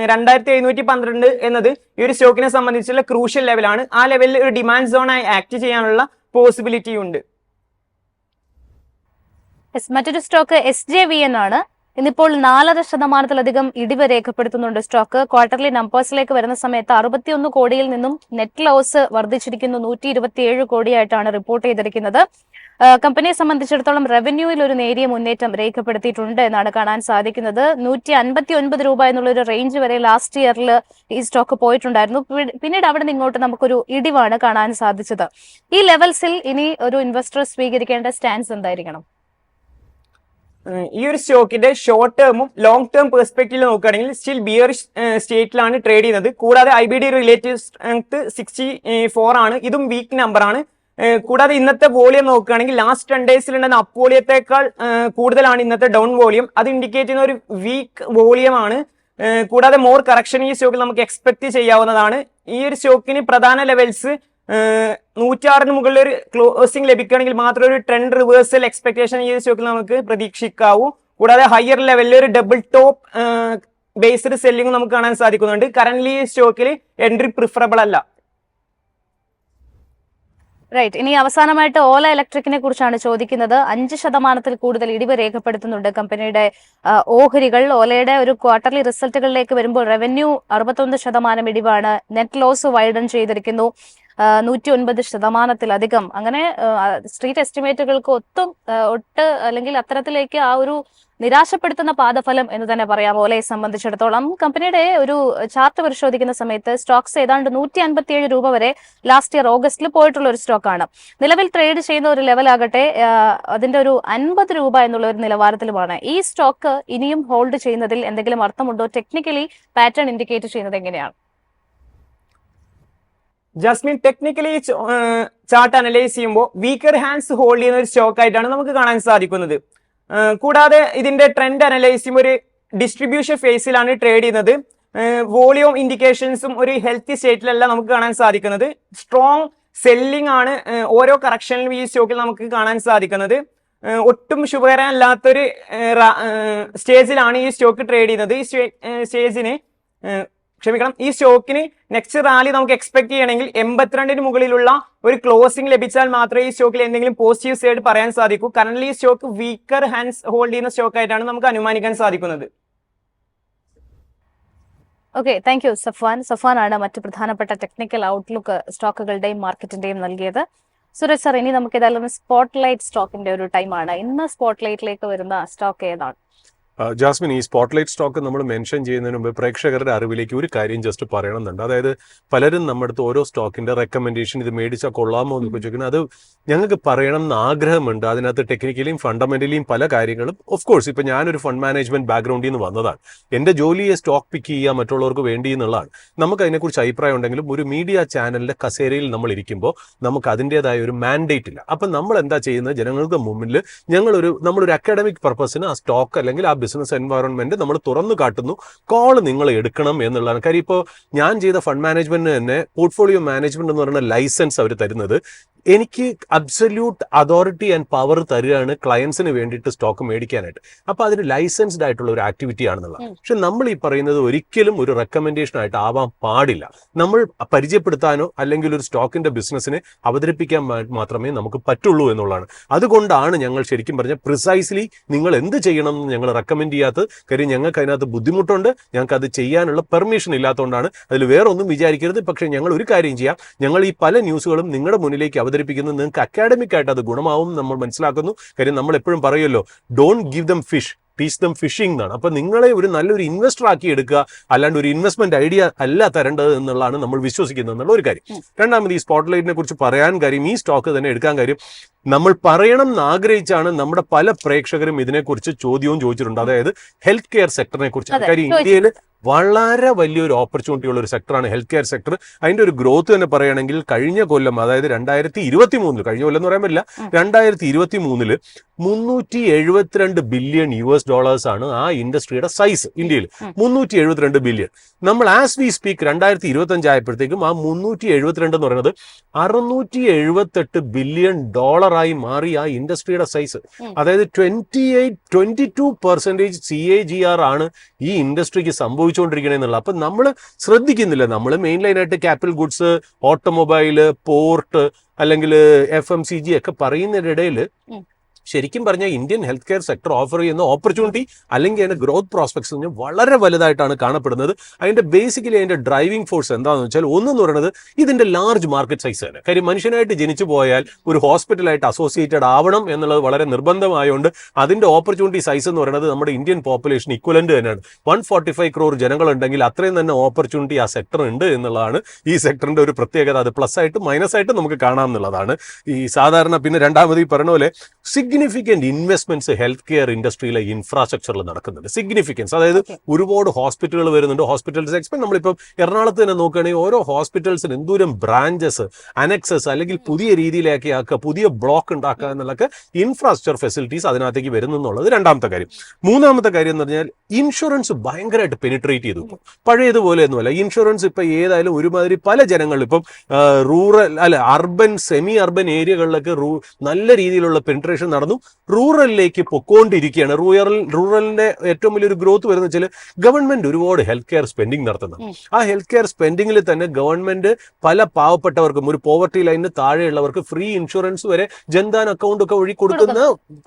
2712 എന്നത് ഈ ഒരു സ്റ്റോക്കിനെ സംബന്ധിച്ചുള്ള ക്രൂഷ്യൽ ലെവലാണ്. ആ ലെവലിൽ ഒരു ഡിമാൻഡ് സോണായി ആക്ട് ചെയ്യാനുള്ള പോസിബിലിറ്റി ഉണ്ട്. മറ്റൊരു സ്റ്റോക്ക് SJVN ആണ്. ഇന്നിപ്പോൾ 4% ഇടിവ് രേഖപ്പെടുത്തുന്നുണ്ട് സ്റ്റോക്ക്. ക്വാർട്ടർലി നമ്പേഴ്സിലേക്ക് വരുന്ന സമയത്ത് 61 കോടിയിൽ നിന്നും നെറ്റ് ലോസ് വർദ്ധിച്ചിരിക്കുന്നു. 127 കോടിയായിട്ടാണ് റിപ്പോർട്ട് ചെയ്തിരിക്കുന്നത്. കമ്പനിയെ സംബന്ധിച്ചിടത്തോളം റവന്യൂവിൽ ഒരു നേരിയ മുന്നേറ്റം രേഖപ്പെടുത്തിയിട്ടുണ്ട് എന്നാണ് കാണാൻ സാധിക്കുന്നത്. 159 രൂപ എന്നുള്ള ഒരു റേഞ്ച് വരെ ലാസ്റ്റ് ഇയറിൽ ഈ സ്റ്റോക്ക് പോയിട്ടുണ്ടായിരുന്നു. പിന്നീട് അവിടെ നിന്ന് ഇങ്ങോട്ട് നമുക്കൊരു ഇടിവാണ് കാണാൻ സാധിച്ചത്. ഈ ലെവൽസിൽ ഇനി ഒരു ഇൻവെസ്റ്റർ സ്വീകരിക്കേണ്ട സ്റ്റാൻസ് എന്തായിരിക്കണം? ഈ ഒരു സ്റ്റോക്കിന്റെ ഷോർട്ട് ടേമും ലോങ് ടേം പെർസ്പെക്റ്റീവിൽ നോക്കുകയാണെങ്കിൽ സ്റ്റിൽ ബിയറിഷ് സ്റ്റേറ്റിലാണ് ട്രേഡ് ചെയ്യുന്നത്. കൂടാതെ IBD റിലേറ്റീവ് സ്ട്രെങ്ത് 64 ആണ്. ഇതും വീക്ക് നമ്പർ ആണ്. കൂടാതെ ഇന്നത്തെ വോളിയം നോക്കുകയാണെങ്കിൽ ലാസ്റ്റ് 10 ഡേയ്സിലുണ്ടെന്ന അപ്പ് വോളിയത്തേക്കാൾ കൂടുതലാണ് ഇന്നത്തെ ഡൗൺ വോളിയം. അത് ഇൻഡിക്കേറ്റ് ചെയ്യുന്ന ഒരു വീക്ക് വോളിയം ആണ്. കൂടാതെ മോർ കറക്ഷൻ ഈ സ്റ്റോക്കിൽ നമുക്ക് എക്സ്പെക്ട് ചെയ്യാവുന്നതാണ്. ഈ ഒരു സ്റ്റോക്കിന് പ്രധാന ലെവൽസ് 106 മുകളിൽ ഒരു ക്ലോസിംഗ് ലഭിക്കുകയാണെങ്കിൽ മാത്രം ഒരു ട്രെൻഡ് റിവേഴ്സൽ എക്സ്പെക്ടേഷൻ ഈ സ്റ്റോക്കിൽ നമുക്ക് പ്രതീക്ഷിക്കാവൂ. കൂടാതെ ഹയർ ലെവലിൽ ഒരു ഡബിൾ ടോപ്പ് ബേസ്ഡ് സെല്ലിംഗ് നമുക്ക് കാണാൻ സാധിക്കുന്നുണ്ട്. കറന്റ് ഈ സ്റ്റോക്കിൽ എൻട്രി പ്രിഫറബിൾ അല്ല. റൈറ്റ്. ഇനി അവസാനമായിട്ട് ഓല ഇലക്ട്രിക്കിനെ കുറിച്ചാണ് ചോദിക്കുന്നത്. 5% കൂടുതൽ ഇടിവ് രേഖപ്പെടുത്തുന്നുണ്ട് കമ്പനിയുടെ ഓഹരികൾ. ഓലയുടെ ഒരു ക്വാർട്ടർലി റിസൾട്ടുകളിലേക്ക് വരുമ്പോൾ റവന്യൂ 61% ഇടിവാണ്. നെറ്റ് ലോസ് വൈഡൻ ചെയ്തിരിക്കുന്നു 109%. അങ്ങനെ സ്ട്രീറ്റ് എസ്റ്റിമേറ്റുകൾക്ക് ഒട്ട് അല്ലെങ്കിൽ അത്തരത്തിലേക്ക് ആ ഒരു നിരാശപ്പെടുത്തുന്ന പാദഫലം എന്ന് തന്നെ പറയാം ഓലയെ സംബന്ധിച്ചിടത്തോളം. കമ്പനിയുടെ ഒരു ചാർട്ട് പരിശോധിക്കുന്ന സമയത്ത് സ്റ്റോക്സ് ഏതാണ്ട് 157 രൂപ വരെ ലാസ്റ്റ് ഇയർ ഓഗസ്റ്റിൽ പോയിട്ടുള്ള ഒരു സ്റ്റോക്കാണ്. നിലവിൽ ട്രേഡ് ചെയ്യുന്ന ഒരു ലെവലാകട്ടെ അതിന്റെ ഒരു 50 രൂപ എന്നുള്ള ഒരു നിലവാരത്തിലുമാണ്. ഈ സ്റ്റോക്ക് ഇനിയും ഹോൾഡ് ചെയ്യുന്നതിൽ എന്തെങ്കിലും അർത്ഥമുണ്ടോ? ടെക്നിക്കലി പാറ്റേൺ ഇൻഡിക്കേറ്റ് ചെയ്യുന്നത് എങ്ങനെയാണ്? ജാസ്മിൻ, ടെക്നിക്കലി ചാർട്ട് അനലൈസ് ചെയ്യുമ്പോൾ വീക്കർ ഹാൻഡ്സ് ഹോൾഡ് ചെയ്യുന്ന ഒരു സ്റ്റോക്ക് ആയിട്ടാണ് നമുക്ക് കാണാൻ സാധിക്കുന്നത്. കൂടാതെ ഇതിന്റെ ട്രെൻഡ് അനലൈസ് ചെയ്യുമ്പോൾ ഒരു ഡിസ്ട്രിബ്യൂഷൻ ഫേസിലാണ് ട്രേഡ് ചെയ്യുന്നത്. വോളിയം ഇൻഡിക്കേഷൻസും ഒരു ഹെൽത്തി സ്റ്റേറ്റിലല്ല നമുക്ക് കാണാൻ സാധിക്കുന്നത്. സ്ട്രോങ് സെല്ലിംഗ് ആണ് ഓരോ കറക്ഷനിലും ഈ സ്റ്റോക്കിൽ നമുക്ക് കാണാൻ സാധിക്കുന്നത്. ഒട്ടും ശുഭകരമല്ലാത്തൊരു സ്റ്റേജിലാണ് ഈ സ്റ്റോക്ക് ട്രേഡ് ചെയ്യുന്നത്. ഈ സ്റ്റോക്കിന് നെക്സ്റ്റ് റാലി നമുക്ക് എക്സ്പെക്ട് ചെയ്യണമെങ്കിൽ 82 മുകളിലുള്ള ഒരു ക്ലോസിംഗ് ലഭിച്ചാൽ മാത്രമേ ഈ സ്റ്റോക്കിൽ എന്തെങ്കിലും പോസിറ്റീവ് സൈഡ് പറയാൻ സാധിക്കൂ. കറന്റ് ഈ സ്റ്റോക്ക് വീക്കർ ഹാൻഡ്സ് ഹോൾഡ് ചെയ്യുന്ന സ്റ്റോക്ക് ആയിട്ടാണ് നമുക്ക് അനുമാനിക്കാൻ സാധിക്കുന്നത്. Okay, thank you Safwan. സഫ്വാനാണ് മറ്റു പ്രധാനപ്പെട്ട ടെക്നിക്കൽ ഔട്ട്ലുക്ക് സ്റ്റോക്കുകളുടെയും മാർക്കറ്റിന്റെയും നൽകിയത്. സുരേഷ് സാർ, ഇനി നമുക്ക് ഏതായാലും സ്പോട്ട്ലൈറ്റ് സ്റ്റോക്കിന്റെ ഒരു ടൈമാണ്. ഇന്ന് സ്പോട്ട്ലൈറ്റിലേക്ക് വരുന്ന സ്റ്റോക്ക് ഏതാണ്? ജാസ്മിൻ, ഈ സ്പോട്ട്ലൈറ്റ് സ്റ്റോക്ക് നമ്മൾ മെൻഷൻ ചെയ്യുന്നതിന് മുമ്പ് പ്രേക്ഷകരുടെ അറിവിലേക്ക് ഒരു കാര്യം ജസ്റ്റ് പറയണമെന്നുണ്ട്. അതായത് പലരും നമ്മുടെ അടുത്ത് ഓരോ സ്റ്റോക്കിന്റെ റെക്കമെൻഡേഷൻ ഇത് മേടിച്ചാൽ കൊള്ളാമോ എന്നൊക്കെ ചോദിക്കുന്നത്. അത് ഞങ്ങൾക്ക് പറയണം എന്ന് ആഗ്രഹമുണ്ട്. അതിനകത്ത് ടെക്നിക്കലിയും ഫണ്ടമെന്റലിയും പല കാര്യങ്ങളും. ഓഫ് കോഴ്സ് ഇപ്പം ഞാനൊരു ഫണ്ട് മാനേജ്മെന്റ് ബാക്ക്ഗ്രൗണ്ടിൽ നിന്ന് വന്നതാണ്. എൻ്റെ ജോലിയെ സ്റ്റോക്ക് പിക്ക് ചെയ്യുക മറ്റുള്ളവർക്ക് വേണ്ടി എന്നുള്ളതാണ്. നമുക്ക് അതിനെക്കുറിച്ച് അഭിപ്രായം ഉണ്ടെങ്കിലും ഒരു മീഡിയ ചാനലിന്റെ കസേരയിൽ നമ്മൾ ഇരിക്കുമ്പോൾ നമുക്ക് അതിൻ്റെതായ ഒരു മാൻഡേറ്റ് ഇല്ല. അപ്പം നമ്മൾ എന്താ ചെയ്യുന്നത്? ജനങ്ങൾക്ക് മുമ്പിൽ നമ്മളൊരു അക്കാഡമിക് പർപ്പസിന് ആ സ്റ്റോക്ക് അല്ലെങ്കിൽ ആ ബിസിനസ് എൻവയോൺമെന്റ് നമ്മൾ തുറന്നു കാട്ടുന്നു. കോൾ നിങ്ങൾ എടുക്കണം എന്നുള്ളതാണ് കാര്യം. ഇപ്പോൾ ഞാൻ ചെയ്ത ഫണ്ട് മാനേജ്മെന്റിന് തന്നെ പോർട്ട്ഫോളിയോ മാനേജ്മെന്റ് എന്ന് പറയുന്ന ലൈസൻസ് അവർ തരുന്നത് എനിക്ക് അബ്സല്യൂട്ട് അതോറിറ്റി ആൻഡ് പവർ തരികയാണ് ക്ലയൻസിന് വേണ്ടിയിട്ട് സ്റ്റോക്ക് മേടിക്കാനായിട്ട്. അപ്പൊ അതിന് ലൈസൻസ്ഡ് ആയിട്ടുള്ള ഒരു ആക്ടിവിറ്റി ആണെന്നുള്ളത്. പക്ഷെ നമ്മൾ ഈ പറയുന്നത് ഒരിക്കലും ഒരു റെക്കമെൻഡേഷൻ ആയിട്ട് ആവാൻ പാടില്ല. നമ്മൾ പരിചയപ്പെടുത്താനോ അല്ലെങ്കിൽ ഒരു സ്റ്റോക്കിന്റെ ബിസിനസ്സിനെ അവതരിപ്പിക്കാൻ മാത്രമേ നമുക്ക് പറ്റുള്ളൂ എന്നുള്ളതാണ്. അതുകൊണ്ടാണ് ഞങ്ങൾ ശരിക്കും പറഞ്ഞാൽ പ്രിസൈസ്ലി നിങ്ങൾ എന്ത് ചെയ്യണം എന്ന് ഞങ്ങൾ റെക്കമെൻഡ് ചെയ്യാത്തത്. കാര്യം ഞങ്ങൾക്ക് അതിനകത്ത് ബുദ്ധിമുട്ടുണ്ട്. ഞങ്ങൾക്ക് അത് ചെയ്യാനുള്ള പെർമിഷൻ ഇല്ലാത്തതുകൊണ്ടാണ്. അതിൽ വേറെ ഒന്നും വിചാരിക്കരുത്. പക്ഷേ ഞങ്ങൾ ഒരു കാര്യം ചെയ്യാം. ഞങ്ങൾ ഈ പല ന്യൂസുകളും നിങ്ങളുടെ മുന്നിലേക്ക് അവതരിപ്പിക്കുന്നത് നിങ്ങൾക്ക് അക്കാഡമിക് ആയിട്ട് അത് ഗുണമാവും നമ്മൾ മനസ്സിലാക്കുന്നു. കാര്യം നമ്മൾ എപ്പോഴും പറയുമല്ലോ, don't give them fish, teach them fishing എന്നാണ്. അപ്പൊ നിങ്ങളെ ഒരു നല്ലൊരു ഇൻവെസ്റ്റർ ആക്കി എടുക്കുക, അല്ലാണ്ട് ഒരു ഇൻവെസ്റ്റ്മെന്റ് ഐഡിയ അല്ല തരേണ്ടത് എന്നുള്ളതാണ് നമ്മൾ വിശ്വസിക്കുന്നത് എന്നുള്ള ഒരു കാര്യം. രണ്ടാമത് ഈ സ്പോട്ട്ലൈറ്റിനെ കുറിച്ച് പറയാൻ കാര്യം, ഈ സ്റ്റോക്ക് തന്നെ എടുക്കാൻ കാര്യം, നമ്മൾ പറയണം എന്ന് ആഗ്രഹിച്ചാണ് നമ്മുടെ പല പ്രേക്ഷകരും ഇതിനെക്കുറിച്ച് ചോദ്യവും ചോദിച്ചിട്ടുണ്ട്. അതായത് ഹെൽത്ത് കെയർ സെക്ടറിനെ കുറിച്ച്. കാര്യം ഇന്ത്യയിൽ വളരെ വലിയൊരു ഓപ്പർച്യൂണിറ്റി ഉള്ള ഒരു സെക്ടറാണ് ഹെൽത്ത് കെയർ സെക്ടർ. അതിന്റെ ഒരു ഗ്രോത്ത് തന്നെ പറയുകയാണെങ്കിൽ കഴിഞ്ഞ കൊല്ലം, അതായത് 2023, കഴിഞ്ഞ കൊല്ലം എന്ന് പറയാൻ പറ്റില്ല, 2023 $372 ബില്യൺ ആണ് ആ ഇൻഡസ്ട്രിയുടെ സൈസ് ഇന്ത്യയിൽ. 372 ബില്യൺ. നമ്മൾ ആസ് വി സ്പീക്ക് 2025 ആയപ്പോഴത്തേക്കും ആ 372 എന്ന് പറയുന്നത് $678 ബില്യൺ മാറി ആ ഇൻഡസ്ട്രിയുടെ സൈസ്. അതായത് 22% CAGR ആണ് ഈ ഇൻഡസ്ട്രിക്ക് സംഭവിച്ചുകൊണ്ടിരിക്കണെന്നുള്ള. അപ്പൊ നമ്മൾ ശ്രദ്ധിക്കുന്നില്ല. നമ്മൾ മെയിൻ ലൈനായിട്ട് ക്യാപിറ്റൽ ഗുഡ്സ്, ഓട്ടോമൊബൈല്, പോർട്ട് അല്ലെങ്കിൽ FMCG ഒക്കെ പറയുന്നതിനിടയിൽ ശരിക്കും പറഞ്ഞാൽ Indian health care sector offer ചെയ്യുന്ന ഓപ്പർച്യൂണിറ്റി അല്ലെങ്കിൽ അതിന്റെ ഗ്രോത്ത് പ്രോസ്പെക്ട്സ് വളരെ വലുതായിട്ടാണ് കാണപ്പെടുന്നത്. അതിന്റെ ബേസിക്കലി അതിന്റെ ഡ്രൈവിംഗ് ഫോഴ്സ് എന്താണെന്ന് വെച്ചാൽ, ഒന്നെന്ന് പറയുന്നത് ഇതിന്റെ ലാർജ് മാർക്കറ്റ് സൈസ് തന്നെ. കാര്യം മനുഷ്യനായിട്ട് ജനിച്ചു പോയാൽ ഒരു ഹോസ്പിറ്റലായിട്ട് അസോസിയേറ്റഡ് ആവണം എന്നുള്ളത് വളരെ നിർബന്ധമായതുകൊണ്ട് അതിന്റെ ഓപ്പർച്യൂണിറ്റി സൈസ് എന്ന് പറയുന്നത് നമ്മുടെ ഇന്ത്യൻ പോപ്പുലേഷൻ ഇക്വലന്റ് തന്നെയാണ്. 145 crore ജനങ്ങളുണ്ടെങ്കിൽ അത്രയും തന്നെ ഓപ്പർച്യൂണിറ്റി ആ സെക്ടർ ഉണ്ട് എന്നുള്ളതാണ് ഈ സെക്ടറിന്റെ ഒരു പ്രത്യേകത. അത് പ്ലസ് ആയിട്ട് മൈനസ് ആയിട്ട് നമുക്ക് കാണാം എന്നുള്ളതാണ്. ഈ സാധാരണ പിന്നെ രണ്ടാമത് ഈ പറഞ്ഞ പോലെ സിഗ്നിഫിക്കന്റ് ഇൻവെസ്റ്റ്മെന്റ്സ് ഹെൽത്ത് കെയർ ഇൻഡസ്ട്രിയിലെ ഇൻഫ്രാസ്ട്രക്ചറിൽ നടക്കുന്നുണ്ട്. സിഗ്നിഫിക്കൻസ്, അതായത് ഒരുപാട് ഹോസ്പിറ്റലുകൾ വരുന്നുണ്ട്. ഹോസ്പിറ്റൽസ് എക്സ്പെൻഡ് നമ്മളിപ്പം എറണാകുളത്ത് തന്നെ നോക്കുകയാണെങ്കിൽ ഓരോ ഹോസ്പിറ്റൽസിന് എന്തോരം ബ്രാഞ്ചസ്, അനക്സസ് അല്ലെങ്കിൽ പുതിയ രീതിയിലേക്ക് ആക്കുക, പുതിയ ബ്ലോക്ക് ഉണ്ടാക്കുക എന്നുള്ളൊക്കെ ഇൻഫ്രാസ്ട്രക്ചർ ഫെസിലിറ്റീസ് അതിനകത്തേക്ക് വരുന്നു എന്നുള്ളത് രണ്ടാമത്തെ കാര്യം. മൂന്നാമത്തെ കാര്യം എന്ന് പറഞ്ഞാൽ ഇൻഷുറൻസ് ഭയങ്കരമായിട്ട് പെനിട്രേറ്റ് ചെയ്തു. ഇപ്പം പഴയതുപോലെ ഒന്നുമല്ല. ഇൻഷുറൻസ് ഇപ്പം ഏതായാലും ഒരുമാതിരി പല ജനങ്ങളിൽ ഇപ്പം റൂറൽ അർബൻ, സെമി അർബൻ ഏരിയകളിലൊക്കെ നല്ല രീതിയിലുള്ള പെനിട്രേഷൻ നടന്നു. റൂറലിലേക്ക് പൊക്കോണ്ടിരിക്കുകയാണ്. റൂറലിന്റെ ഏറ്റവും വലിയൊരു ഗ്രോത്ത് വരുന്ന വെച്ചാൽ ഗവൺമെന്റ് ഒരുപാട് ഹെൽത്ത് കെയർ സ്പെൻഡിങ് നടത്തുന്നത്. ആ ഹെൽത്ത് കെയർ സ്പെൻഡിങ്ങിൽ തന്നെ ഗവൺമെന്റ് പല പാവപ്പെട്ടവർക്കും, ഒരു പോവർട്ടി ലൈനിന് താഴെയുള്ളവർക്ക് ഫ്രീ ഇൻഷുറൻസ് വരെ ജൻധൻ അക്കൗണ്ട് ഒക്കെ വഴി കൊടുക്കുന്ന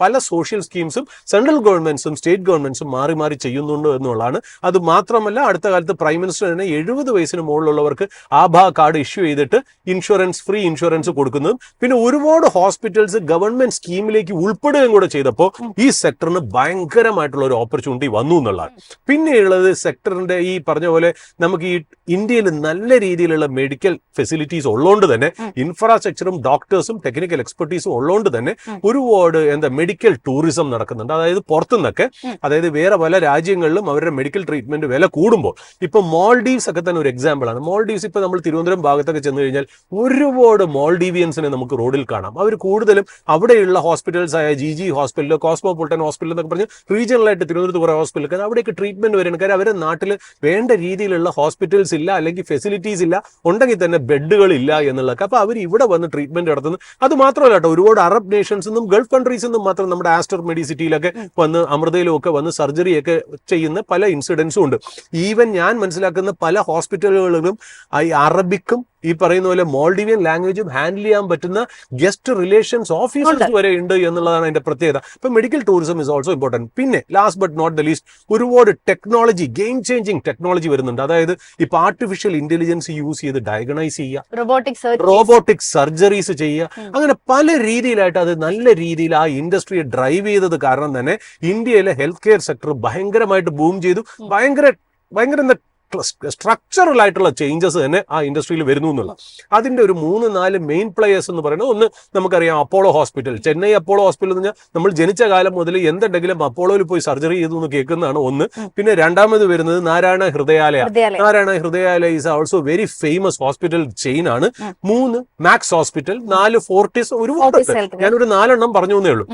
പല സോഷ്യൽ സ്കീംസും സെൻട്രൽ ഗവൺമെന്റ്സും സ്റ്റേറ്റ് ഗവൺമെന്റ്സും മാറി മാറി ചെയ്യുന്നുണ്ട് എന്നുള്ളതാണ്. അത് മാത്രമല്ല അടുത്ത കാലത്ത് പ്രൈം മിനിസ്റ്റർ തന്നെ 70 വയസ്സിന് മുകളിലുള്ളവർക്ക് ആഭാ കാർഡ് ഇഷ്യൂ ചെയ്തിട്ട് ഇൻഷുറൻസ്, ഫ്രീ ഇൻഷുറൻസ് കൊടുക്കുന്നതും. പിന്നെ ഒരുപാട് ഹോസ്പിറ്റൽസ് ഗവൺമെന്റ് സ്കീമിലേക്ക് ഉൾപ്പെടുകയും കൂടെ ചെയ്തപ്പോൾ ഈ സെക്ടറിന് ഭയങ്കരമായിട്ടുള്ള ഒരു ഓപ്പർച്യൂണിറ്റി വന്നു എന്നുള്ളതാണ്. പിന്നെയുള്ളത് സെക്ടറിന്റെ ഈ പറഞ്ഞ പോലെ നമുക്ക് ഈ ഇന്ത്യയിൽ നല്ല രീതിയിലുള്ള മെഡിക്കൽ ഫെസിലിറ്റീസ് ഉള്ളതുകൊണ്ട് തന്നെ, ഇൻഫ്രാസ്ട്രക്ചറും ഡോക്ടേഴ്സും ടെക്നിക്കൽ എക്സ്പെർട്ടീസും ഉള്ളതുകൊണ്ട് തന്നെ ഒരുപാട് മെഡിക്കൽ ടൂറിസം നടക്കുന്നുണ്ട്. അതായത് പുറത്തുനിന്നൊക്കെ, അതായത് വേറെ പല രാജ്യങ്ങളിലും അവരുടെ മെഡിക്കൽ ട്രീറ്റ്മെന്റ് വില കൂടുമ്പോൾ, ഇപ്പൊ മോൾഡീവ്സ് ഒക്കെ തന്നെ ഒരു എക്സാമ്പിൾ ആണ്. മോൾഡീവ്സ് ഇപ്പൊ നമ്മൾ തിരുവനന്തപുരം ഭാഗത്തൊക്കെ ചെന്ന് കഴിഞ്ഞാൽ ഒരുപാട് മോൾഡീവിയൻസിനെ നമുക്ക് റോഡിൽ കാണാം. അവർ കൂടുതലും അവിടെയുള്ള ഹോസ്പിറ്റൽസ് ആയ GG ഹോസ്പിറ്റൽ, കോസ്മോപൊളിറ്റൻ ഹോസ്പിറ്റൽ എന്നൊക്കെ പറഞ്ഞ് റീജിയണലായിട്ട് തിരുവനന്തപുരത്ത് കുറേ ഹോസ്പിറ്റൽ, അവിടെയൊക്കെ ട്രീറ്റ്മെന്റ് വരുന്നത്. കാര്യം അവരുടെ നാട്ടിൽ വേണ്ട രീതിയിലുള്ള ഹോസ്പിറ്റൽസ് ഇല്ല, അല്ലെങ്കിൽ ഫെസിലിറ്റീസ് ഇല്ല, ഉണ്ടെങ്കിൽ തന്നെ ബെഡുകൾ ഇല്ല എന്നുള്ളതൊക്കെ. അപ്പൊ അവർ ഇവിടെ വന്ന് ട്രീറ്റ്മെന്റ് നടത്തുന്നു. അത് മാത്രമല്ല കേട്ടോ, ഒരുപാട് അറബ് നേഷൻസ് നിന്നും ഗൾഫ് കൺട്രീസിൽ നിന്നും മാത്രം നമ്മുടെ ആസ്റ്റർ മെഡിസിറ്റിയിലൊക്കെ വന്ന്, അമൃതയിലും ഒക്കെ വന്ന് സർജറിയൊക്കെ ചെയ്യുന്ന പല ഇൻസിഡൻസും ഉണ്ട്. ഈവൻ ഞാൻ മനസ്സിലാക്കുന്ന പല ഹോസ്പിറ്റലുകളിലും ഈ അറബിക്കും ഈ പറയുന്ന പോലെ മോൾഡീവിയൻ ലാംഗ്വേജും ഹാൻഡിൽ ചെയ്യാൻ പറ്റുന്ന ഗസ്റ്റ് റിലേഷൻസ് ഓഫീസേഴ്സ് വരെ ഉണ്ട് എന്നുള്ളതാണ് അതിന്റെ പ്രത്യേകത. ഇപ്പൊ medical tourism is also important. പിന്നെ last but not the least, ഒരുപാട് ടെക്നോളജി, ഗെയിം ചേഞ്ചിങ് ടെക്നോളജി വരുന്നുണ്ട്. അതായത് ഇപ്പൊ ആർട്ടിഫിഷ്യൽ ഇന്റലിജൻസ് യൂസ് ചെയ്ത് ഡയഗ്നൈസ് ചെയ്യുക, റോബോട്ടിക് സർജറീസ് ചെയ്യുക, അങ്ങനെ പല രീതിയിലായിട്ട് അത് നല്ല രീതിയിൽ ആ ഇൻഡസ്ട്രിയെ ഡ്രൈവ് ചെയ്തത് കാരണം തന്നെ ഇന്ത്യയിലെ ഹെൽത്ത് കെയർ സെക്ടർ ഭയങ്കരമായിട്ട് ബൂം ചെയ്തു. ഭയങ്കര സ്ട്രക്ചറൽ ആയിട്ടുള്ള ചേഞ്ചസ് തന്നെ ആ ഇൻഡസ്ട്രിയിൽ വരുന്നു എന്നുള്ള. അതിന്റെ ഒരു 3-4 മെയിൻ പ്ലേയേഴ്സ് എന്ന് പറയുന്നത്, ഒന്ന് നമുക്കറിയാം Apollo hospital, Chennai Apollo hospital എന്ന് പറഞ്ഞാൽ നമ്മൾ ജനിച്ച കാലം മുതൽ എന്തുണ്ടെങ്കിലും അപ്പോളോയിൽ പോയി സർജറി ചെയ്തു എന്ന് കേൾക്കുന്നതാണ് ഒന്ന്. പിന്നെ രണ്ടാമത് വരുന്നത് Narayana Hrudayalaya. Narayana Hrudayalaya is also very famous hospital chain ആണ്. 3 മാക്സ് ഹോസ്പിറ്റൽ, 4 ഫോർട്ടിസ്, ഒരുപാട്. ഞാനൊരു 4 പറഞ്ഞു എന്നേ ഉള്ളൂ.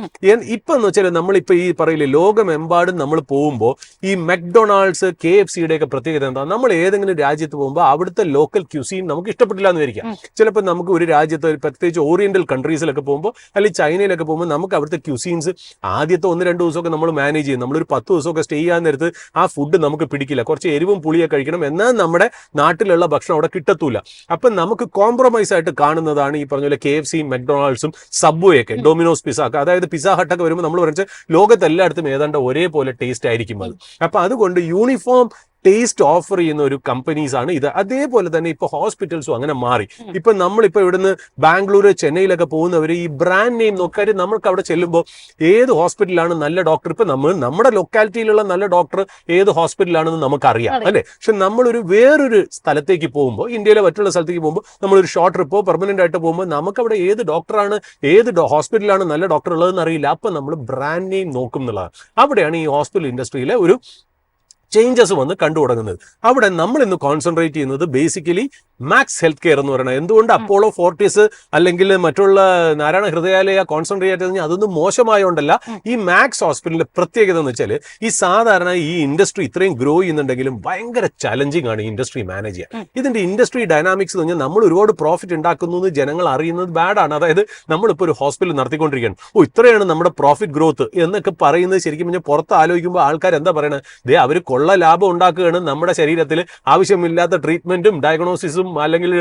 ഇപ്പൊ എന്ന് വെച്ചാൽ നമ്മളിപ്പോ ഈ പറയില്ലേ, ലോകമെമ്പാടും നമ്മൾ പോകുമ്പോൾ ഈ മെക്ഡൊണാൾഡ്സ്, KFCയുടെ ഒക്കെ പ്രത്യേകത എന്താ? നമ്മൾ ഏതെങ്കിലും രാജ്യത്ത് പോകുമ്പോൾ അവിടുത്തെ ലോക്കൽ ക്യൂസീൻ നമുക്ക് ഇഷ്ടപ്പെട്ടില്ല എന്ന് വരിക. ചിലപ്പോൾ നമുക്ക് ഒരു രാജ്യത്ത്, പ്രത്യേകിച്ച് ഓറിയന്റൽ കൺട്രീസിലൊക്കെ പോകുമ്പോൾ, അല്ലെങ്കിൽ ചൈനയിലൊക്കെ പോകുമ്പോൾ നമുക്ക് അവിടുത്തെ ക്യൂസീൻസ് ആദ്യത്തെ 1-2 ദിവസമൊക്കെ നമ്മൾ മാനേജ് ചെയ്യും. നമ്മളൊരു 10 ദിവസമൊക്കെ സ്റ്റേ ചെയ്യാൻ നേരത്ത് ആ ഫുഡ് നമുക്ക് പിടിക്കില്ല, കുറച്ച് എരിവും പുളിയൊക്കെ കഴിക്കണം, എന്നാൽ നമ്മുടെ നാട്ടിലുള്ള ഭക്ഷണം അവിടെ കിട്ടത്തൂല. അപ്പം നമുക്ക് കോംപ്രമൈസ് ആയിട്ട് കാണുന്നതാണ് ഈ പറഞ്ഞ പോലെ KFC, മെക്ഡൊണാൾഡ്സും സബ്വേ ഒക്കെ, ഡൊമിനോസ് പിസ്സ ഒക്കെ. അതായത് പിസ്സ ഹട്ടൊക്കെ വരുമ്പോൾ നമ്മൾ പറഞ്ഞാൽ ലോകത്തെല്ലായിടത്തും ഏതാണ്ട് ഒരേപോലെ ടേസ്റ്റ് ആയിരിക്കും അത്. അപ്പൊ അതുകൊണ്ട് യൂണിഫോം ടേസ്റ്റ് ഓഫർ ചെയ്യുന്ന ഒരു കമ്പനീസ് ആണ് ഇത്. അതേപോലെ തന്നെ ഇപ്പൊ ഹോസ്പിറ്റൽസും അങ്ങനെ മാറി. ഇപ്പൊ നമ്മളിപ്പോ ഇവിടുന്ന് ബാംഗ്ലൂർ, ചെന്നൈയിലൊക്കെ പോകുന്നവർ ഈ ബ്രാൻഡ് നെയിം നോക്കാറ്, നമ്മൾക്ക് അവിടെ ചെല്ലുമ്പോൾ ഏത് ഹോസ്പിറ്റലാണ് നല്ല ഡോക്ടർ, ഇപ്പൊ നമ്മുടെ ലൊക്കാലിറ്റിയിലുള്ള നല്ല ഡോക്ടർ ഏത് ഹോസ്പിറ്റലാണെന്ന് നമുക്കറിയാം അല്ലെ. പക്ഷെ നമ്മളൊരു വേറൊരു സ്ഥലത്തേക്ക് പോകുമ്പോൾ, ഇന്ത്യയിലെ മറ്റുള്ള സ്ഥലത്തേക്ക് പോകുമ്പോൾ, നമ്മളൊരു ഷോർട്ട് ട്രിപ്പോ പെർമനന്റ് ആയിട്ട് പോകുമ്പോൾ നമുക്ക് അവിടെ ഏത് ഡോക്ടറാണ്, ഏത് ഹോസ്പിറ്റലാണ് നല്ല ഡോക്ടർ ഉള്ളതെന്ന് അറിയില്ല. അപ്പൊ നമ്മൾ ബ്രാൻഡ് നെയിം നോക്കും എന്നുള്ളതാണ്. അവിടെയാണ് ഈ ഹോസ്പിറ്റൽ ഇൻഡസ്ട്രിയിലെ ഒരു ചേഞ്ചസ് വന്ന് കണ്ടു തുടങ്ങുന്നത്. അവിടെ നമ്മൾ ഇന്ന് കോൺസെൻട്രേറ്റ് ചെയ്യുന്നത് ബേസിക്കലി മാക്സ് ഹെൽത്ത് കെയർ എന്ന് പറയുന്നത്. എന്തുകൊണ്ട് അപ്പോളോ ഫോർട്ടിസ് അല്ലെങ്കിൽ മറ്റുള്ള നാരായണ ഹൃദയാലയ കോൺസെൻട്രേറ്റ് ചെയ്ത് അതൊന്നും മോശമായോണ്ടല്ല. ഈ മാക്സ് ഹോസ്പിറ്റലിന്റെ പ്രത്യേകത എന്ന് വെച്ചാൽ ഈ സാധാരണ ഈ ഇൻഡസ്ട്രി ഇത്രയും ഗ്രോ ചെയ്യുന്നുണ്ടെങ്കിലും ഭയങ്കര ചലഞ്ചിങ് ആണ് ഈ ഇൻഡസ്ട്രി മാനേജ് ചെയ്യാൻ. ഇതിന്റെ ഇൻഡസ്ട്രി ഡൈനാമിക്സ് എന്ന് പറഞ്ഞാൽ നമ്മൾ ഒരുപാട് പ്രോഫിറ്റ് ഉണ്ടാക്കുന്നു എന്ന് ജനങ്ങൾ അറിയുന്നത് ബാഡാണ്. അതായത് നമ്മളിപ്പോൾ ഒരു ഹോസ്പിറ്റൽ നടത്തിക്കൊണ്ടിരിക്കുകയാണ്, ഇത്രയാണ് നമ്മുടെ പ്രോഫിറ്റ് ഗ്രോത്ത് എന്നൊക്കെ പറയുന്നത് ശരിക്കും പറഞ്ഞാൽ പുറത്ത് ആലോചിക്കുമ്പോൾ ആൾക്കാർ എന്താ പറയണത്, അവർ കൊള്ള ലാഭം ഉണ്ടാക്കുകയാണ്, നമ്മുടെ ശരീരത്തിൽ ആവശ്യമില്ലാത്ത ട്രീറ്റ്മെന്റും ഡയഗ്നോസിസും അല്ലെങ്കിൽ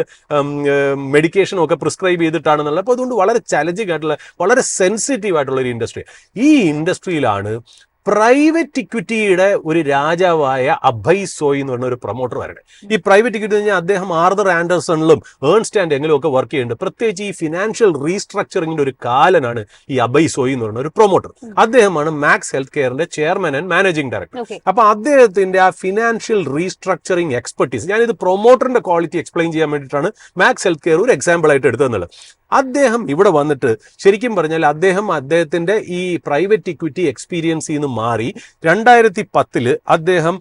മെഡിക്കേഷനും ഒക്കെ പ്രിസ്ക്രൈബ് ചെയ്തിട്ടാണെന്നുള്ളത്. അപ്പോൾ അതുകൊണ്ട് വളരെ ചലഞ്ചിങ് ആയിട്ടുള്ള, വളരെ സെൻസിറ്റീവ് ആയിട്ടുള്ള ഒരു ഇൻഡസ്ട്രി. ഈ ഇൻഡസ്ട്രിയിലാണ് പ്രൈവറ്റ് ഇക്വിറ്റിയുടെ ഒരു രാജാവായ അഭയ് സോയ് എന്ന് പറഞ്ഞ ഒരു പ്രൊമോട്ടർ വരണേ. ഈ പ്രൈവറ്റ് ഇക്വിറ്റി എന്ന് പറഞ്ഞാൽ അദ്ദേഹം ആർതർ ആൻഡർസണിലും ഏൺസ്റ്റ് ആൻഡ് യങ്ങിലും ഒക്കെ വർക്ക് ചെയ്യുന്നുണ്ട്. പ്രത്യേകിച്ച് ഈ ഫിനാൻഷ്യൽ റീസ്ട്രക്ചറിങ്ങിന്റെ ഒരു കാലനാണ് ഈ അഭയ് സോയ് എന്ന് പറയുന്ന ഒരു പ്രൊമോട്ടർ. അദ്ദേഹമാണ് മാക്സ് ഹെൽത്ത് കെയറിന്റെ ചെയർമാൻ ആൻഡ് മാനേജിംഗ് ഡയറക്ടർ. അപ്പൊ അദ്ദേഹത്തിന്റെ ആ ഫിനാൻഷ്യൽ റീസ്ട്രക്ചറിങ് എക്സ്പെർട്ടീസ്, ഞാനിത് പ്രൊമോട്ടറിന്റെ ക്വാളിറ്റി എക്സ്പ്ലെയിൻ ചെയ്യാൻ വേണ്ടിയിട്ടാണ് മാക്സ് ഹെൽത്ത് കെയർ ഒരു എക്സാമ്പിൾ ആയിട്ട് എടുത്തതെന്നുള്ളത്. അദ്ദേഹം ഇവിടെ വന്നിട്ട് ശരിക്കും പറഞ്ഞാൽ അദ്ദേഹത്തിന്റെ ഈ പ്രൈവറ്റ് ഇക്വിറ്റി എക്സ്പീരിയൻസിൽ നിന്ന് മാറി 2010 അദ്ദേഹം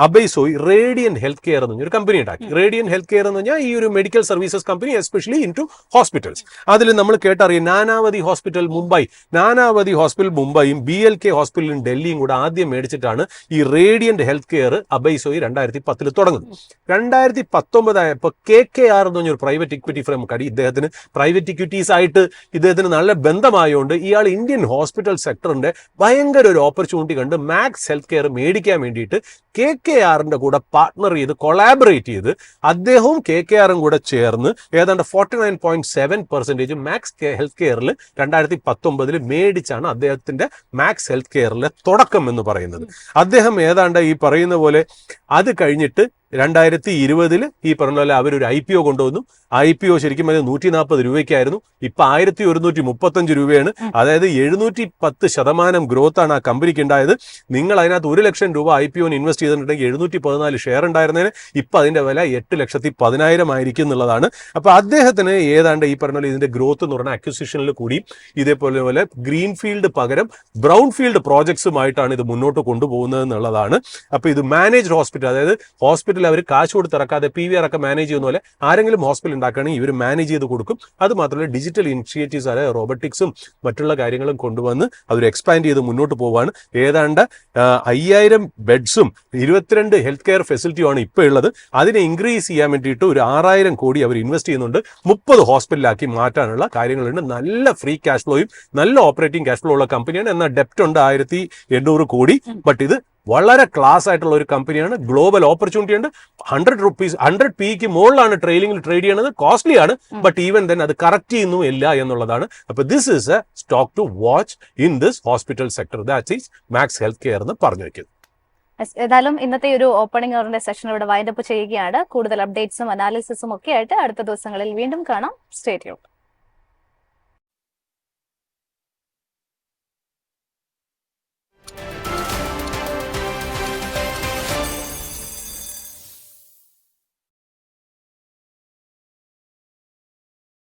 അബൈസോയ് റേഡിയൻ ഹെൽത്ത് കെയർ എന്ന് പറഞ്ഞൊരു കമ്പനി ഉണ്ടാക്കി. റേഡിയൻ ഹെൽത്ത് കെയർ എന്ന് പറഞ്ഞാൽ ഈ ഒരു medical services company, especially into hospitals. അതിൽ നമ്മൾ കേട്ടറിയാം നാനാവതി ഹോസ്പിറ്റൽ മുംബൈയും BLK ഹോസ്പിറ്റലും ഡൽഹിയും കൂടെ ആദ്യം മേടിച്ചിട്ടാണ് ഈ റേഡിയന്റ് ഹെൽത്ത് കെയർ അബൈസോയ് 2010 തുടങ്ങുന്നത്. 2019 ആയപ്പോൾ KKR എന്ന് പറഞ്ഞൊരു പ്രൈവറ്റ് ഇക്വിറ്റി ഫേം കടി ഇദ്ദേഹത്തിന് പ്രൈവറ്റ് ഇക്വിറ്റീസ് ആയിട്ട് ഇദ്ദേഹത്തിന് നല്ല ബന്ധമായതുകൊണ്ട് ഇയാൾ ഇന്ത്യൻ ഹോസ്പിറ്റൽ സെക്ടറിന്റെ ഭയങ്കര ഒരു ഓപ്പർച്യൂണിറ്റി കണ്ട് മാക്സ് ഹെൽത്ത് കെയർ മേടിക്കാൻ വേണ്ടിയിട്ട് KKRന്റെ കൂടെ പാർട്ട്ണർ ചെയ്ത് കൊളാബറേറ്റ് ചെയ്ത് അദ്ദേഹവും KKRും കൂടെ ചേർന്ന് ഏതാണ്ട് 49.7% മാക്സ് ഹെൽത്ത് കെയറിൽ 2019 മേടിച്ചാണ് അദ്ദേഹത്തിന്റെ മാക്സ് ഹെൽത്ത് കെയറിലെ തുടക്കം എന്ന് പറയുന്നത്. അദ്ദേഹം ഏതാണ്ട് ഈ പറയുന്ന പോലെ അത് കഴിഞ്ഞിട്ട് 2020 ഈ പറഞ്ഞ പോലെ അവരൊരു IPO കൊണ്ടുവന്നു. IPO ശരിക്കും പറഞ്ഞാൽ 140 രൂപയ്ക്കായിരുന്നു. ഇപ്പൊ 1135 രൂപയാണ്. അതായത് 710% ഗ്രോത്ത് ആണ് ആ കമ്പനിക്ക് ഉണ്ടായത്. നിങ്ങൾ അതിനകത്ത് 1 ലക്ഷം രൂപ IPOന് ഇൻവെസ്റ്റ് ചെയ്തിട്ടുണ്ടെങ്കിൽ 714 ഷെയർ ഉണ്ടായിരുന്നതിന് ഇപ്പൊ അതിന്റെ വില 8,10,000 ആയിരിക്കും എന്നുള്ളതാണ്. അപ്പൊ അദ്ദേഹത്തിന് ഏതാണ്ട് ഈ പറഞ്ഞ പോലെ ഇതിന്റെ ഗ്രോത്ത് എന്ന് പറഞ്ഞാൽ അക്വിസിഷനിൽ കൂടി ഇതേപോലെ ഗ്രീൻഫീൽഡ് പകരം ബ്രൗൺ ഫീൽഡ് പ്രോജക്ട്സുമായിട്ടാണ് ഇത് മുന്നോട്ട് കൊണ്ടുപോകുന്നത് എന്നുള്ളതാണ്. അപ്പൊ ഇത് മാനേജ്ഡ് ഹോസ്പിറ്റൽ, അതായത് ഹോസ്പിറ്റൽ അവർ കാശ് കൊടുത്ത് ഇറക്കാതെ PVR ഒക്കെ മാനേജ് ചെയ്യുന്ന പോലെ ആരെങ്കിലും ഹോസ്പിറ്റൽ ഉണ്ടാക്കുകയാണെങ്കിൽ ഇവർ മാനേജ് ചെയ്ത് കൊടുക്കും. അത് മാത്രമല്ല ഡിജിറ്റൽ ഇനിഷ്യേറ്റീവ്സ്, അതായത് റോബോട്ടിക്സും മറ്റുള്ള കാര്യങ്ങളും കൊണ്ടുവന്ന് അവർ എക്സ്പാൻഡ് ചെയ്ത് മുന്നോട്ട് പോവുകയാണ്. ഏതാണ്ട് 5000 ബെഡ്സും 22 ഹെൽത്ത് കെയർ ഫെസിലിറ്റിയുമാണ് ഇപ്പോൾ ഉള്ളത്. അതിനെ ഇൻക്രീസ് ചെയ്യാൻ വേണ്ടിയിട്ട് ഒരു 6000 കോടി അവർ ഇൻവെസ്റ്റ് ചെയ്യുന്നുണ്ട്. 30 ഹോസ്പിറ്റലാക്കി മാറ്റാനുള്ള കാര്യങ്ങളുണ്ട്. നല്ല ഫ്രീ ക്യാഷ് ഫ്ലോയും നല്ല ഓപ്പറേറ്റിംഗ് ക്യാഷ് ഫ്ലോ ഉള്ള കമ്പനിയാണ്. എന്നാൽ ഡെപ്റ്റ് ഉണ്ട് 1800 കോടി. ബട്ട് ഇത് വളരെ ക്ലാസ് ആയിട്ടുള്ള ഒരു കമ്പനിയാണ്. ഗ്ലോബൽ ഓപ്പർച്യൂണിറ്റി ഉണ്ട്. 100 PK മുകളിലാണ് ട്രെയിലിംഗിൽ ട്രേഡ് ചെയ്യുന്നത്. കോസ്റ്റ്ലി ആണ്, ബട്ട് ഈവൻ തന്നെ അത് കറക്റ്റ് ചെയ്യുന്നു ഇല്ല എന്നുള്ളതാണ്. അപ്പൊ this is a stock to watch in this hospital sector. That is Max healthcare എന്ന് പറഞ്ഞു വെക്കുന്നത്. ഏതായാലും ഇന്നത്തെ ഒരു ഓപ്പണിംഗ് അവറിന്റെ സെഷൻ ഇവിടെ വൈൻഡപ്പ് ചെയ്യുകയാണ്. കൂടുതൽ അപ്ഡേറ്റ്സും അനാലിസിസും ഒക്കെ ആയിട്ട് അടുത്ത ദിവസങ്ങളിൽ വീണ്ടും കാണാം. Stay tuned.